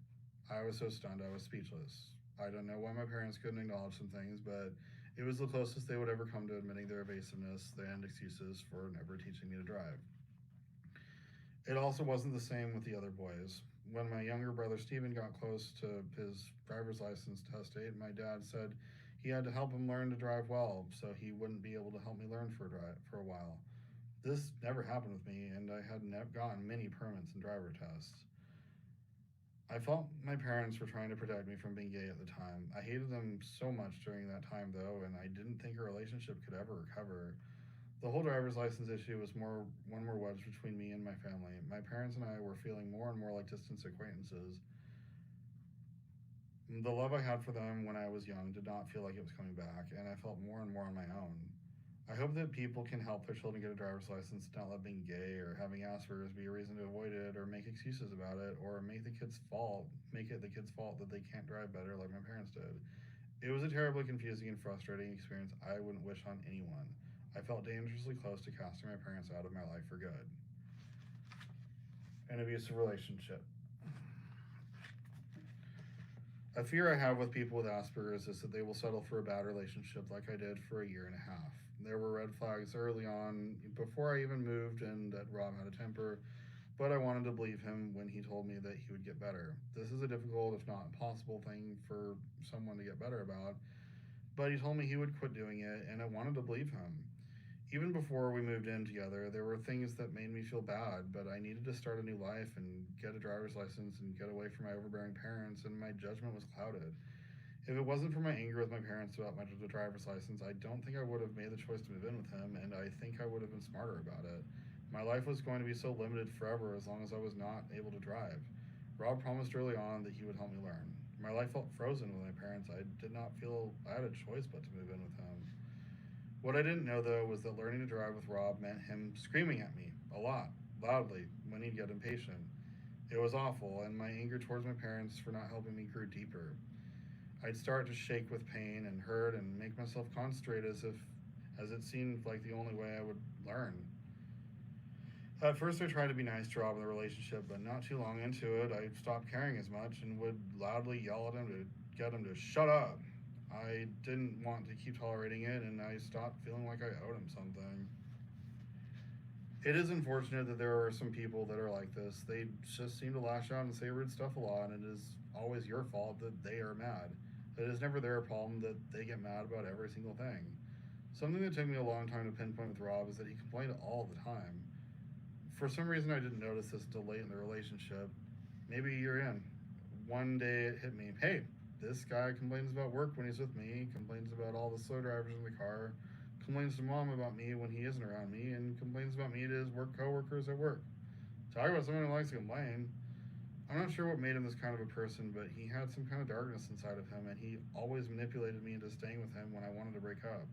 I was so stunned I was speechless. I don't know why my parents couldn't acknowledge some things, but it was the closest they would ever come to admitting their evasiveness and excuses for never teaching me to drive. It also wasn't the same with the other boys. When my younger brother Steven got close to his driver's license test date, my dad said he had to help him learn to drive well, so he wouldn't be able to help me learn for a while. This never happened with me, and I had gotten many permits and driver tests. I felt my parents were trying to protect me from being gay at the time. I hated them so much during that time, though, and I didn't think a relationship could ever recover. The whole driver's license issue was one more wedge between me and my family. My parents and I were feeling more and more like distant acquaintances. The love I had for them when I was young did not feel like it was coming back, and I felt more and more on my own. I hope that people can help their children get a driver's license and not let being gay or having Asperger's be a reason to avoid it or make excuses about it or make it the kid's fault that they can't drive better like my parents did. It was a terribly confusing and frustrating experience I wouldn't wish on anyone. I felt dangerously close to casting my parents out of my life for good. An abusive relationship. A fear I have with people with Asperger's is that they will settle for a bad relationship like I did for a year and a half. There were red flags early on, before I even moved, and that Rob had a temper, but I wanted to believe him when he told me that he would get better. This is a difficult, if not impossible, thing for someone to get better about, but he told me he would quit doing it, and I wanted to believe him. Even before we moved in together, there were things that made me feel bad, but I needed to start a new life and get a driver's license and get away from my overbearing parents, and my judgment was clouded. If it wasn't for my anger with my parents about my driver's license, I don't think I would have made the choice to move in with him, and I think I would have been smarter about it. My life was going to be so limited forever as long as I was not able to drive. Rob promised early on that he would help me learn. My life felt frozen with my parents. I did not feel I had a choice but to move in with him. What I didn't know, though, was that learning to drive with Rob meant him screaming at me a lot, loudly, when he'd get impatient. It was awful, and my anger towards my parents for not helping me grew deeper. I'd start to shake with pain and hurt and make myself concentrate as it seemed like the only way I would learn. At first, I tried to be nice to Rob in the relationship, but not too long into it, I stopped caring as much and would loudly yell at him to get him to shut up. I didn't want to keep tolerating it, and I stopped feeling like I owed him something. It is unfortunate that there are some people that are like this. They just seem to lash out and say rude stuff a lot, and it is always your fault that they are mad. It is never their problem that they get mad about every single thing. Something that took me a long time to pinpoint with Rob is that he complained all the time. For some reason, I didn't notice this until late in the relationship. Maybe a year in. One day it hit me, hey, this guy complains about work when he's with me, complains about all the slow drivers in the car, complains to mom about me when he isn't around me, and complains about me to his work coworkers at work. Talk about someone who likes to complain. I'm not sure what made him this kind of a person, but he had some kind of darkness inside of him, and he always manipulated me into staying with him when I wanted to break up.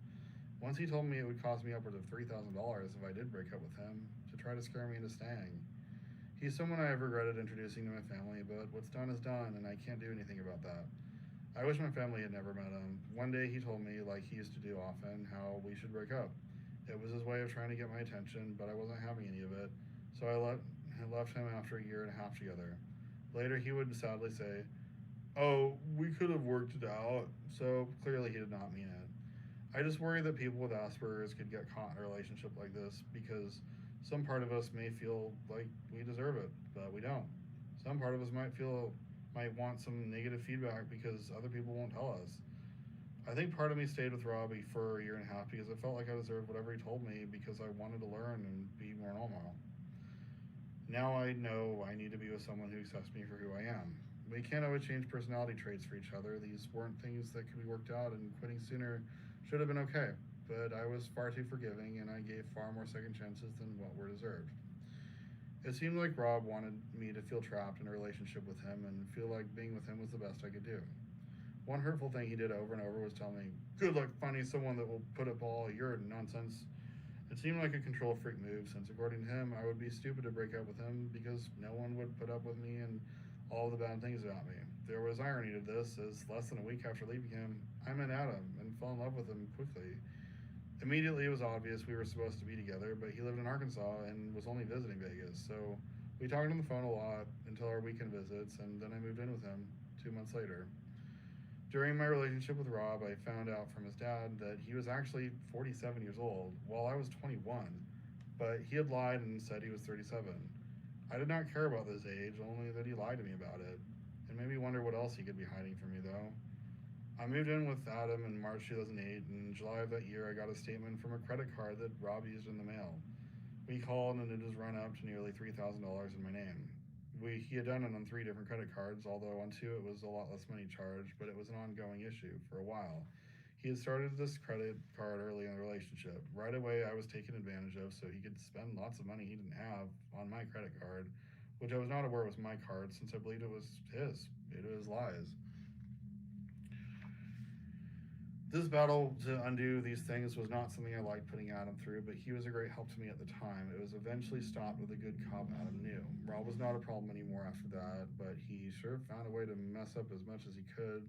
Once he told me it would cost me upwards of $3,000 if I did break up with him, to try to scare me into staying. He's someone I have regretted introducing to my family, but what's done is done, and I can't do anything about that. I wish my family had never met him. One day he told me, like he used to do often, how we should break up. It was his way of trying to get my attention, but I wasn't having any of it, so I left him after a year and a half together. Later he would sadly say, oh, we could have worked it out, so clearly he did not mean it. I just worry that people with Asperger's could get caught in a relationship like this because some part of us may feel like we deserve it, but we don't. Some part of us might want some negative feedback because other people won't tell us. I think part of me stayed with Robbie for a year and a half because I felt like I deserved whatever he told me because I wanted to learn and be more normal. Now I know I need to be with someone who accepts me for who I am. We can't always change personality traits for each other. These weren't things that could be worked out, and quitting sooner should have been okay. But I was far too forgiving, and I gave far more second chances than what were deserved. It seemed like Rob wanted me to feel trapped in a relationship with him and feel like being with him was the best I could do. One hurtful thing he did over and over was tell me, good luck finding someone that will put up all your nonsense. It seemed like a control freak move, since according to him, I would be stupid to break up with him because no one would put up with me and all the bad things about me. There was irony to this, as less than a week after leaving him, I met Adam and fell in love with him quickly. Immediately, it was obvious we were supposed to be together, but he lived in Arkansas and was only visiting Vegas, so we talked on the phone a lot until our weekend visits, and then I moved in with him 2 months later. During my relationship with Rob, I found out from his dad that he was actually 47 years old, while I was 21, but he had lied and said he was 37. I did not care about this age, only that he lied to me about it. It made me wonder what else he could be hiding from me, though. I moved in with Adam in March 2008, and in July of that year, I got a statement from a credit card that Rob used in the mail. We called, and it has run up to nearly $3,000 in my name. He had done it on 3 different credit cards, although on 2 it was a lot less money charged, but it was an ongoing issue for a while. He had started this credit card early in the relationship. Right away, I was taken advantage of so he could spend lots of money he didn't have on my credit card, which I was not aware was my card since I believed it was his. It was lies. This battle to undo these things was not something I liked putting Adam through, but he was a great help to me at the time. It was eventually stopped with a good cop Adam knew. Rob was not a problem anymore after that, but he sure found a way to mess up as much as he could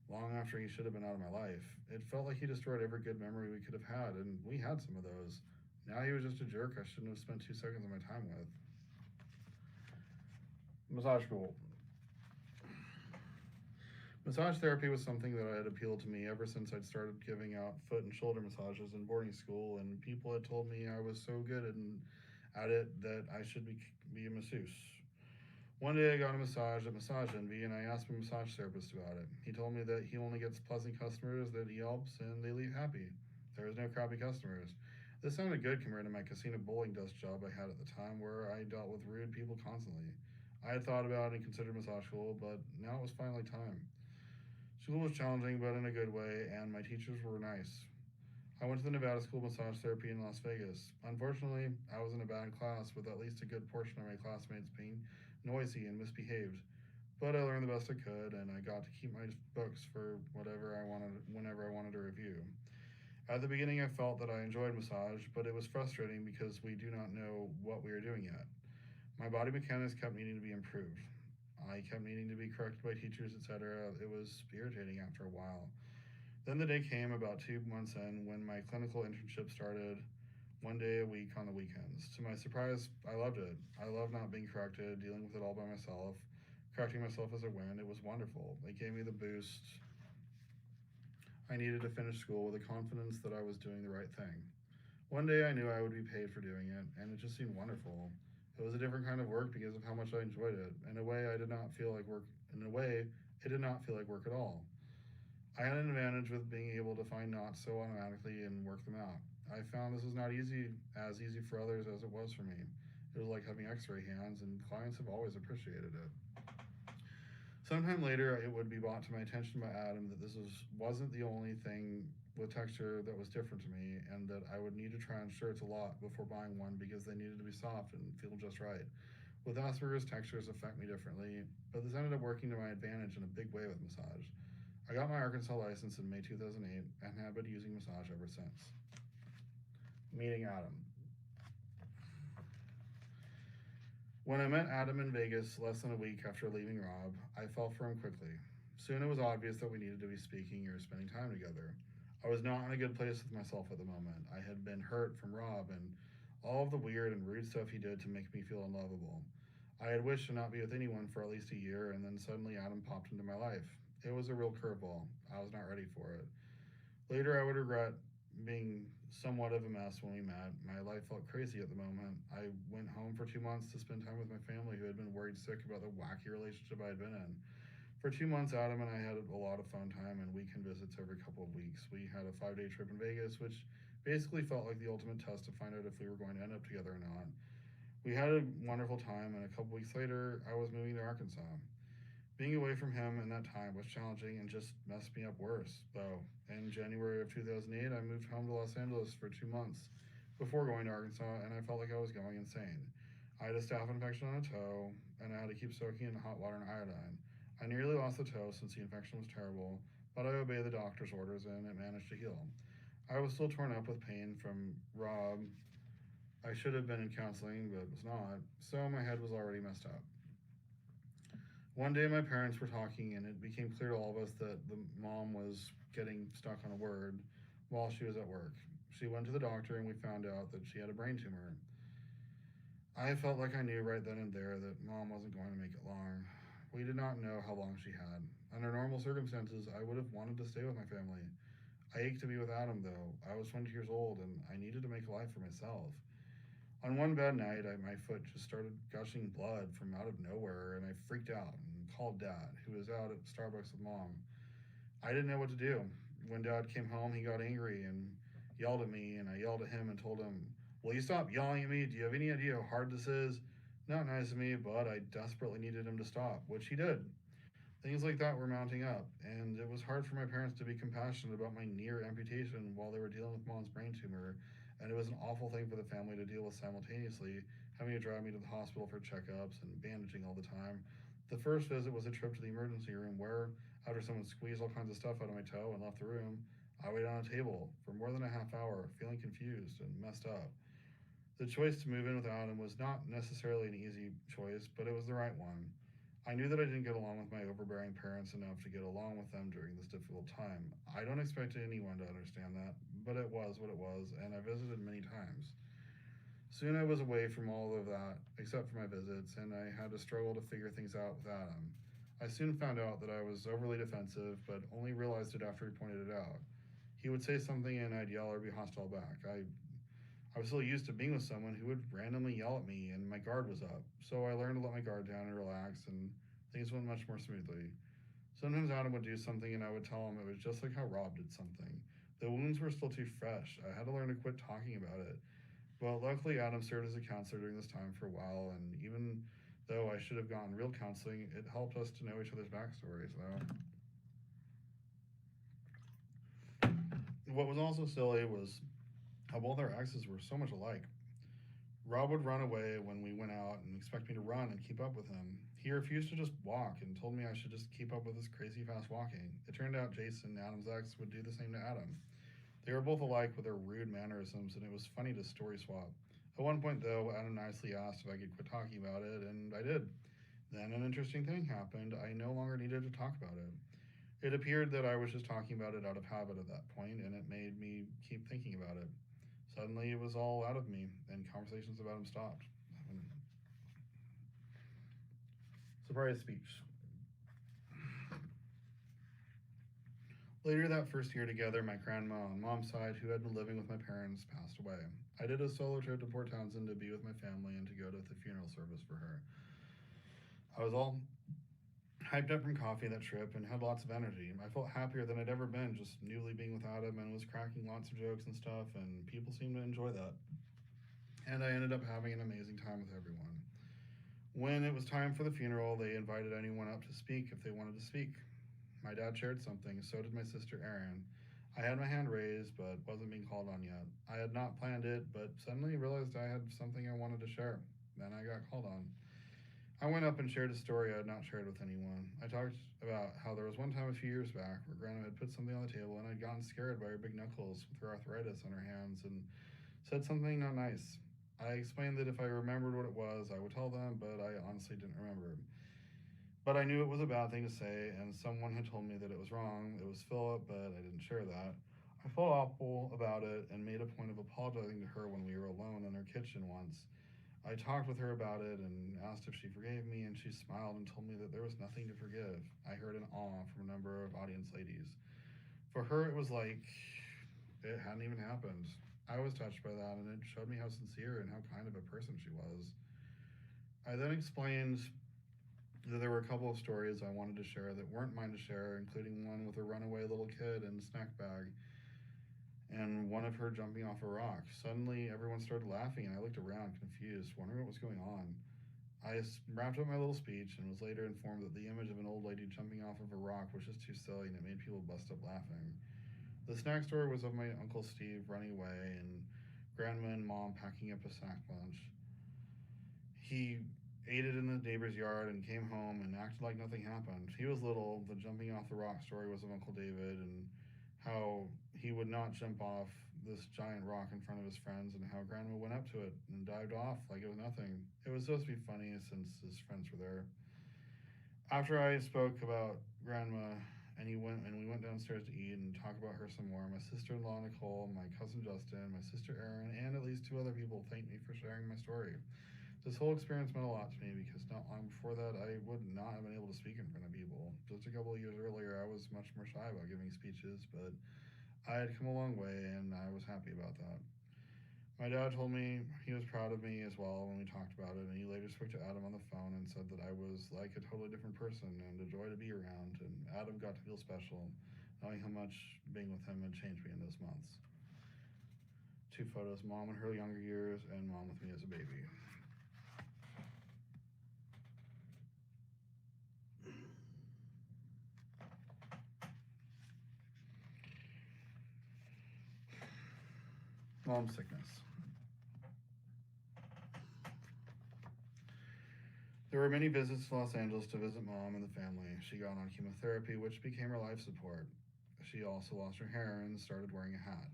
long after he should have been out of my life. It felt like he destroyed every good memory we could have had, and we had some of those. Now he was just a jerk I shouldn't have spent 2 seconds of my time with. Massage school. Massage therapy was something that had appealed to me ever since I'd started giving out foot and shoulder massages in boarding school, and people had told me I was so good at it that I should be a masseuse. One day I got a massage at Massage Envy, and I asked my massage therapist about it. He told me that he only gets pleasant customers that he helps, and they leave happy. There was no crappy customers. This sounded good compared to my casino bowling desk job I had at the time, where I dealt with rude people constantly. I had thought about and considered massage school, but now it was finally time. School was challenging, but in a good way, and my teachers were nice. I went to the Nevada School of Massage Therapy in Las Vegas. Unfortunately, I was in a bad class with at least a good portion of my classmates being noisy and misbehaved. But I learned the best I could, and I got to keep my books for whatever I wanted, whenever I wanted to review. At the beginning, I felt that I enjoyed massage, but it was frustrating because we do not know what we are doing yet. My body mechanics kept needing to be improved. I kept needing to be corrected by teachers, etc. It was irritating after a while. Then the day came about 2 months in when my clinical internship started, one day a week on the weekends. To my surprise, I loved it. I loved not being corrected, dealing with it all by myself, correcting myself as I went. It was wonderful. It gave me the boost I needed to finish school with the confidence that I was doing the right thing. One day I knew I would be paid for doing it, and it just seemed wonderful. It was a different kind of work because of how much I enjoyed it. In a way, I did not feel like work. In a way, it did not feel like work at all. I had an advantage with being able to find knots so automatically and work them out. I found this was not as easy for others as it was for me. It was like having x-ray hands, and clients have always appreciated it. Sometime later, it would be brought to my attention by Adam that wasn't the only thing with texture that was different to me, and that I would need to try on shirts a lot before buying one because they needed to be soft and feel just right. With Asperger's, textures affect me differently, but this ended up working to my advantage in a big way with massage. I got my Arkansas license in May 2008 and have been using massage ever since. Meeting Adam. When I met Adam in Vegas less than a week after leaving Rob, I fell for him quickly. Soon it was obvious that we needed to be speaking or spending time together. I was not in a good place with myself at the moment. I had been hurt from Rob and all of the weird and rude stuff he did to make me feel unlovable. I had wished to not be with anyone for at least a year, and then suddenly Adam popped into my life. It was a real curveball. I was not ready for it. Later, I would regret being somewhat of a mess when we met. My life felt crazy at the moment. I went home for 2 months to spend time with my family, who had been worried sick about the wacky relationship I had been in. For 2 months, Adam and I had a lot of fun time and weekend visits every couple of weeks. We had a 5-day trip in Vegas, which basically felt like the ultimate test to find out if we were going to end up together or not. We had a wonderful time, and a couple weeks later, I was moving to Arkansas. Being away from him in that time was challenging and just messed me up worse, though. In January of 2008, I moved home to Los Angeles for 2 months before going to Arkansas, and I felt like I was going insane. I had a staph infection on a toe, and I had to keep soaking in hot water and iodine. I nearly lost the toe since the infection was terrible, but I obeyed the doctor's orders and it managed to heal. I was still torn up with pain from Rob. I should have been in counseling, but was not, so my head was already messed up. One day, my parents were talking, and it became clear to all of us that the mom was getting stuck on a word while she was at work. She went to the doctor, and we found out that she had a brain tumor. I felt like I knew right then and there that mom wasn't going to make it long. We did not know how long she had. Under normal circumstances, I would have wanted to stay with my family. I ached to be with Adam, though. I was 20 years old, and I needed to make a life for myself. On one bad night, my foot just started gushing blood from out of nowhere, and I freaked out and called Dad, who was out at Starbucks with Mom. I didn't know what to do. When Dad came home, he got angry and yelled at me, and I yelled at him and told him, "Will you stop yelling at me? Do you have any idea how hard this is?" Not nice of me, but I desperately needed him to stop, which he did. Things like that were mounting up, and it was hard for my parents to be compassionate about my near amputation while they were dealing with Mom's brain tumor, and it was an awful thing for the family to deal with simultaneously, having to drive me to the hospital for checkups and bandaging all the time. The first visit was a trip to the emergency room where, after someone squeezed all kinds of stuff out of my toe and left the room, I waited on a table for more than a half hour, feeling confused and messed up. The choice to move in without him was not necessarily an easy choice, but it was the right one. I knew that I didn't get along with my overbearing parents enough to get along with them during this difficult time. I don't expect anyone to understand that, but it was what it was, and I visited many times. Soon I was away from all of that, except for my visits, and I had to struggle to figure things out with Adam. I soon found out that I was overly defensive, but only realized it after he pointed it out. He would say something and I'd yell or be hostile back. I was so used to being with someone who would randomly yell at me, and my guard was up. So I learned to let my guard down and relax, and things went much more smoothly. Sometimes Adam would do something, and I would tell him it was just like how Rob did something. The wounds were still too fresh. I had to learn to quit talking about it. But luckily, Adam served as a counselor during this time for a while, and even though I should have gotten real counseling, it helped us to know each other's backstories, though. What was also silly was how both our exes were so much alike. Rob would run away when we went out and expect me to run and keep up with him. He refused to just walk and told me I should just keep up with his crazy fast walking. It turned out Jason, Adam's ex, would do the same to Adam. They were both alike with their rude mannerisms, and it was funny to story swap. At one point, though, Adam nicely asked if I could quit talking about it, and I did. Then an interesting thing happened. I no longer needed to talk about it. It appeared that I was just talking about it out of habit at that point, and it made me keep thinking about it. Suddenly, it was all out of me, and conversations about him stopped. Surprise speech. Later that first year together, my grandma on mom's side, who had been living with my parents, passed away. I did a solo trip to Port Townsend to be with my family and to go to the funeral service for her. I was all hyped up from coffee that trip and had lots of energy. I felt happier than I'd ever been just newly being without him, and was cracking lots of jokes and stuff, and people seemed to enjoy that. And I ended up having an amazing time with everyone. When it was time for the funeral, they invited anyone up to speak if they wanted to speak. My dad shared something, so did my sister Erin. I had my hand raised, but wasn't being called on yet. I had not planned it, but suddenly realized I had something I wanted to share. Then I got called on. I went up and shared a story I had not shared with anyone. I talked about how there was one time a few years back where Grandma had put something on the table and I'd gotten scared by her big knuckles with her arthritis on her hands and said something not nice. I explained that if I remembered what it was, I would tell them, but I honestly didn't remember. But I knew it was a bad thing to say, and someone had told me that it was wrong. It was Philip, but I didn't share that. I felt awful about it and made a point of apologizing to her when we were alone in her kitchen once. I talked with her about it and asked if she forgave me, and she smiled and told me that there was nothing to forgive. I heard an awe from a number of audience ladies. For her, it was like it hadn't even happened. I was touched by that, and it showed me how sincere and how kind of a person she was. I then explained that there were a couple of stories I wanted to share that weren't mine to share, including one with a runaway little kid and a snack bag, and one of her jumping off a rock. Suddenly, everyone started laughing, and I looked around, confused, wondering what was going on. I wrapped up my little speech and was later informed that the image of an old lady jumping off of a rock was just too silly, and it made people bust up laughing. The snack story was of my Uncle Steve running away and Grandma and Mom packing up a snack lunch. He ate it in the neighbor's yard and came home and acted like nothing happened. He was little. The jumping off the rock story was of Uncle David and how he would not jump off this giant rock in front of his friends, and how Grandma went up to it and dived off like it was nothing. It was supposed to be funny since his friends were there. After I spoke about Grandma and we went downstairs to eat and talk about her some more, my sister-in-law Nicole, my cousin Justin, my sister Erin, and at least two other people thanked me for sharing my story. This whole experience meant a lot to me because not long before that, I would not have been able to speak in front of people. Just a couple of years earlier, I was much more shy about giving speeches, but I had come a long way and I was happy about that. My dad told me he was proud of me as well when we talked about it, and he later spoke to Adam on the phone and said that I was like a totally different person and a joy to be around, and Adam got to feel special, knowing how much being with him had changed me in those months. Two photos, Mom in her younger years and Mom with me as a baby. Mom's sickness. There were many visits to Los Angeles to visit Mom and the family. She got on chemotherapy, which became her life support. She also lost her hair and started wearing a hat.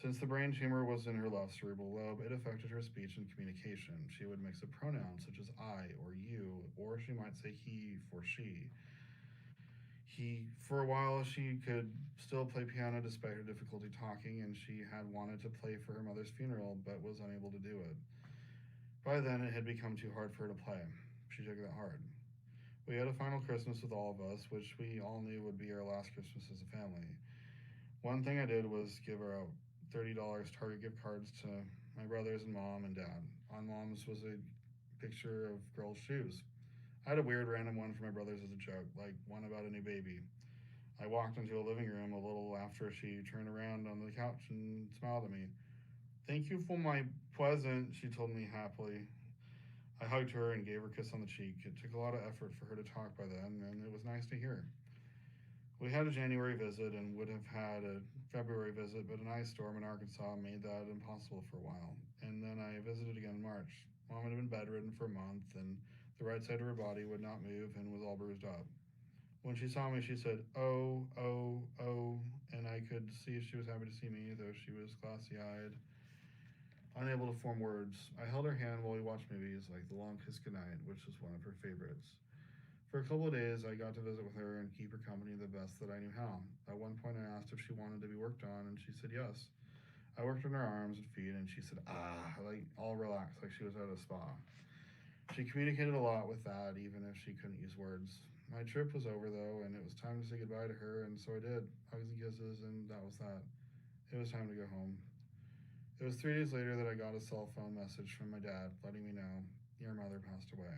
Since the brain tumor was in her left cerebral lobe, it affected her speech and communication. She would mix up pronouns such as I or you, or she might say he for she. For a while, she could still play piano despite her difficulty talking, and she had wanted to play for her mother's funeral, but was unable to do it. By then, it had become too hard for her to play. She took it hard. We had a final Christmas with all of us, which we all knew would be our last Christmas as a family. One thing I did was give her out $30 Target gift cards to my brothers and Mom and Dad. On Mom's was a picture of girls' shoes. I had a weird random one for my brothers as a joke, like one about a new baby. I walked into a living room a little after she turned around on the couch and smiled at me. "Thank you for my present," she told me happily. I hugged her and gave her a kiss on the cheek. It took a lot of effort for her to talk by then, and it was nice to hear. We had a January visit and would have had a February visit, but an ice storm in Arkansas made that impossible for a while. And then I visited again in March. Mom had been bedridden for a month, and the right side of her body would not move and was all bruised up. When she saw me, she said, "Oh, oh, oh," and I could see she was happy to see me, though she was glassy eyed, unable to form words. I held her hand while we watched movies like The Long Kiss Goodnight, which was one of her favorites. For a couple of days, I got to visit with her and keep her company the best that I knew how. At one point, I asked if she wanted to be worked on, and she said yes. I worked on her arms and feet, and she said, "Ah," like all relaxed, like she was at a spa. She communicated a lot with that, even if she couldn't use words. My trip was over, though, and it was time to say goodbye to her, and so I did. Hugs and kisses, and that was that. It was time to go home. It was 3 days later that I got a cell phone message from my dad letting me know your mother passed away.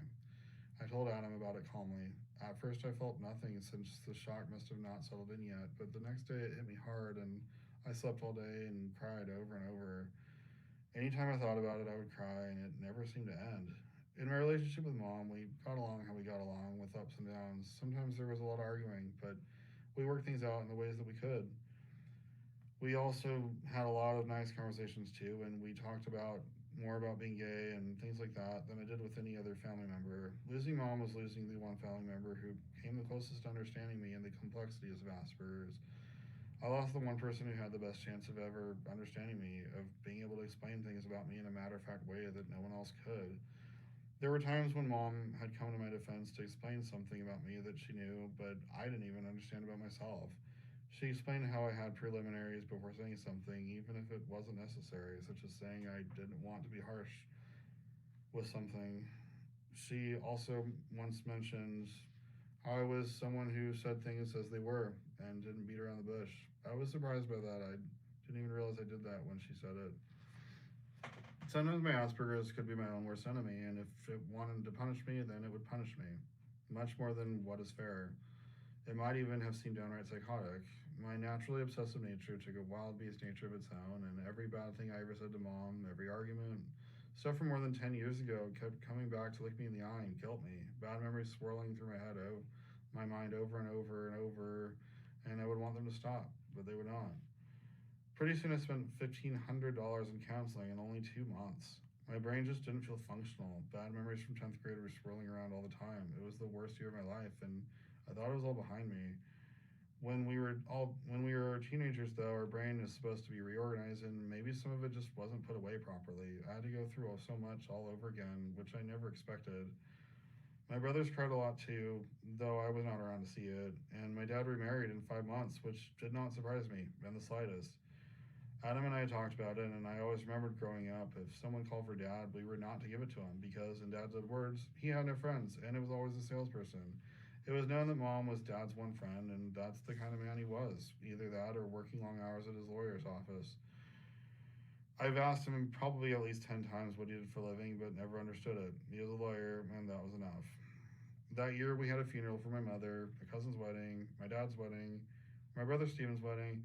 I told Adam about it calmly. At first, I felt nothing since the shock must have not settled in yet, but the next day it hit me hard, and I slept all day and cried over and over. Anytime I thought about it, I would cry, and it never seemed to end. In my relationship with Mom, we got along how we got along, with ups and downs. Sometimes there was a lot of arguing, but we worked things out in the ways that we could. We also had a lot of nice conversations too, and we talked about more about being gay and things like that than I did with any other family member. Losing Mom was losing the one family member who came the closest to understanding me and the complexities of Asperger's. I lost the one person who had the best chance of ever understanding me, of being able to explain things about me in a matter of fact way that no one else could. There were times when Mom had come to my defense to explain something about me that she knew, but I didn't even understand about myself. She explained how I had preliminaries before saying something, even if it wasn't necessary, such as saying I didn't want to be harsh with something. She also once mentioned how I was someone who said things as they were and didn't beat around the bush. I was surprised by that. I didn't even realize I did that when she said it. Sometimes my Asperger's could be my own worst enemy, and if it wanted to punish me, then it would punish me. Much more than what is fair. It might even have seemed downright psychotic. My naturally obsessive nature took a wild beast nature of its own, and every bad thing I ever said to Mom, every argument, stuff from more than 10 years ago, kept coming back to look me in the eye and guilt me. Bad memories swirling through my head, my mind over and over and over, and I would want them to stop, but they would not. Pretty soon I spent $1,500 in counseling in only 2 months. My brain just didn't feel functional. Bad memories from 10th grade were swirling around all the time. It was the worst year of my life, and I thought it was all behind me. When we were teenagers, though, our brain is supposed to be reorganized, and maybe some of it just wasn't put away properly. I had to go through so much all over again, which I never expected. My brothers cried a lot too, though I was not around to see it, and my dad remarried in 5 months, which did not surprise me in the slightest. Adam and I had talked about it, and I always remembered growing up, if someone called for Dad, we were not to give it to him because, in Dad's own words, he had no friends, and it was always a salesperson. It was known that Mom was Dad's one friend, and that's the kind of man he was, either that or working long hours at his lawyer's office. I've asked him probably at least 10 times what he did for a living, but never understood it. He was a lawyer, and that was enough. That year, we had a funeral for my mother, my cousin's wedding, my dad's wedding, my brother Steven's wedding,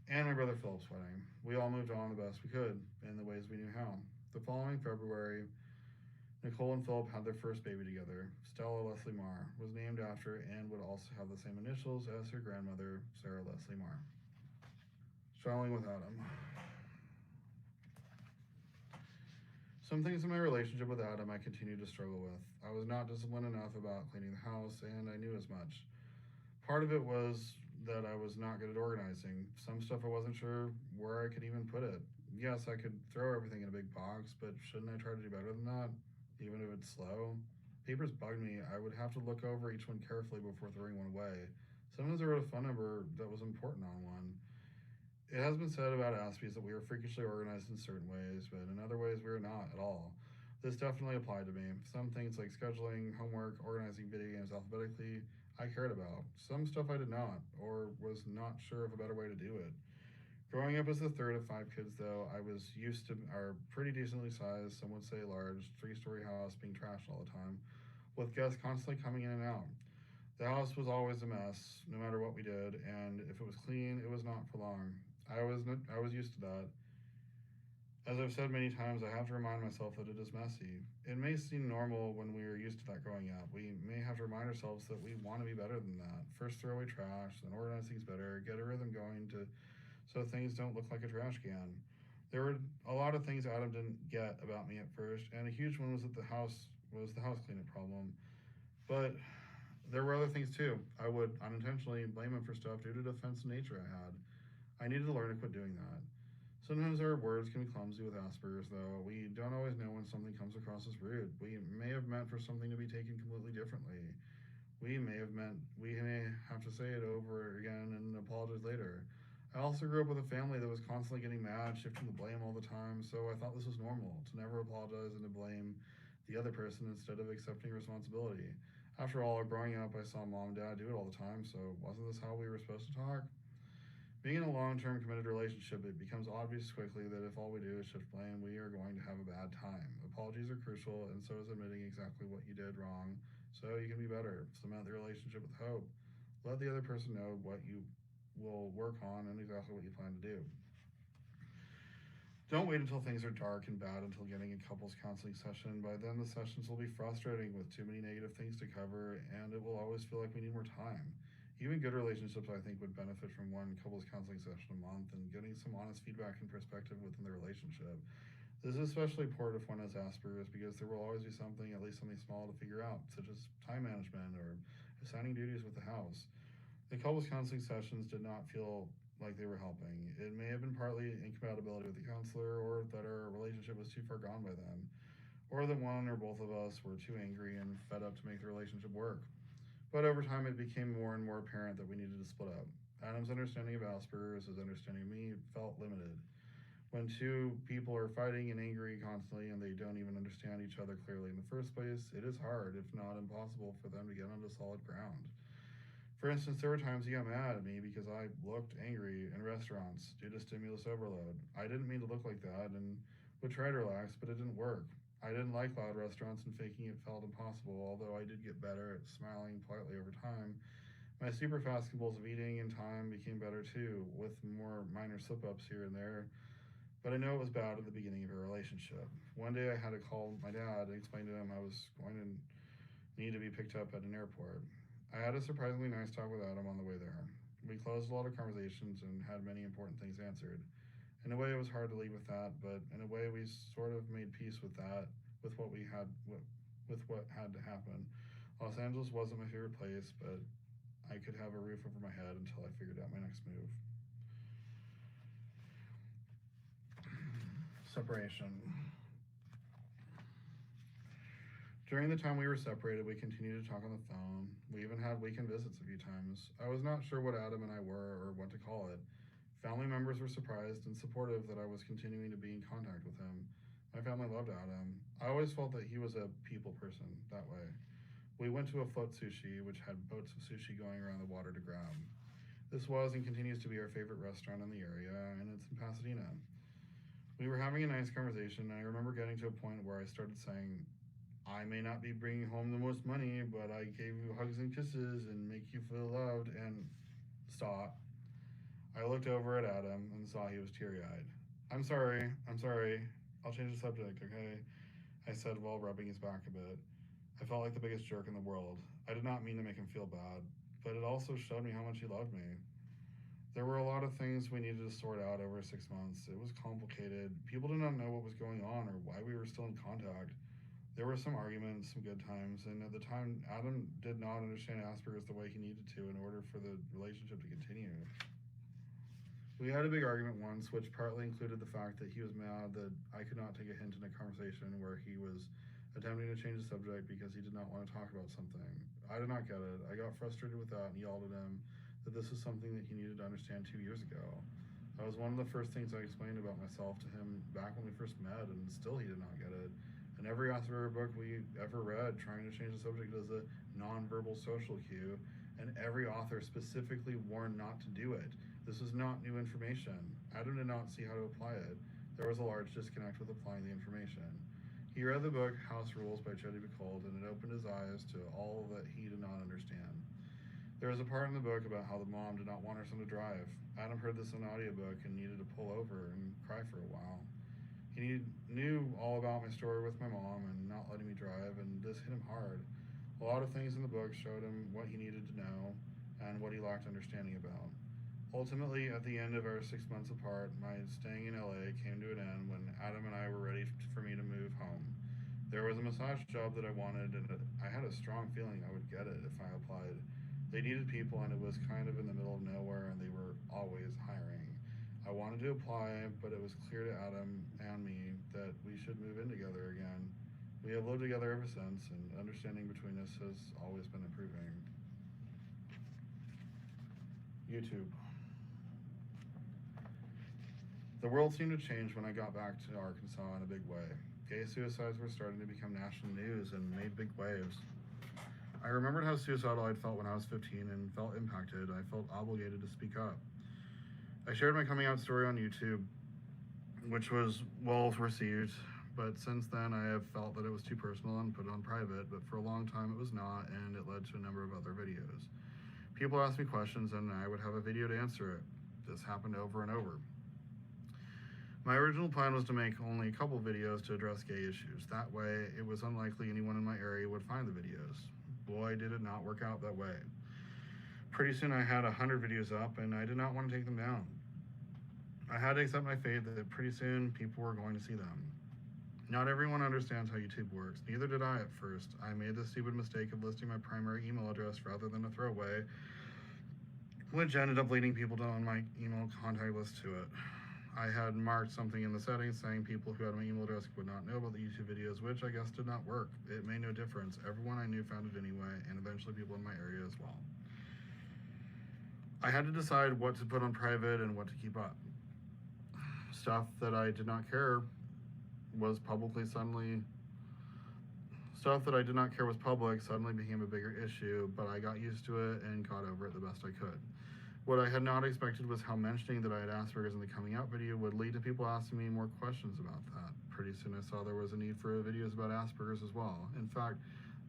and my brother Philip's wedding. We all moved on the best we could in the ways we knew how. The following February, Nicole and Philip had their first baby together. Stella Leslie Marr was named after and would also have the same initials as her grandmother, Sarah Leslie Marr. Struggling with Adam. Some things in my relationship with Adam I continued to struggle with. I was not disciplined enough about cleaning the house, and I knew as much. Part of it was that I was not good at organizing. Some stuff I wasn't sure where I could even put it. Yes, I could throw everything in a big box, but shouldn't I try to do better than that, even if it's slow? Papers bugged me. I would have to look over each one carefully before throwing one away. Sometimes I wrote a phone number that was important on one. It has been said about Aspies that we are freakishly organized in certain ways, but in other ways we are not at all. This definitely applied to me. Some things like scheduling, homework, organizing video games alphabetically, I cared about. Some stuff I did not, or was not sure of a better way to do it. Growing up as the third of 5 kids, though, I was used to our pretty decently sized, some would say large, 3-story house being trashed all the time, with guests constantly coming in and out. The house was always a mess, no matter what we did, and if it was clean, it was not for long. I was used to that. As I've said many times, I have to remind myself that it is messy. It may seem normal when we are used to that growing up. We may have to remind ourselves that we want to be better than that. First throw away trash, then organize things better, get a rhythm going so things don't look like a trash can. There were a lot of things Adam didn't get about me at first, and a huge one was that the house cleanup problem. But there were other things too. I would unintentionally blame him for stuff due to the defensive nature I had. I needed to learn to quit doing that. Sometimes our words can be clumsy with Asperger's, though. We don't always know when something comes across as rude. We may have meant for something to be taken completely differently. We may have to say it over again and apologize later. I also grew up with a family that was constantly getting mad, shifting the blame all the time, so I thought this was normal, to never apologize and to blame the other person instead of accepting responsibility. After all, growing up, I saw mom and dad do it all the time, so wasn't this how we were supposed to talk? Being in a long-term committed relationship, it becomes obvious quickly that if all we do is shift blame, we are going to have a bad time. Apologies are crucial, and so is admitting exactly what you did wrong, so you can be better. Cement the relationship with hope. Let the other person know what you will work on and exactly what you plan to do. Don't wait until things are dark and bad until getting a couples counseling session. By then, the sessions will be frustrating with too many negative things to cover, and it will always feel like we need more time. Even good relationships, I think, would benefit from one couples counseling session a month and getting some honest feedback and perspective within the relationship. This is especially important if one has Asperger's because there will always be something, at least something small, to figure out, such as time management or assigning duties with the house. The couples counseling sessions did not feel like they were helping. It may have been partly incompatibility with the counselor, or that our relationship was too far gone by then, or that one or both of us were too angry and fed up to make the relationship work. But over time, it became more and more apparent that we needed to split up. Adam's understanding of Asperger's, his understanding of me, felt limited. When two people are fighting and angry constantly and they don't even understand each other clearly in the first place, it is hard, if not impossible, for them to get onto solid ground. For instance, there were times he got mad at me because I looked angry in restaurants due to stimulus overload. I didn't mean to look like that and would try to relax, but it didn't work. I didn't like loud restaurants and faking it felt impossible, although I did get better at smiling politely over time. My super fast compulsive eating in time became better too, with more minor slip-ups here and there, but I know it was bad at the beginning of our relationship. One day I had to call my dad and explain to him I was going to need to be picked up at an airport. I had a surprisingly nice talk with Adam on the way there. We closed a lot of conversations and had many important things answered. In a way, it was hard to leave with that, but in a way, we sort of made peace with that, with what had to happen. Los Angeles wasn't my favorite place, but I could have a roof over my head until I figured out my next move. Separation. During the time we were separated, we continued to talk on the phone. We even had weekend visits a few times. I was not sure what Adam and I were or what to call it. Family members were surprised and supportive that I was continuing to be in contact with him. My family loved Adam. I always felt that he was a people person that way. We went to a float sushi, which had boats of sushi going around the water to grab. This was and continues to be our favorite restaurant in the area, and it's in Pasadena. We were having a nice conversation, and I remember getting to a point where I started saying, I may not be bringing home the most money, but I gave you hugs and kisses and make you feel loved, and stop. I looked over at Adam and saw he was teary-eyed. I'm sorry, I'll change the subject, okay? I said while rubbing his back a bit. I felt like the biggest jerk in the world. I did not mean to make him feel bad, but it also showed me how much he loved me. There were a lot of things we needed to sort out over 6 months. It was complicated. People did not know what was going on or why we were still in contact. There were some arguments, some good times, and at the time, Adam did not understand Asperger's the way he needed to in order for the relationship to continue. We had a big argument once, which partly included the fact that he was mad that I could not take a hint in a conversation where he was attempting to change the subject because he did not want to talk about something. I did not get it. I got frustrated with that and yelled at him that this was something that he needed to understand 2 years ago. That was one of the first things I explained about myself to him back when we first met, and still he did not get it. In every Asperger book we ever read, trying to change the subject is a nonverbal social cue, and every author specifically warned not to do it. This was not new information. Adam did not see how to apply it. There was a large disconnect with applying the information. He read the book House Rules by Jodi Picoult, and it opened his eyes to all that he did not understand. There was a part in the book about how the mom did not want her son to drive. Adam heard this in an audiobook and needed to pull over and cry for a while. He knew all about my story with my mom and not letting me drive, and this hit him hard. A lot of things in the book showed him what he needed to know and what he lacked understanding about. Ultimately, at the end of our 6 months apart, my staying in LA came to an end when Adam and I were ready for me to move home. There was a massage job that I wanted, and I had a strong feeling I would get it if I applied. They needed people, and it was kind of in the middle of nowhere, and they were always hiring. I wanted to apply, but it was clear to Adam and me that we should move in together again. We have lived together ever since, and understanding between us has always been improving. YouTube. The world seemed to change when I got back to Arkansas in a big way. Gay suicides were starting to become national news and made big waves. I remembered how suicidal I'd felt when I was 15 and felt impacted. I felt obligated to speak up. I shared my coming out story on YouTube, which was well received, but since then I have felt that it was too personal and put it on private, but for a long time it was not, and it led to a number of other videos. People asked me questions and I would have a video to answer it. This happened over and over. My original plan was to make only a couple videos to address gay issues. That way, it was unlikely anyone in my area would find the videos. Boy, did it not work out that way. Pretty soon I had 100 videos up and I did not want to take them down. I had to accept my fate that pretty soon people were going to see them. Not everyone understands how YouTube works. Neither did I at first. I made the stupid mistake of listing my primary email address rather than a throwaway, which ended up leading people on my email contact list to it. I had marked something in the settings saying people who had my email address would not know about the YouTube videos, which I guess did not work. It made no difference. Everyone I knew found it anyway, and eventually people in my area as well. I had to decide what to put on private and what to keep up. Stuff that I did not care was public suddenly became a bigger issue, but I got used to it and got over it the best I could. What I had not expected was how mentioning that I had Asperger's in the coming out video would lead to people asking me more questions about that. Pretty soon I saw there was a need for videos about Asperger's as well. In fact,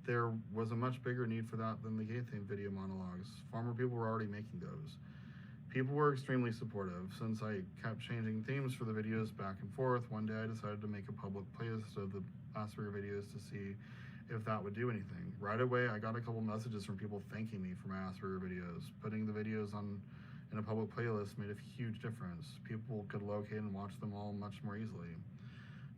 there was a much bigger need for that than the gay theme video monologues. Far more people were already making those. People were extremely supportive. Since I kept changing themes for the videos back and forth, one day I decided to make a public playlist of the Asperger videos to see if that would do anything. Right away, I got a couple messages from people thanking me for my Asperger videos. Putting the videos in a public playlist made a huge difference. People could locate and watch them all much more easily.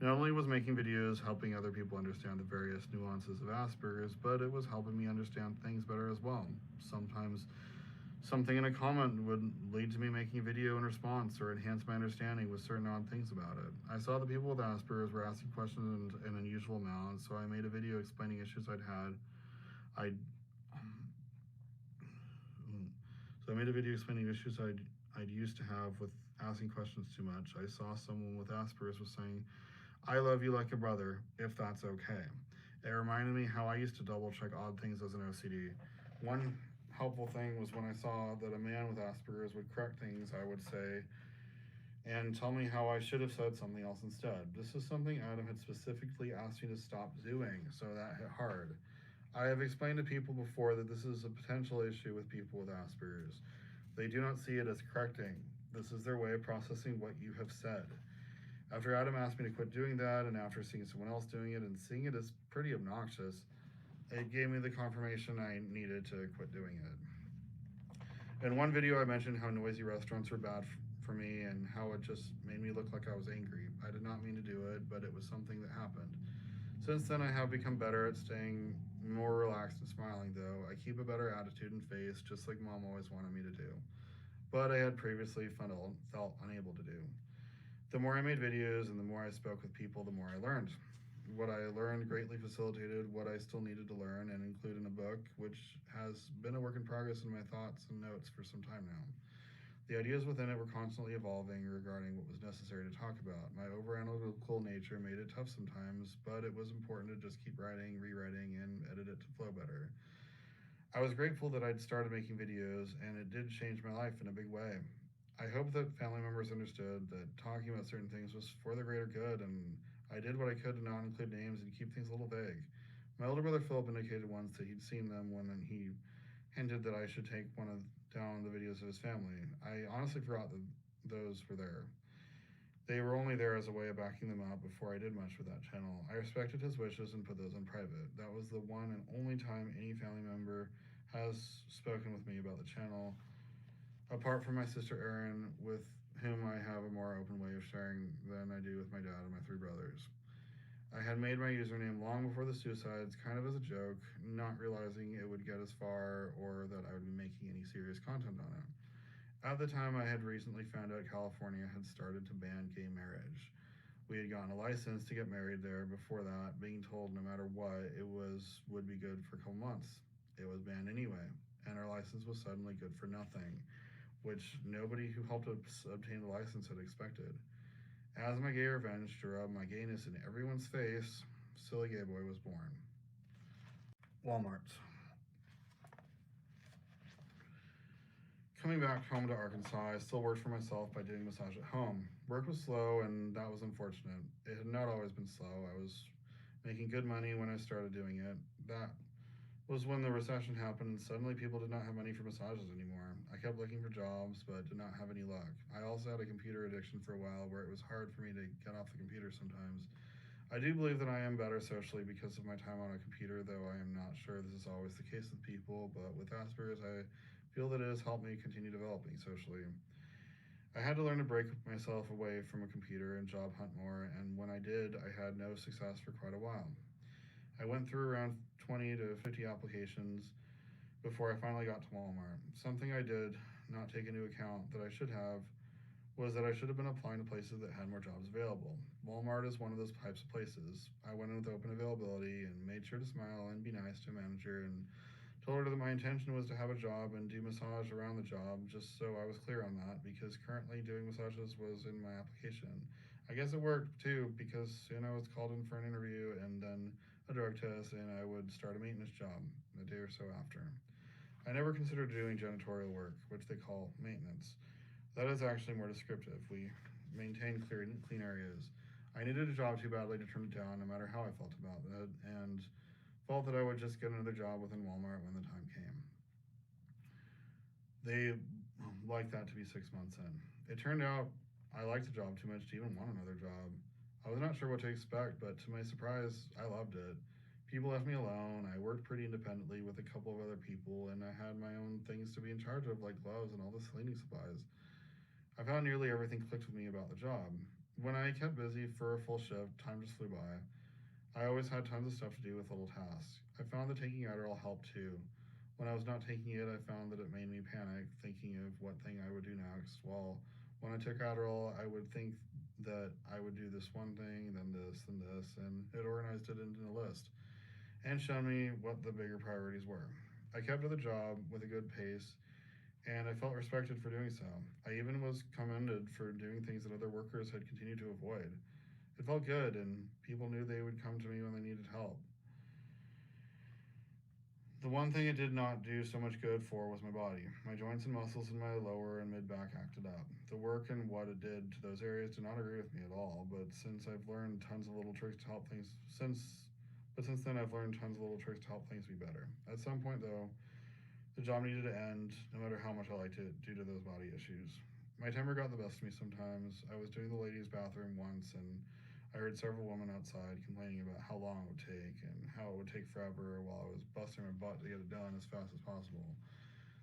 Not only was making videos helping other people understand the various nuances of Asperger's, but it was helping me understand things better as well. Sometimes something in a comment would lead to me making a video in response or enhance my understanding with certain odd things about it. I saw that people with Asperger's were asking questions in unusual amounts, so I made a video explaining issues I'd used to have with asking questions too much. I saw someone with Asperger's was saying, "I love you like a brother, if that's okay." It reminded me how I used to double check odd things as an OCD. One helpful thing was when I saw that a man with Asperger's would correct things I would say and tell me how I should have said something else instead. This is something Adam had specifically asked me to stop doing, so that hit hard. I have explained to people before that this is a potential issue with people with Asperger's. They do not see it as correcting. This is their way of processing what you have said. After Adam asked me to quit doing that, and after seeing someone else doing it and seeing it as pretty obnoxious, it gave me the confirmation I needed to quit doing it. In one video, I mentioned how noisy restaurants were bad for me and how it just made me look like I was angry. I did not mean to do it, but it was something that happened. Since then, I have become better at staying more relaxed and smiling, though. I keep a better attitude and face, just like Mom always wanted me to do, but I had previously felt unable to do. The more I made videos and the more I spoke with people, the more I learned. What I learned greatly facilitated what I still needed to learn and include in a book, which has been a work in progress in my thoughts and notes for some time now. The ideas within it were constantly evolving regarding what was necessary to talk about. My overanalytical nature made it tough sometimes, but it was important to just keep writing, rewriting, and edit it to flow better. I was grateful that I'd started making videos, and it did change my life in a big way. I hope that family members understood that talking about certain things was for the greater good, and I did what I could to not include names and keep things a little vague. My older brother Philip indicated once that he'd seen them when he hinted that I should take down the videos of his family. I honestly forgot that those were there. They were only there as a way of backing them up before I did much with that channel. I respected his wishes and put those on private. That was the one and only time any family member has spoken with me about the channel, apart from my sister Erin, with whom I have a more open way of sharing than I do with my dad and my 3 brothers. I had made my username long before the suicides, kind of as a joke, not realizing it would get as far or that I would be making any serious content on it. At the time, I had recently found out California had started to ban gay marriage. We had gotten a license to get married there before that, being told no matter what, would be good for a couple months. It was banned anyway, and our license was suddenly good for nothing, which nobody who helped us obtain the license had expected. As my gay revenge to rub my gayness in everyone's face, silly gay boy was born. Walmart. Coming back home to Arkansas, I still worked for myself by doing massage at home. Work was slow, and that was unfortunate. It had not always been slow. I was making good money when I started doing it. That was when the recession happened, and suddenly people did not have money for massages anymore. I kept looking for jobs, but did not have any luck. I also had a computer addiction for a while where it was hard for me to get off the computer sometimes. I do believe that I am better socially because of my time on a computer, though I am not sure this is always the case with people, but with Asperger's, I feel that it has helped me continue developing socially. I had to learn to break myself away from a computer and job hunt more, and when I did, I had no success for quite a while. I went through around 20 to 50 applications before I finally got to Walmart. Something I did not take into account that I should have was that I should have been applying to places that had more jobs available. Walmart is one of those types of places. I went in with open availability and made sure to smile and be nice to a manager and told her that my intention was to have a job and do massage around the job, just so I was clear on that, because currently doing massages was in my application. I guess it worked too, because soon I was called in for an interview and then a drug test, and I would start a maintenance job a day or so after. I never considered doing janitorial work, which they call maintenance. That is actually more descriptive. We maintain clean areas. I needed a job too badly to turn it down, no matter how I felt about it, and felt that I would just get another job within Walmart when the time came. They liked that to be 6 months in. It turned out I liked the job too much to even want another job. I was not sure what to expect, but to my surprise, I loved it. People left me alone. I worked pretty independently with a couple of other people, and I had my own things to be in charge of, like gloves and all the cleaning supplies. I found nearly everything clicked with me about the job. When I kept busy for a full shift, time just flew by. I always had tons of stuff to do with little tasks. I found that taking Adderall helped too. When I was not taking it, I found that it made me panic, thinking of what thing I would do next. Well, when I took Adderall, I would think that I would do this one thing, then this, and it organized it into a list and showed me what the bigger priorities were. I kept to the job with a good pace, and I felt respected for doing so. I even was commended for doing things that other workers had continued to avoid. It felt good, and people knew they would come to me when they needed help. The one thing it did not do so much good for was my body. My joints and muscles in my lower and mid back acted up. The work and what it did to those areas did not agree with me at all, but since I've learned tons of little tricks to help things since then I've learned tons of little tricks to help things be better. At some point though, the job needed to end, no matter how much I liked it, due to those body issues. My temper got the best of me sometimes. I was doing the ladies' bathroom once, and I heard several women outside complaining about how long it would take and how it would take forever while I was busting my butt to get it done as fast as possible.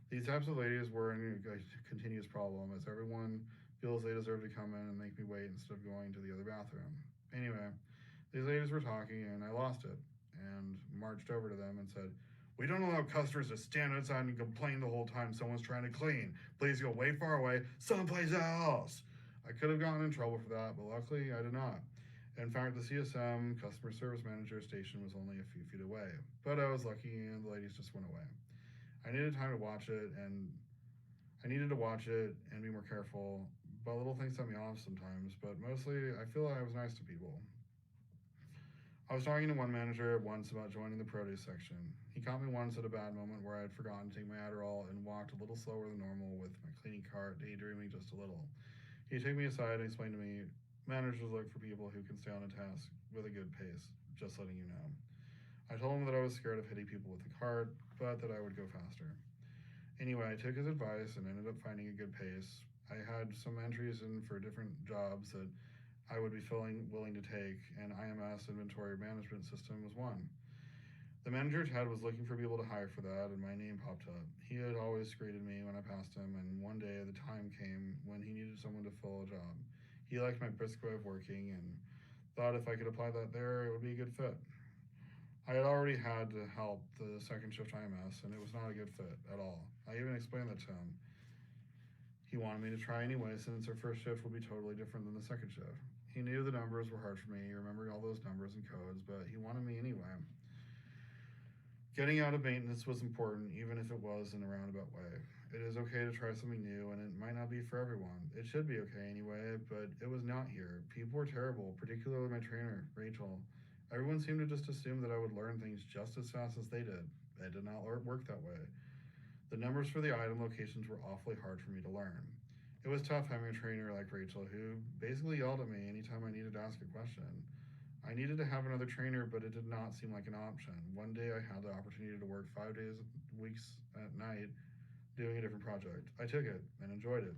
These types of ladies were a continuous problem, as everyone feels they deserve to come in and make me wait instead of going to the other bathroom. Anyway, these ladies were talking, and I lost it and marched over to them and said, "We don't allow customers to stand outside and complain the whole time someone's trying to clean. Please go way far away, someplace else." I could have gotten in trouble for that, but luckily I did not. In fact, the CSM, customer service manager station, was only a few feet away. But I was lucky, and the ladies just went away. I needed time to watch it, and be more careful. But little things set me off sometimes. But mostly, I feel like I was nice to people. I was talking to one manager once about joining the produce section. He caught me once at a bad moment where I had forgotten to take my Adderall and walked a little slower than normal with my cleaning cart, daydreaming just a little. He took me aside and explained to me, "Managers look for people who can stay on a task with a good pace, just letting you know." I told him that I was scared of hitting people with the cart, but that I would go faster. Anyway, I took his advice and ended up finding a good pace. I had some entries in for different jobs that I would be willing to take, and IMS inventory management system was one. The manager Ted was looking for people to hire for that, and my name popped up. He had always greeted me when I passed him, and one day the time came when he needed someone to fill a job. He liked my brisk way of working and thought if I could apply that there, it would be a good fit. I had already had to help the second shift IMS, and it was not a good fit at all. I even explained that to him. He wanted me to try anyway, since our first shift would be totally different than the second shift. He knew the numbers were hard for me, remembering all those numbers and codes, but he wanted me anyway. Getting out of maintenance was important, even if it was in a roundabout way. It is okay to try something new, and it might not be for everyone. It should be okay anyway, but it was not here. People were terrible, particularly my trainer, Rachel. Everyone seemed to just assume that I would learn things just as fast as they did. It did not work that way. The numbers for the item locations were awfully hard for me to learn. It was tough having a trainer like Rachel who basically yelled at me anytime I needed to ask a question. I needed to have another trainer, but it did not seem like an option. One day I had the opportunity to work 5 days weeks at night doing a different project. I took it and enjoyed it.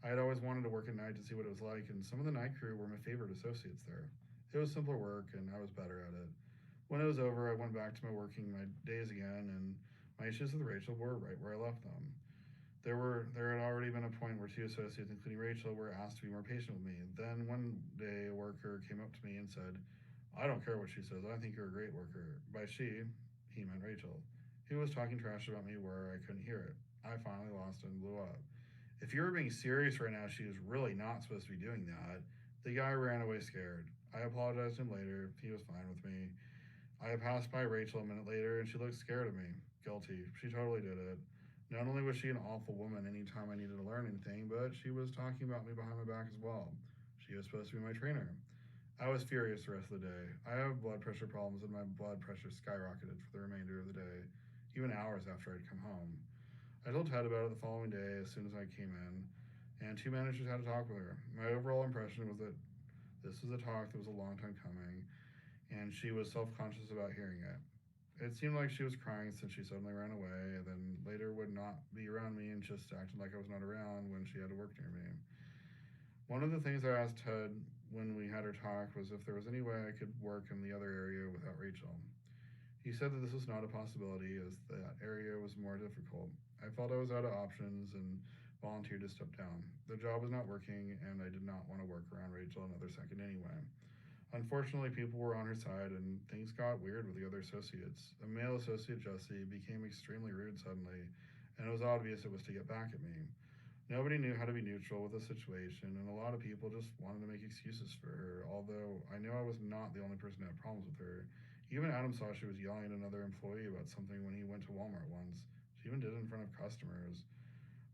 I had always wanted to work at night to see what it was like, and some of the night crew were my favorite associates there. It was simpler work, and I was better at it. When it was over, I went back to my days again, and my issues with Rachel were right where I left them. There had already been a point where 2 associates, including Rachel, were asked to be more patient with me. Then one day, a worker came up to me and said, "I don't care what she says. I think you're a great worker." By she, he meant Rachel. He was talking trash about me where I couldn't hear it. I finally lost it and blew up. If you were being serious right now, she was really not supposed to be doing that. The guy ran away scared. I apologized to him later. He was fine with me. I passed by Rachel a minute later, and she looked scared of me. Guilty. She totally did it. Not only was she an awful woman anytime I needed to learn anything, but she was talking about me behind my back as well. She was supposed to be my trainer. I was furious the rest of the day. I have blood pressure problems, and my blood pressure skyrocketed for the remainder of the day, even hours after I'd come home. I told Ted about it the following day as soon as I came in, and 2 managers had a talk with her. My overall impression was that this was a talk that was a long time coming, and she was self-conscious about hearing it. It seemed like she was crying since she suddenly ran away, and then later would not be around me and just acted like I was not around when she had to work near me. One of the things I asked Ted when we had our talk was if there was any way I could work in the other area without Rachel. He said that this was not a possibility, as that area was more difficult. I felt I was out of options and volunteered to step down. The job was not working, and I did not want to work around Rachel another second anyway. Unfortunately, people were on her side, and things got weird with the other associates. A male associate, Jesse, became extremely rude suddenly, and it was obvious it was to get back at me. Nobody knew how to be neutral with the situation, and a lot of people just wanted to make excuses for her, although I knew I was not the only person who had problems with her. Even Adam saw she was yelling at another employee about something when he went to Walmart once. She even did it in front of customers.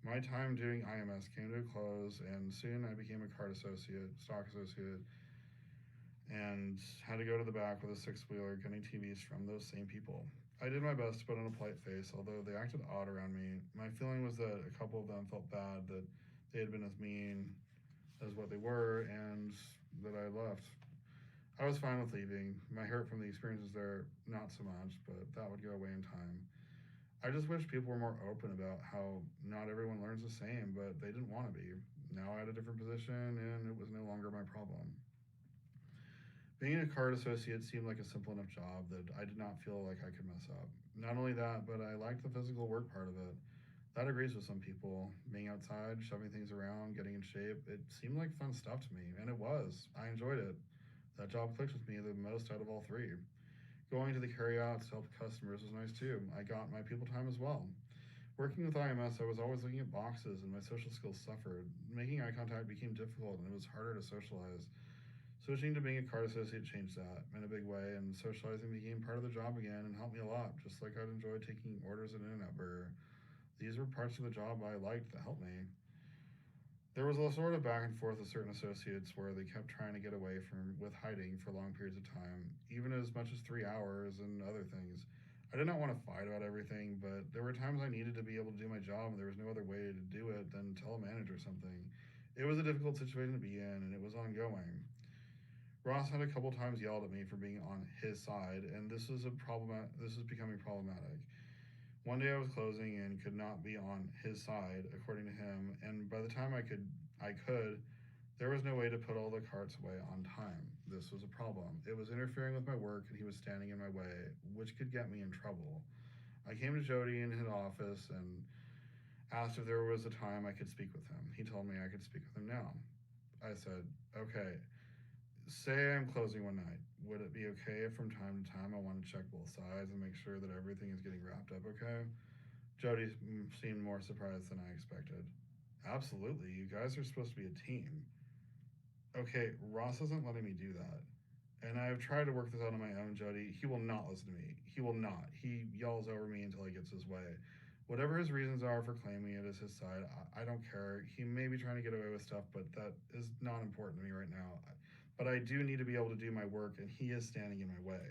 My time doing IMS came to a close, and soon I became a stock associate, and had to go to the back with a 6-wheeler getting TVs from those same people. I did my best to put on a polite face, although they acted odd around me. My feeling was that a couple of them felt bad that they had been as mean as what they were, and that I left. I was fine with leaving. My hurt from the experiences there, not so much, but that would go away in time. I just wish people were more open about how not everyone learns the same, but they didn't want to be. Now I had a different position, and it was no longer my problem. Being a card associate seemed like a simple enough job that I did not feel like I could mess up. Not only that, but I liked the physical work part of it. That agrees with some people. Being outside, shoving things around, getting in shape, it seemed like fun stuff to me, and it was. I enjoyed it. That job clicked with me the most out of all 3. Going to the carryouts to help customers was nice too. I got my people time as well. Working with IMS, I was always looking at boxes, and my social skills suffered. Making eye contact became difficult, and it was harder to socialize. Switching to being a card associate changed that in a big way, and socializing became part of the job again and helped me a lot, just like I'd enjoyed taking orders at In-N-Out Burger. These were parts of the job I liked that helped me. There was a sort of back and forth with certain associates where they kept trying to get away with hiding for long periods of time, even as much as 3 hours and other things. I did not want to fight about everything, but there were times I needed to be able to do my job, and there was no other way to do it than tell a manager something. It was a difficult situation to be in, and it was ongoing. Ross had a couple times yelled at me for being on his side, and this was becoming problematic. One day I was closing and could not be on his side, according to him, and by the time I could, There was no way to put all the carts away on time. This was a problem. It was interfering with my work, and he was standing in my way, which could get me in trouble. I came to Jody in his office and asked if there was a time I could speak with him. He told me I could speak with him now. I said, okay, say I'm closing one night. Would it be okay if from time to time I want to check both sides and make sure that everything is getting wrapped up okay? Jody seemed more surprised than I expected. Absolutely, you guys are supposed to be a team. Okay, Ross isn't letting me do that. And I've tried to work this out on my own, Jody. He will not listen to me. He will not. He yells over me until he gets his way. Whatever his reasons are for claiming it as his side, I don't care. He may be trying to get away with stuff, but that is not important to me right now. But I do need to be able to do my work, and he is standing in my way.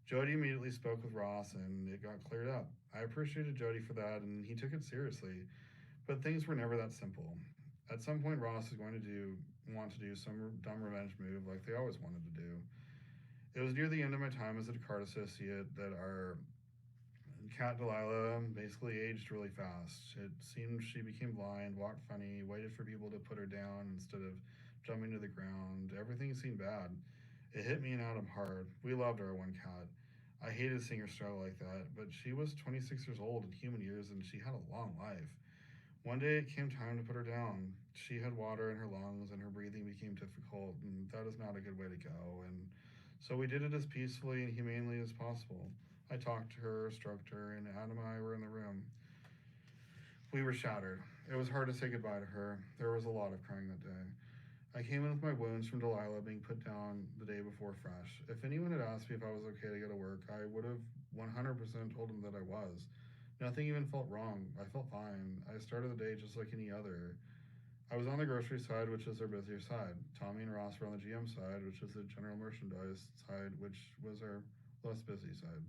Jody immediately spoke with Ross, and it got cleared up. I appreciated Jody for that, and he took it seriously. But things were never that simple. At some point, Ross is going to want to do some dumb revenge move like they always wanted to do. It was near the end of my time as a card associate that our cat Delilah basically aged really fast. It seemed she became blind, walked funny, waited for people to put her down instead of jumping to the ground. Everything seemed bad. It hit me and Adam hard. We loved our one cat. I hated seeing her struggle like that, but she was 26 years old in human years and she had a long life. One day it came time to put her down. She had water in her lungs and her breathing became difficult, and that is not a good way to go. And so we did it as peacefully and humanely as possible. I talked to her, stroked her, and Adam and I were in the room. We were shattered. It was hard to say goodbye to her. There was a lot of crying that day. I came in with my wounds from Delilah being put down the day before fresh. If anyone had asked me if I was okay to go to work, I would have 100% told them that I was. Nothing even felt wrong. I felt fine. I started the day just like any other. I was on the grocery side, which is our busier side. Tommy and Ross were on the GM side, which is the general merchandise side, which was our less busy side.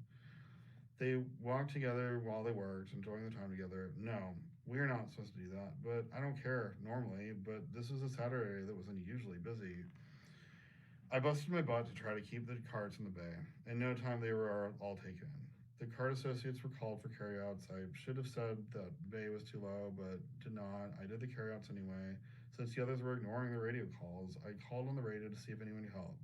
They walked together while they worked, enjoying the time together. No, we're not supposed to do that, but I don't care normally, but this was a Saturday that was unusually busy. I busted my butt to try to keep the carts in the bay. In no time, they were all taken in. The cart associates were called for carryouts. I should have said that the bay was too low, but did not. I did the carryouts anyway. Since the others were ignoring the radio calls, I called on the radio to see if anyone could help.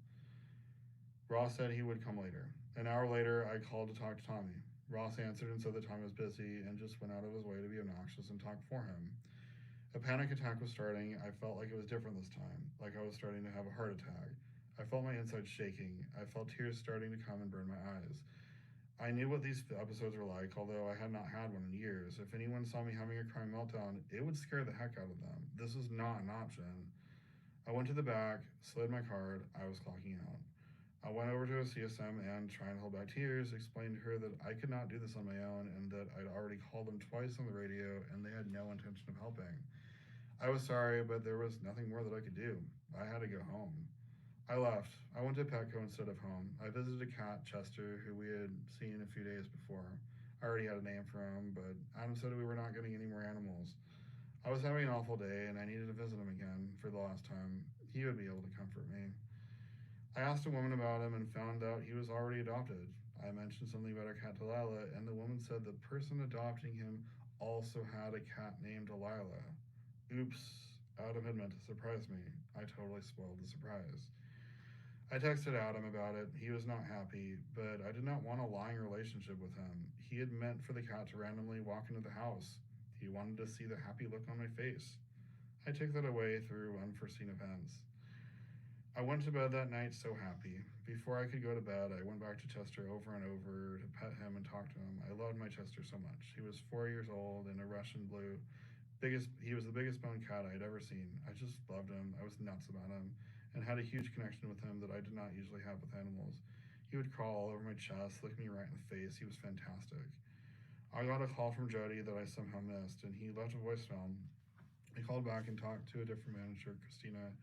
Ross said he would come later. An hour later, I called to talk to Tommy. Ross answered and said that Tommy was busy and just went out of his way to be obnoxious and talk for him. A panic attack was starting. I felt like it was different this time, like I was starting to have a heart attack. I felt my insides shaking. I felt tears starting to come and burn my eyes. I knew what these episodes were like, although I had not had one in years. If anyone saw me having a crying meltdown, it would scare the heck out of them. This was not an option. I went to the back, slid my card. I was clocking out. I went over to a CSM and, trying to hold back tears, explained to her that I could not do this on my own and that I'd already called them twice on the radio and they had no intention of helping. I was sorry, but there was nothing more that I could do. I had to go home. I left. I went to Petco instead of home. I visited a cat, Chester, who we had seen a few days before. I already had a name for him, but Adam said we were not getting any more animals. I was having an awful day, and I needed to visit him again for the last time. He would be able to comfort me. I asked a woman about him and found out he was already adopted. I mentioned something about our cat Delilah, and the woman said the person adopting him also had a cat named Delilah. Oops, Adam had meant to surprise me. I totally spoiled the surprise. I texted Adam about it. He was not happy, but I did not want a lying relationship with him. He had meant for the cat to randomly walk into the house. He wanted to see the happy look on my face. I took that away through unforeseen events. I went to bed that night so happy. Before I could go to bed, I went back to Chester over and over to pet him and talk to him. I loved my Chester so much. He was 4 years old and a Russian blue. He was the biggest bone cat I had ever seen. I just loved him. I was nuts about him and had a huge connection with him that I did not usually have with animals. He would crawl all over my chest, lick me right in the face. He was fantastic. I got a call from Jody that I somehow missed, and he left a voicemail. I called back and talked to a different manager, Christina,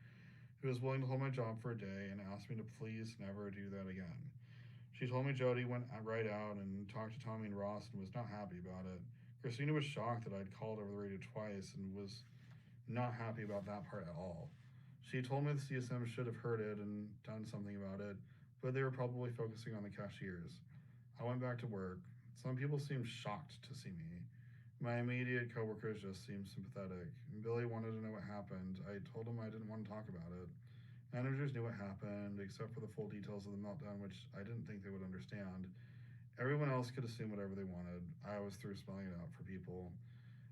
who was willing to hold my job for a day and asked me to please never do that again. She told me Jody went right out and talked to Tommy and Ross and was not happy about it. Christina was shocked that I'd called over the radio twice and was not happy about that part at all. She told me the CSM should have heard it and done something about it, but they were probably focusing on the cashiers. I went back to work. Some people seemed shocked to see me. My immediate coworkers just seemed sympathetic. Billy wanted to know what happened. I told him I didn't want to talk about it. Managers knew what happened, except for the full details of the meltdown, which I didn't think they would understand. Everyone else could assume whatever they wanted. I was through spelling it out for people.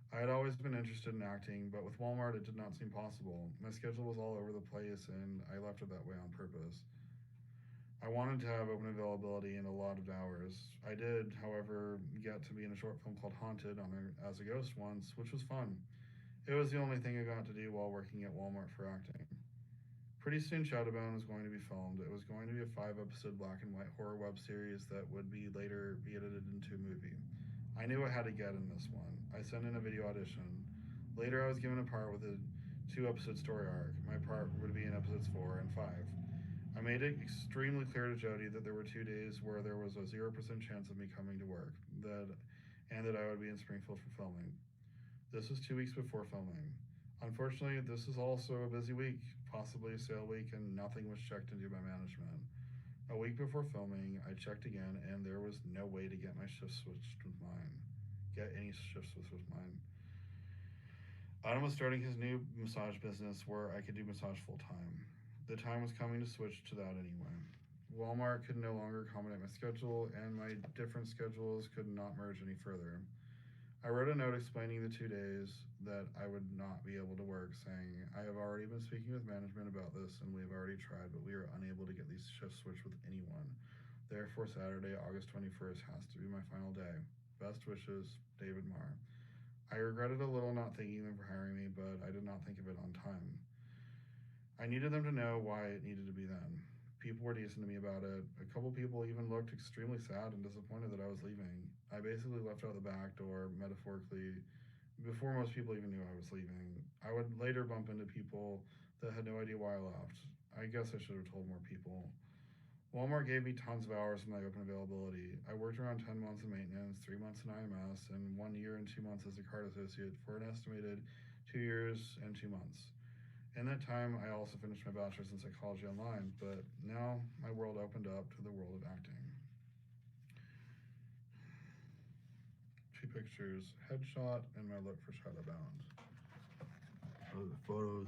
I had always been interested in acting, but with Walmart it did not seem possible. My schedule was all over the place, and I left it that way on purpose. I wanted to have open availability and a lot of hours. I did, however, get to be in a short film called Haunted as a ghost once, which was fun. It was the only thing I got to do while working at Walmart for acting. Pretty soon, Shadowbound was going to be filmed. It was going to be a 5-episode black and white horror web series that would be later be edited into a movie. I knew I had to get in this one. I sent in a video audition. Later, I was given a part with a 2-episode story arc. My part would be in episodes 4 and 5. I made it extremely clear to Jody that there were 2 days where there was a 0% chance of me coming to work, and that I would be in Springfield for filming. This was 2 weeks before filming. Unfortunately, this is also a busy week, possibly a sale week, and nothing was checked into by management. A week before filming, I checked again, and there was no way to get my shift switched with mine. Get any shift switched with mine. Adam was starting his new massage business where I could do massage full time. The time was coming to switch to that anyway. Walmart could no longer accommodate my schedule, and my different schedules could not merge any further. I wrote a note explaining the 2 days that I would not be able to work, saying, I have already been speaking with management about this, and we have already tried, but we are unable to get these shifts switched with anyone. Therefore, Saturday, August 21st has to be my final day. Best wishes, David Marr. I regretted a little not thanking them for hiring me, but I did not think of it on time. I needed them to know why it needed to be then. People were decent to me about it. A couple people even looked extremely sad and disappointed that I was leaving. I basically left out the back door, metaphorically, before most people even knew I was leaving. I would later bump into people that had no idea why I left. I guess I should have told more people. Walmart gave me tons of hours in my open availability. I worked around 10 months in maintenance, 3 months in IMS, and 1 year and 2 months as a card associate for an estimated 2 years and 2 months. In that time, I also finished my bachelor's in psychology online, but now my world opened up to the world of acting. 2 pictures, headshot, and my look for Shadowbound. Those are the photos.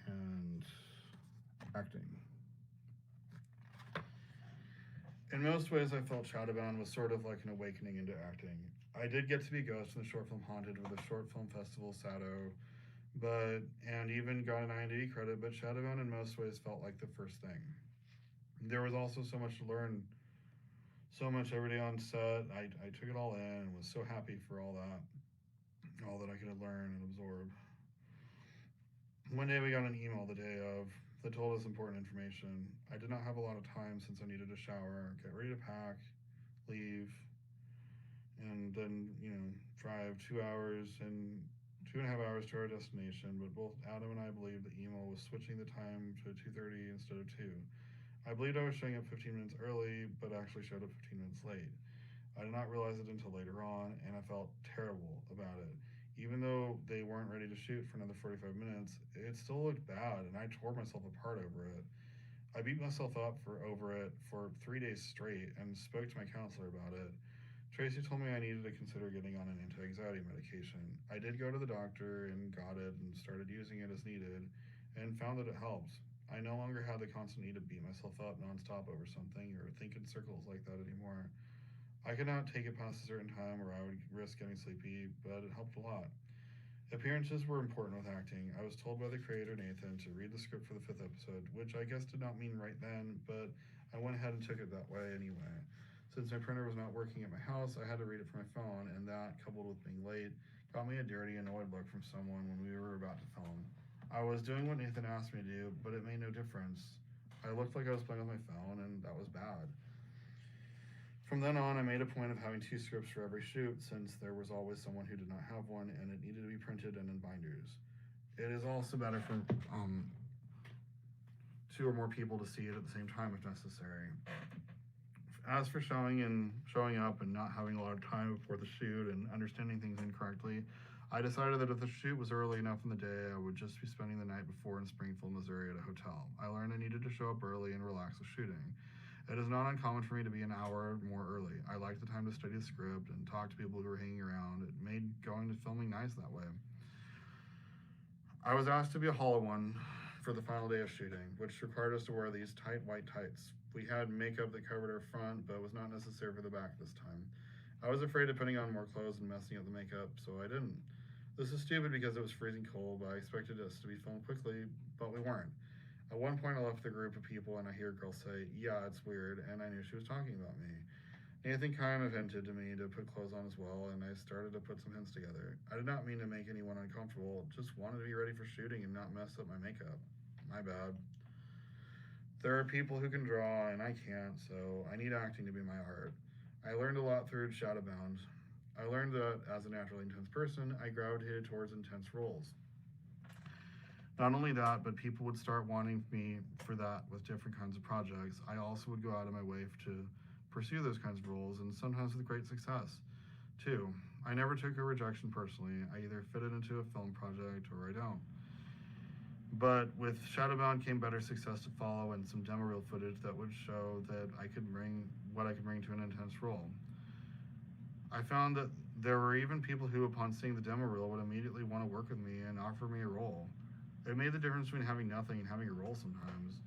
And acting. In most ways, I felt Shadowbound was sort of like an awakening into acting. I did get to be Ghost in the short film Haunted with the short film festival Sado, and even got an IMDb credit, but Shadowbound in most ways felt like the first thing. There was also so much to learn, so much every day on set. I took it all in and was so happy for all that I could learn and absorb. One day we got an email the day of that told us important information. I did not have a lot of time since I needed a shower, get ready to pack, leave, and then, drive 2 hours and 2.5 hours to our destination. But both Adam and I believed the email was switching the time to 2:30 instead of 2. I believed I was showing up 15 minutes early, but actually showed up 15 minutes late. I did not realize it until later on, and I felt terrible about it. Even though they weren't ready to shoot for another 45 minutes, it still looked bad, and I tore myself apart over it. I beat myself up over it for 3 days straight and spoke to my counselor about it. Tracy told me I needed to consider getting on an anti-anxiety medication. I did go to the doctor and got it and started using it as needed and found that it helped. I no longer had the constant need to beat myself up nonstop over something or think in circles like that anymore. I could not take it past a certain time or I would risk getting sleepy, but it helped a lot. Appearances were important with acting. I was told by the creator, Nathan, to read the script for the 5th episode, which I guess did not mean right then, but I went ahead and took it that way anyway. Since my printer was not working at my house, I had to read it from my phone, and that, coupled with being late, got me a dirty, annoyed look from someone when we were about to film. I was doing what Nathan asked me to do, but it made no difference. I looked like I was playing with my phone, and that was bad. From then on, I made a point of having 2 scripts for every shoot, since there was always someone who did not have one, and it needed to be printed and in binders. It is also better for 2 or more people to see it at the same time if necessary. As for showing up and not having a lot of time before the shoot and understanding things incorrectly, I decided that if the shoot was early enough in the day, I would just be spending the night before in Springfield, Missouri at a hotel. I learned I needed to show up early and relax with shooting. It is not uncommon for me to be an hour or more early. I like the time to study the script and talk to people who are hanging around. It made going to filming nice that way. I was asked to be a hollow one for the final day of shooting, which required us to wear these tight white tights. We had makeup that covered our front, but was not necessary for the back this time. I was afraid of putting on more clothes and messing up the makeup, so I didn't. This is stupid because it was freezing cold, but I expected us to be filmed quickly, but we weren't. At one point, I left the group of people and I hear a girl say, "Yeah, it's weird," and I knew she was talking about me. Nathan kind of hinted to me to put clothes on as well, and I started to put some hints together. I did not mean to make anyone uncomfortable, just wanted to be ready for shooting and not mess up my makeup. My bad. There are people who can draw and I can't, so I need acting to be my art. I learned a lot through Shadowbound. I learned that as a naturally intense person, I gravitated towards intense roles. Not only that, but people would start wanting me for that with different kinds of projects. I also would go out of my way to pursue those kinds of roles, and sometimes with great success. Too, I never took a rejection personally. I either fit it into a film project or I don't. But with Shadowbound came better success to follow and some demo reel footage that would show that I could bring what I could bring to an intense role. I found that there were even people who, upon seeing the demo reel, would immediately want to work with me and offer me a role. It made the difference between having nothing and having a role sometimes.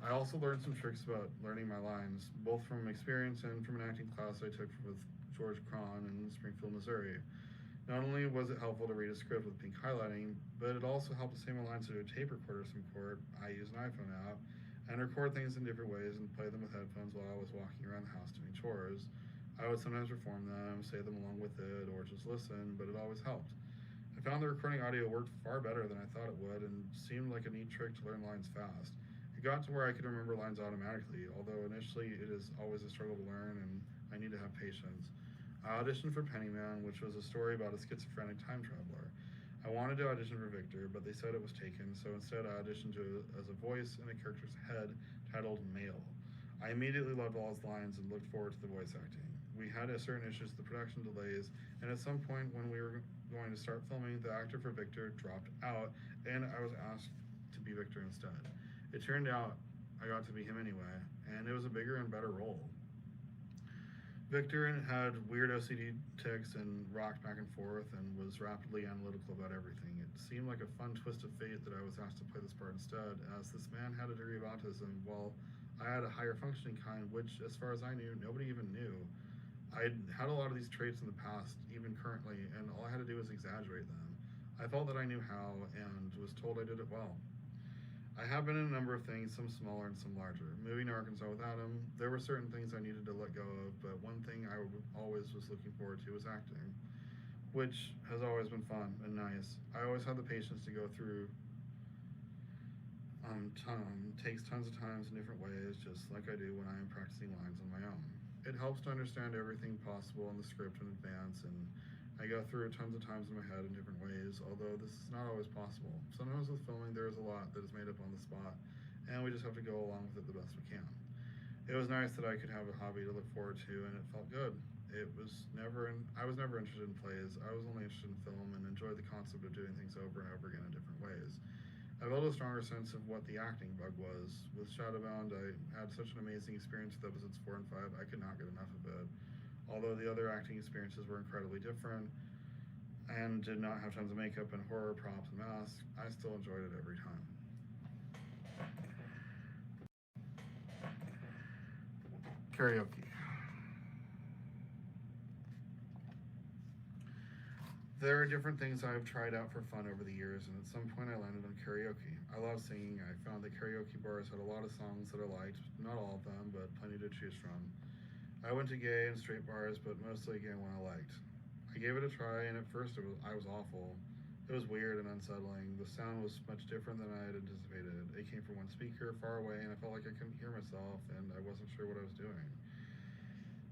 I also learned some tricks about learning my lines, both from experience and from an acting class I took with George Cron in Springfield, Missouri. Not only was it helpful to read a script with pink highlighting, but it also helped to say my lines through a tape recorder of some sort. I use an iPhone app and record things in different ways and play them with headphones while I was walking around the house doing chores. I would sometimes perform them, say them along with it, or just listen, but it always helped. I found the recording audio worked far better than I thought it would and seemed like a neat trick to learn lines fast. It got to where I could remember lines automatically, although initially it is always a struggle to learn and I need to have patience. I auditioned for Pennyman, which was a story about a schizophrenic time traveler. I wanted to audition for Victor, but they said it was taken, so instead I auditioned as a voice in a character's head titled Male. I immediately loved all his lines and looked forward to the voice acting. We had certain issues with the production delays, and at some point when we were going to start filming, the actor for Victor dropped out, and I was asked to be Victor instead. It turned out I got to be him anyway, and it was a bigger and better role. Victor had weird OCD tics and rocked back and forth and was rapidly analytical about everything. It seemed like a fun twist of fate that I was asked to play this part instead, as this man had a degree of autism while I had a higher functioning kind, which, as far as I knew, nobody even knew. I'd had a lot of these traits in the past, even currently, and all I had to do was exaggerate them. I felt that I knew how and was told I did it well. I have been in a number of things, some smaller and some larger. Moving to Arkansas without him, there were certain things I needed to let go of, but one thing I always was looking forward to was acting, which has always been fun and nice. I always had the patience to go through takes tons of times in different ways, just like I do when I am practicing lines on my own. It helps to understand everything possible in the script in advance, and I go through it tons of times in my head in different ways, although this is not always possible. Sometimes with filming, there is a lot that is made up on the spot, and we just have to go along with it the best we can. It was nice that I could have a hobby to look forward to, and it felt good. I was never interested in plays. I was only interested in film and enjoyed the concept of doing things over and over again in different ways. I built a stronger sense of what the acting bug was. With Shadowbound, I had such an amazing experience with episodes 4 and 5, I could not get enough of it. Although the other acting experiences were incredibly different and did not have tons of makeup and horror props and masks, I still enjoyed it every time. Karaoke. There are different things I've tried out for fun over the years, and at some point I landed on karaoke. I love singing. I found that karaoke bars had a lot of songs that I liked, not all of them, but plenty to choose from. I went to gay and straight bars, but mostly gay one I liked. I gave it a try, and at first I was awful. It was weird and unsettling. The sound was much different than I had anticipated. It came from one speaker far away, and I felt like I couldn't hear myself, and I wasn't sure what I was doing.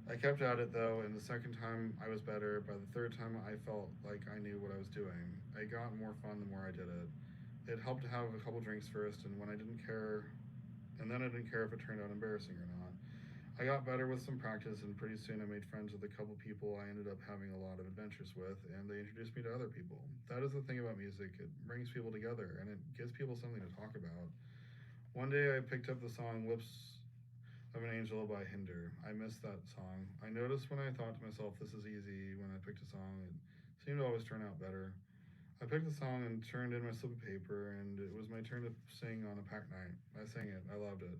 I kept at it though, and the second time I was better. By the third time I felt like I knew what I was doing. It got more fun the more I did it. It helped to have a couple drinks first, and then I didn't care if it turned out embarrassing or not. I got better with some practice, and pretty soon I made friends with a couple people I ended up having a lot of adventures with, and they introduced me to other people. That is the thing about music. It brings people together, and it gives people something to talk about. One day I picked up the song of an Angel by Hinder. I missed that song. I noticed when I thought to myself, this is easy, when I picked a song, it seemed to always turn out better. I picked the song and turned in my slip of paper, and it was my turn to sing on a packed night. I sang it. I loved it.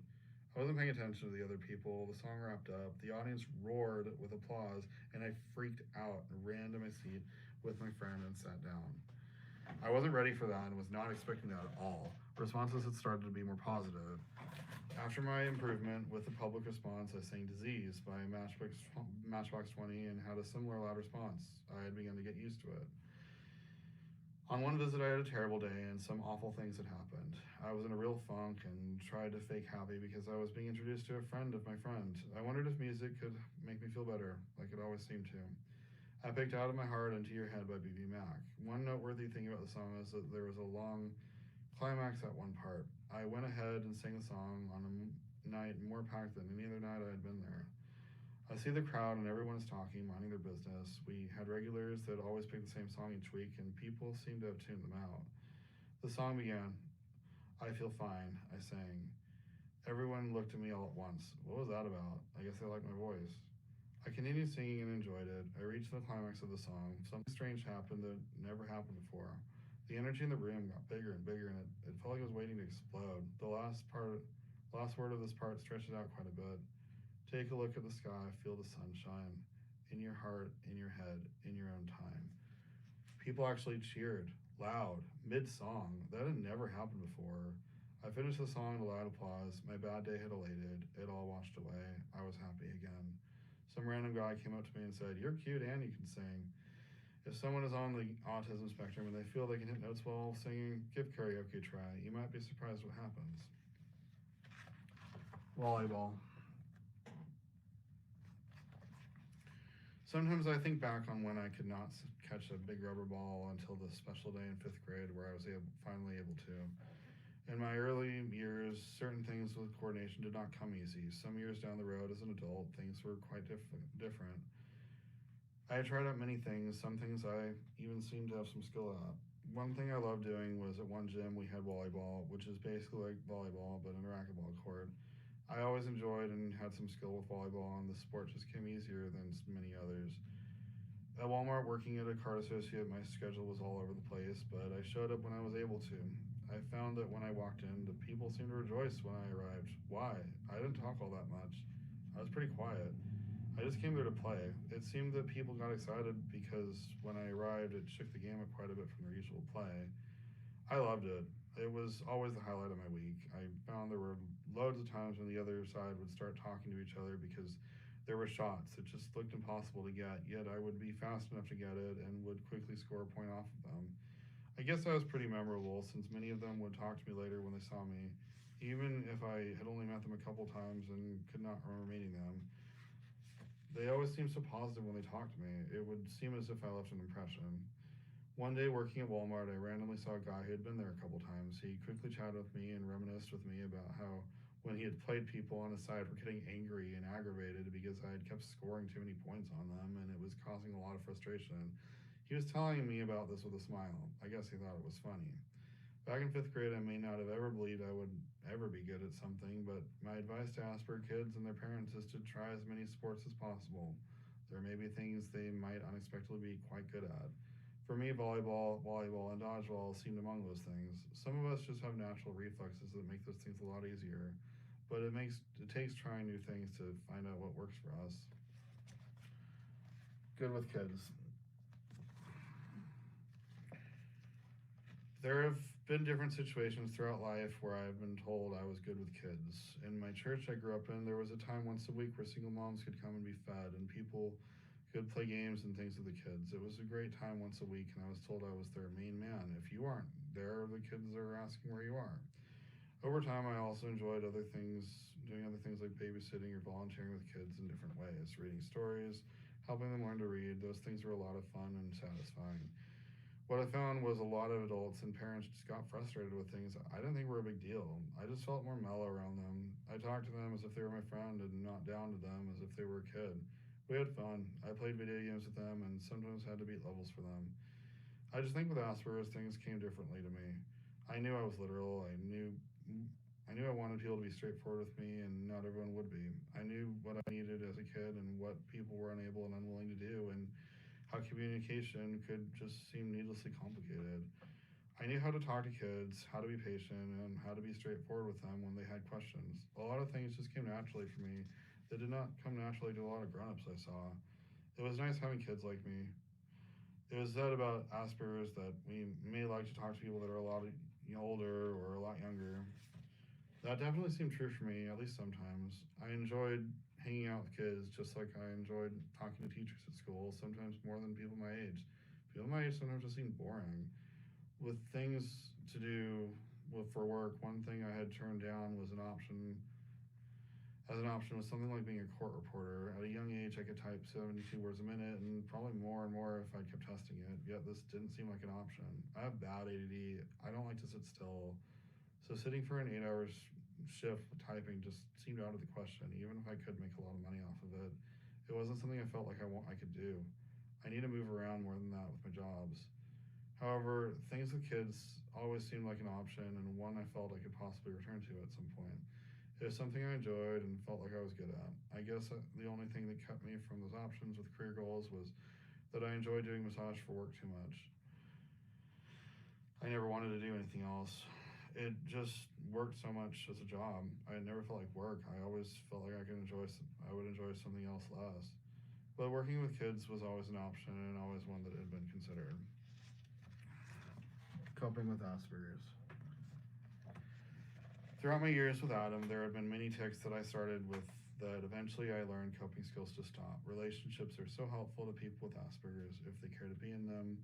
I wasn't paying attention to the other people. The song wrapped up. The audience roared with applause, and I freaked out and ran to my seat with my friend and sat down. I wasn't ready for that and was not expecting that at all. Responses had started to be more positive. After my improvement with the public response, I sang Disease by Matchbox 20 and had a similar loud response. I had begun to get used to it. On one visit, I had a terrible day and some awful things had happened. I was in a real funk and tried to fake happy because I was being introduced to a friend of my friend. I wondered if music could make me feel better, like it always seemed to. I picked Out of My Heart Into Your Head by B.B. Mac. One noteworthy thing about the song is that there was a long climax at one part. I went ahead and sang the song on a night more packed than any other night I had been there. I see the crowd and everyone is talking, minding their business. We had regulars that always picked the same song each week, and people seemed to have tuned them out. The song began. I feel fine, I sang. Everyone looked at me all at once. What was that about? I guess they liked my voice. I continued singing and enjoyed it. I reached the climax of the song. Something strange happened that never happened before. The energy in the room got bigger and bigger, and it felt like it was waiting to explode. The last word of this part stretches out quite a bit. Take a look at the sky, feel the sunshine, in your heart, in your head, in your own time. People actually cheered, loud, mid-song. That had never happened before. I finished the song to loud applause. My bad day had elated. It all washed away. I was happy again. Some random guy came up to me and said, "You're cute and you can sing." If someone is on the autism spectrum and they feel they can hit notes while singing, give karaoke a try. You might be surprised what happens. Wallyball. Sometimes I think back on when I could not catch a big rubber ball until the special day in 5th grade where I was finally able to. In my early years, certain things with coordination did not come easy. Some years down the road as an adult, things were quite different. I had tried out many things, some things I even seemed to have some skill at. One thing I loved doing was at one gym we had Wallyball, which is basically like volleyball but in a racquetball court. I always enjoyed and had some skill with volleyball, and the sport just came easier than many others. At Walmart, working at a card associate, my schedule was all over the place, but I showed up when I was able to. I found that when I walked in, the people seemed to rejoice when I arrived. Why? I didn't talk all that much. I was pretty quiet. I just came there to play. It seemed that people got excited because when I arrived, it shook the game up quite a bit from their usual play. I loved it. It was always the highlight of my week. I found there were loads of times when the other side would start talking to each other because there were shots that just looked impossible to get, yet I would be fast enough to get it and would quickly score a point off of them. I guess I was pretty memorable since many of them would talk to me later when they saw me, even if I had only met them a couple times and could not remember meeting them. They always seemed so positive when they talked to me. It would seem as if I left an impression. One day working at Walmart, I randomly saw a guy who had been there a couple times. He quickly chatted with me and reminisced with me about how when he had played people on his side were getting angry and aggravated because I had kept scoring too many points on them and it was causing a lot of frustration. He was telling me about this with a smile. I guess he thought it was funny. Back in 5th grade, I may not have ever believed I would ever be good at something, but my advice to Asperger kids and their parents is to try as many sports as possible. There may be things they might unexpectedly be quite good at. For me, volleyball, and dodgeball seemed among those things. Some of us just have natural reflexes that make those things a lot easier, but it takes trying new things to find out what works for us. Good with kids. There have been different situations throughout life where I've been told I was good with kids. In my church I grew up in, there was a time once a week where single moms could come and be fed, and people could play games and things with the kids. It was a great time once a week, and I was told I was their main man. If you aren't there, the kids are asking where you are. Over time, I also enjoyed doing other things like babysitting or volunteering with kids in different ways, reading stories, helping them learn to read. Those things were a lot of fun and satisfying. What I found was a lot of adults and parents just got frustrated with things I didn't think were a big deal. I just felt more mellow around them. I talked to them as if they were my friend and not down to them as if they were a kid. We had fun. I played video games with them and sometimes had to beat levels for them. I just think with Asperger's, things came differently to me. I knew I was literal. I knew I knew I wanted people to be straightforward with me, and not everyone would be. I knew what I needed as a kid and what people were unable and unwilling to do, and how communication could just seem needlessly complicated. I knew how to talk to kids, how to be patient, and how to be straightforward with them when they had questions. A lot of things just came naturally for me that did not come naturally to a lot of grown-ups I saw. It was nice having kids like me. It was said about Asperger's that we may like to talk to people that are a lot older or a lot younger. That definitely seemed true for me, at least sometimes. I enjoyed hanging out with kids just like I enjoyed talking to teachers at school, sometimes more than people my age. People my age sometimes just seemed boring. With things to do for work, one thing I had turned down was an option was something like being a court reporter. At a young age, I could type 72 words a minute, and probably more and more if I kept testing it, yet this didn't seem like an option. I have bad ADD. I don't like to sit still. So sitting for an 8-hour shift typing just seemed out of the question, even if I could make a lot of money off of it. It wasn't something I felt like I could do. I need to move around more than that with my jobs. However, things with kids always seemed like an option, and one I felt I could possibly return to at some point. It was something I enjoyed and felt like I was good at. I guess the only thing that kept me from those options with career goals was that I enjoyed doing massage for work too much. I never wanted to do anything else. It just worked so much as a job. I never felt like work. I always felt like I would enjoy something else less. But working with kids was always an option and always one that had been considered. Coping with Asperger's. Throughout my years with Adam, there have been many tics that I started with that eventually I learned coping skills to stop. Relationships are so helpful to people with Asperger's if they care to be in them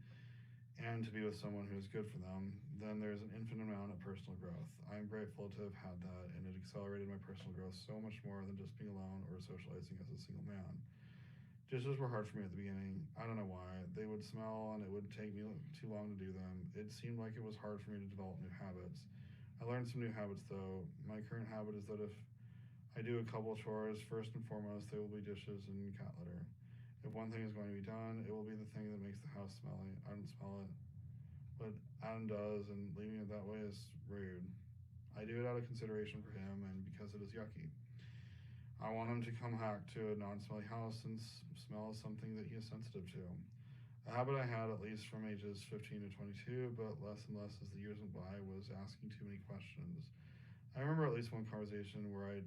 and to be with someone who is good for them. Then there's an infinite amount of personal growth. I'm grateful to have had that, and it accelerated my personal growth so much more than just being alone or socializing as a single man. Dishes were hard for me at the beginning. I don't know why. They would smell and it would take me too long to do them. It seemed like it was hard for me to develop new habits. I learned some new habits though. My current habit is that if I do a couple chores, first and foremost, they will be dishes and cat litter. If one thing is going to be done, it will be the thing that makes the house smelly. I don't smell it, but Adam does, and leaving it that way is rude. I do it out of consideration for him and because it is yucky. I want him to come back to a non-smelly house and smell something that he is sensitive to. A habit I had at least from ages 15 to 22, but less and less as the years went by, was asking too many questions. I remember at least one conversation where I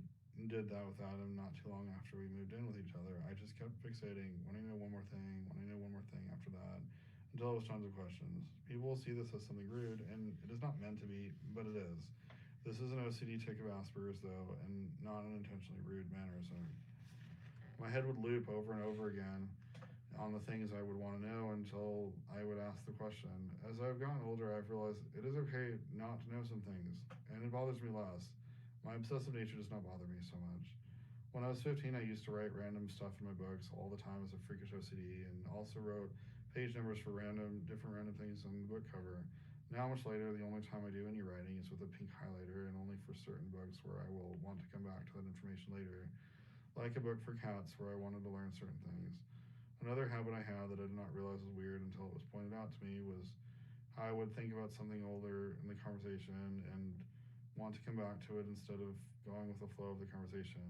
did that with Adam not too long after we moved in with each other. I just kept fixating, wanting to know one more thing, wanting to know one more thing after that, until it was tons of questions. People will see this as something rude, and it is not meant to be, but it is. This is an OCD tic of Asperger's, though, and not an intentionally rude mannerism. My head would loop over and over again on the things I would want to know until I would ask the question. As I've gotten older, I've realized it is okay not to know some things, and it bothers me less. My obsessive nature does not bother me so much. When I was 15, I used to write random stuff in my books all the time as a freakish OCD, and also wrote page numbers for different random things on the book cover. Now, much later, the only time I do any writing is with a pink highlighter, and only for certain books where I will want to come back to that information later, like a book for cats where I wanted to learn certain things. Another habit I had that I did not realize was weird until it was pointed out to me was how I would think about something older in the conversation and want to come back to it instead of going with the flow of the conversation.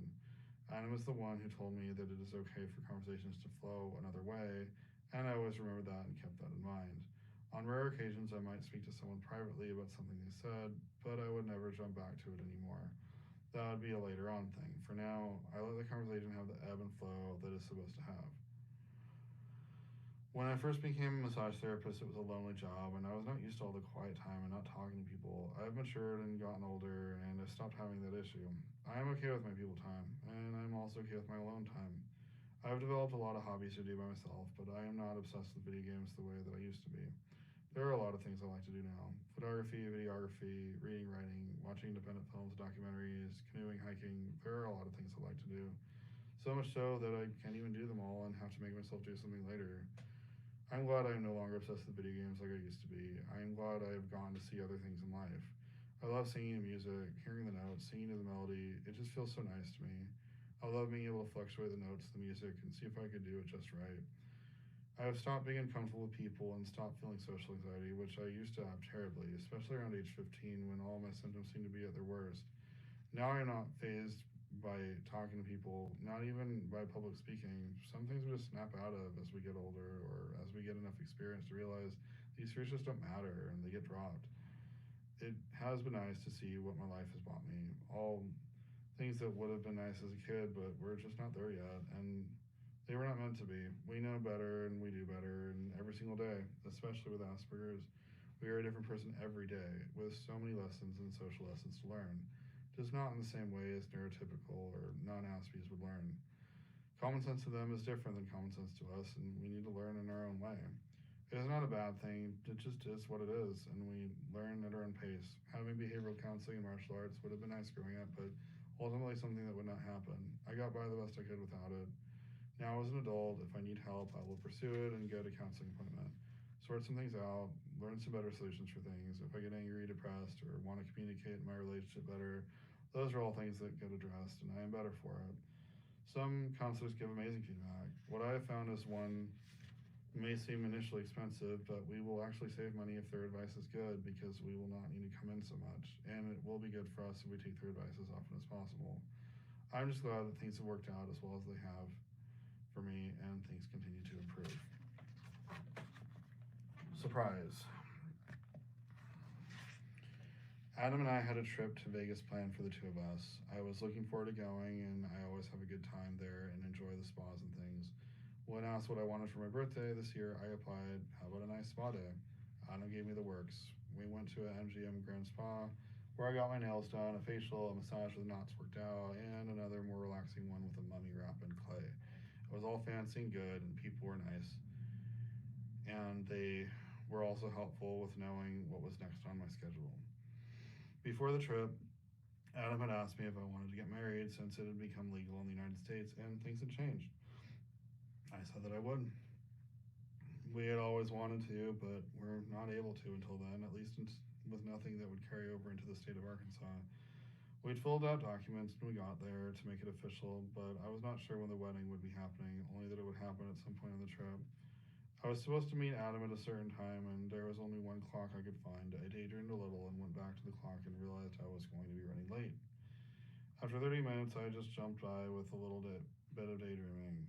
Adam is the one who told me that it is okay for conversations to flow another way, and I always remembered that and kept that in mind. On rare occasions, I might speak to someone privately about something they said, but I would never jump back to it anymore. That would be a later on thing. For now, I let the conversation have the ebb and flow that it's supposed to have. When I first became a massage therapist, it was a lonely job, and I was not used to all the quiet time and not talking to people. I've matured and gotten older, and I've stopped having that issue. I am okay with my people time, and I'm also okay with my alone time. I've developed a lot of hobbies to do by myself, but I am not obsessed with video games the way that I used to be. There are a lot of things I like to do now. Photography, videography, reading, writing, watching independent films, documentaries, canoeing, hiking. There are a lot of things I like to do. So much so that I can't even do them all and have to make myself do something later. I'm glad I am no longer obsessed with video games like I used to be. I am glad I have gone to see other things in life. I love singing to music, hearing the notes, singing to the melody. It just feels so nice to me. I love being able to fluctuate the notes, the music, and see if I could do it just right. I have stopped being uncomfortable with people and stopped feeling social anxiety, which I used to have terribly, especially around age 15 when all my symptoms seemed to be at their worst. Now I'm not fazed by talking to people, not even by public speaking. Some things we just snap out of as we get older or as we get enough experience to realize these fears just don't matter and they get dropped. It has been nice to see what my life has brought me. All things that would have been nice as a kid, but we're just not there yet. And they were not meant to be. We know better and we do better, and every single day, especially with Asperger's, we are a different person every day with so many lessons and social lessons to learn. Just not in the same way as neurotypical or non-Aspies would learn. Common sense to them is different than common sense to us, and we need to learn in our own way. It is not a bad thing, it just is what it is, and we learn at our own pace. Having behavioral counseling and martial arts would have been nice growing up, but ultimately something that would not happen. I got by the best I could without it. Now, as an adult, if I need help, I will pursue it and get a counseling appointment. Sort some things out, learn some better solutions for things. If I get angry, depressed, or want to communicate in my relationship better, those are all things that get addressed, and I am better for it. Some counselors give amazing feedback. What I have found is one may seem initially expensive, but we will actually save money if their advice is good because we will not need to come in so much, and it will be good for us if we take their advice as often as possible. I'm just glad that things have worked out as well as they have for me, and things continue to improve. Surprise. Adam and I had a trip to Vegas planned for the two of us. I was looking forward to going, and I always have a good time there and enjoy the spas and things. When asked what I wanted for my birthday this year, I applied, how about a nice spa day? Adam gave me the works. We went to an MGM Grand Spa, where I got my nails done, a facial, a massage with knots worked out, and another more relaxing one with a mummy wrap and clay. It was all fancy and good, and people were nice. And they were also helpful with knowing what was next on my schedule. Before the trip, Adam had asked me if I wanted to get married since it had become legal in the United States and things had changed. I said that I would. We had always wanted to, but we're not able to until then, at least with nothing that would carry over into the state of Arkansas. We'd filled out documents when we got there to make it official, but I was not sure when the wedding would be happening, only that it would happen at some point on the trip. I was supposed to meet Adam at a certain time, and there was only one clock I could find. I daydreamed a little and went back to the clock and realized I was going to be running late. After 30 minutes, I just jumped by with a little bit of daydreaming.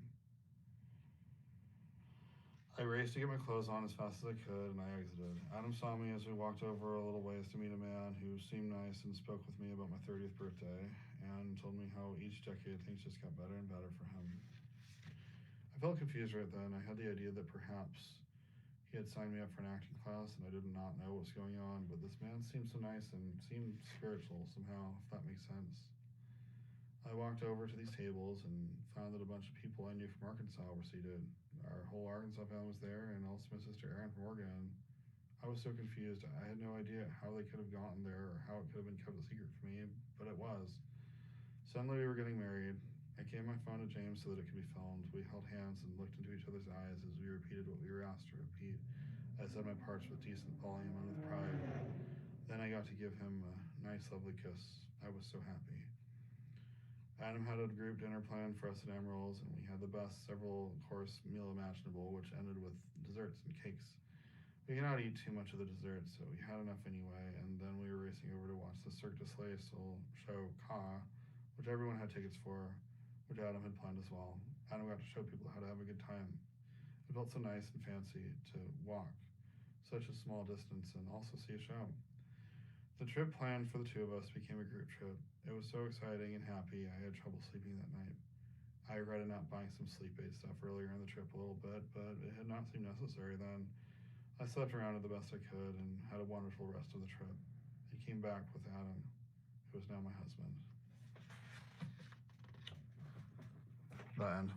I raced to get my clothes on as fast as I could, and I exited. Adam saw me as we walked over a little ways to meet a man who seemed nice and spoke with me about my 30th birthday, and told me how each decade things just got better and better for him. I felt confused right then. I had the idea that perhaps he had signed me up for an acting class and I did not know what was going on, but this man seemed so nice and seemed spiritual somehow, if that makes sense. I walked over to these tables and found that a bunch of people I knew from Arkansas were seated. Our whole Arkansas family was there, and also my sister Erin from Oregon. I was so confused. I had no idea how they could have gotten there or how it could have been kept a secret from me, but it was. Suddenly we were getting married. I gave my phone to James so that it could be filmed. We held hands and looked into each other's eyes as we repeated what we were asked to repeat. I said my parts with decent volume and with pride. Then I got to give him a nice, lovely kiss. I was so happy. Adam had a group dinner planned for us at Emerald's, and we had the best several-course meal imaginable, which ended with desserts and cakes. We cannot eat too much of the dessert, so we had enough anyway, and then we were racing over to watch the Cirque du Soleil show Ka, which everyone had tickets for, which Adam had planned as well. Adam got to show people how to have a good time. It felt so nice and fancy to walk such a small distance and also see a show. The trip planned for the two of us became a group trip. It was so exciting and happy, I had trouble sleeping that night. I regretted not buying some sleep aid stuff earlier in the trip a little bit, but it had not seemed necessary then. I slept around it the best I could and had a wonderful rest of the trip. I came back with Adam, who is now my husband. The end.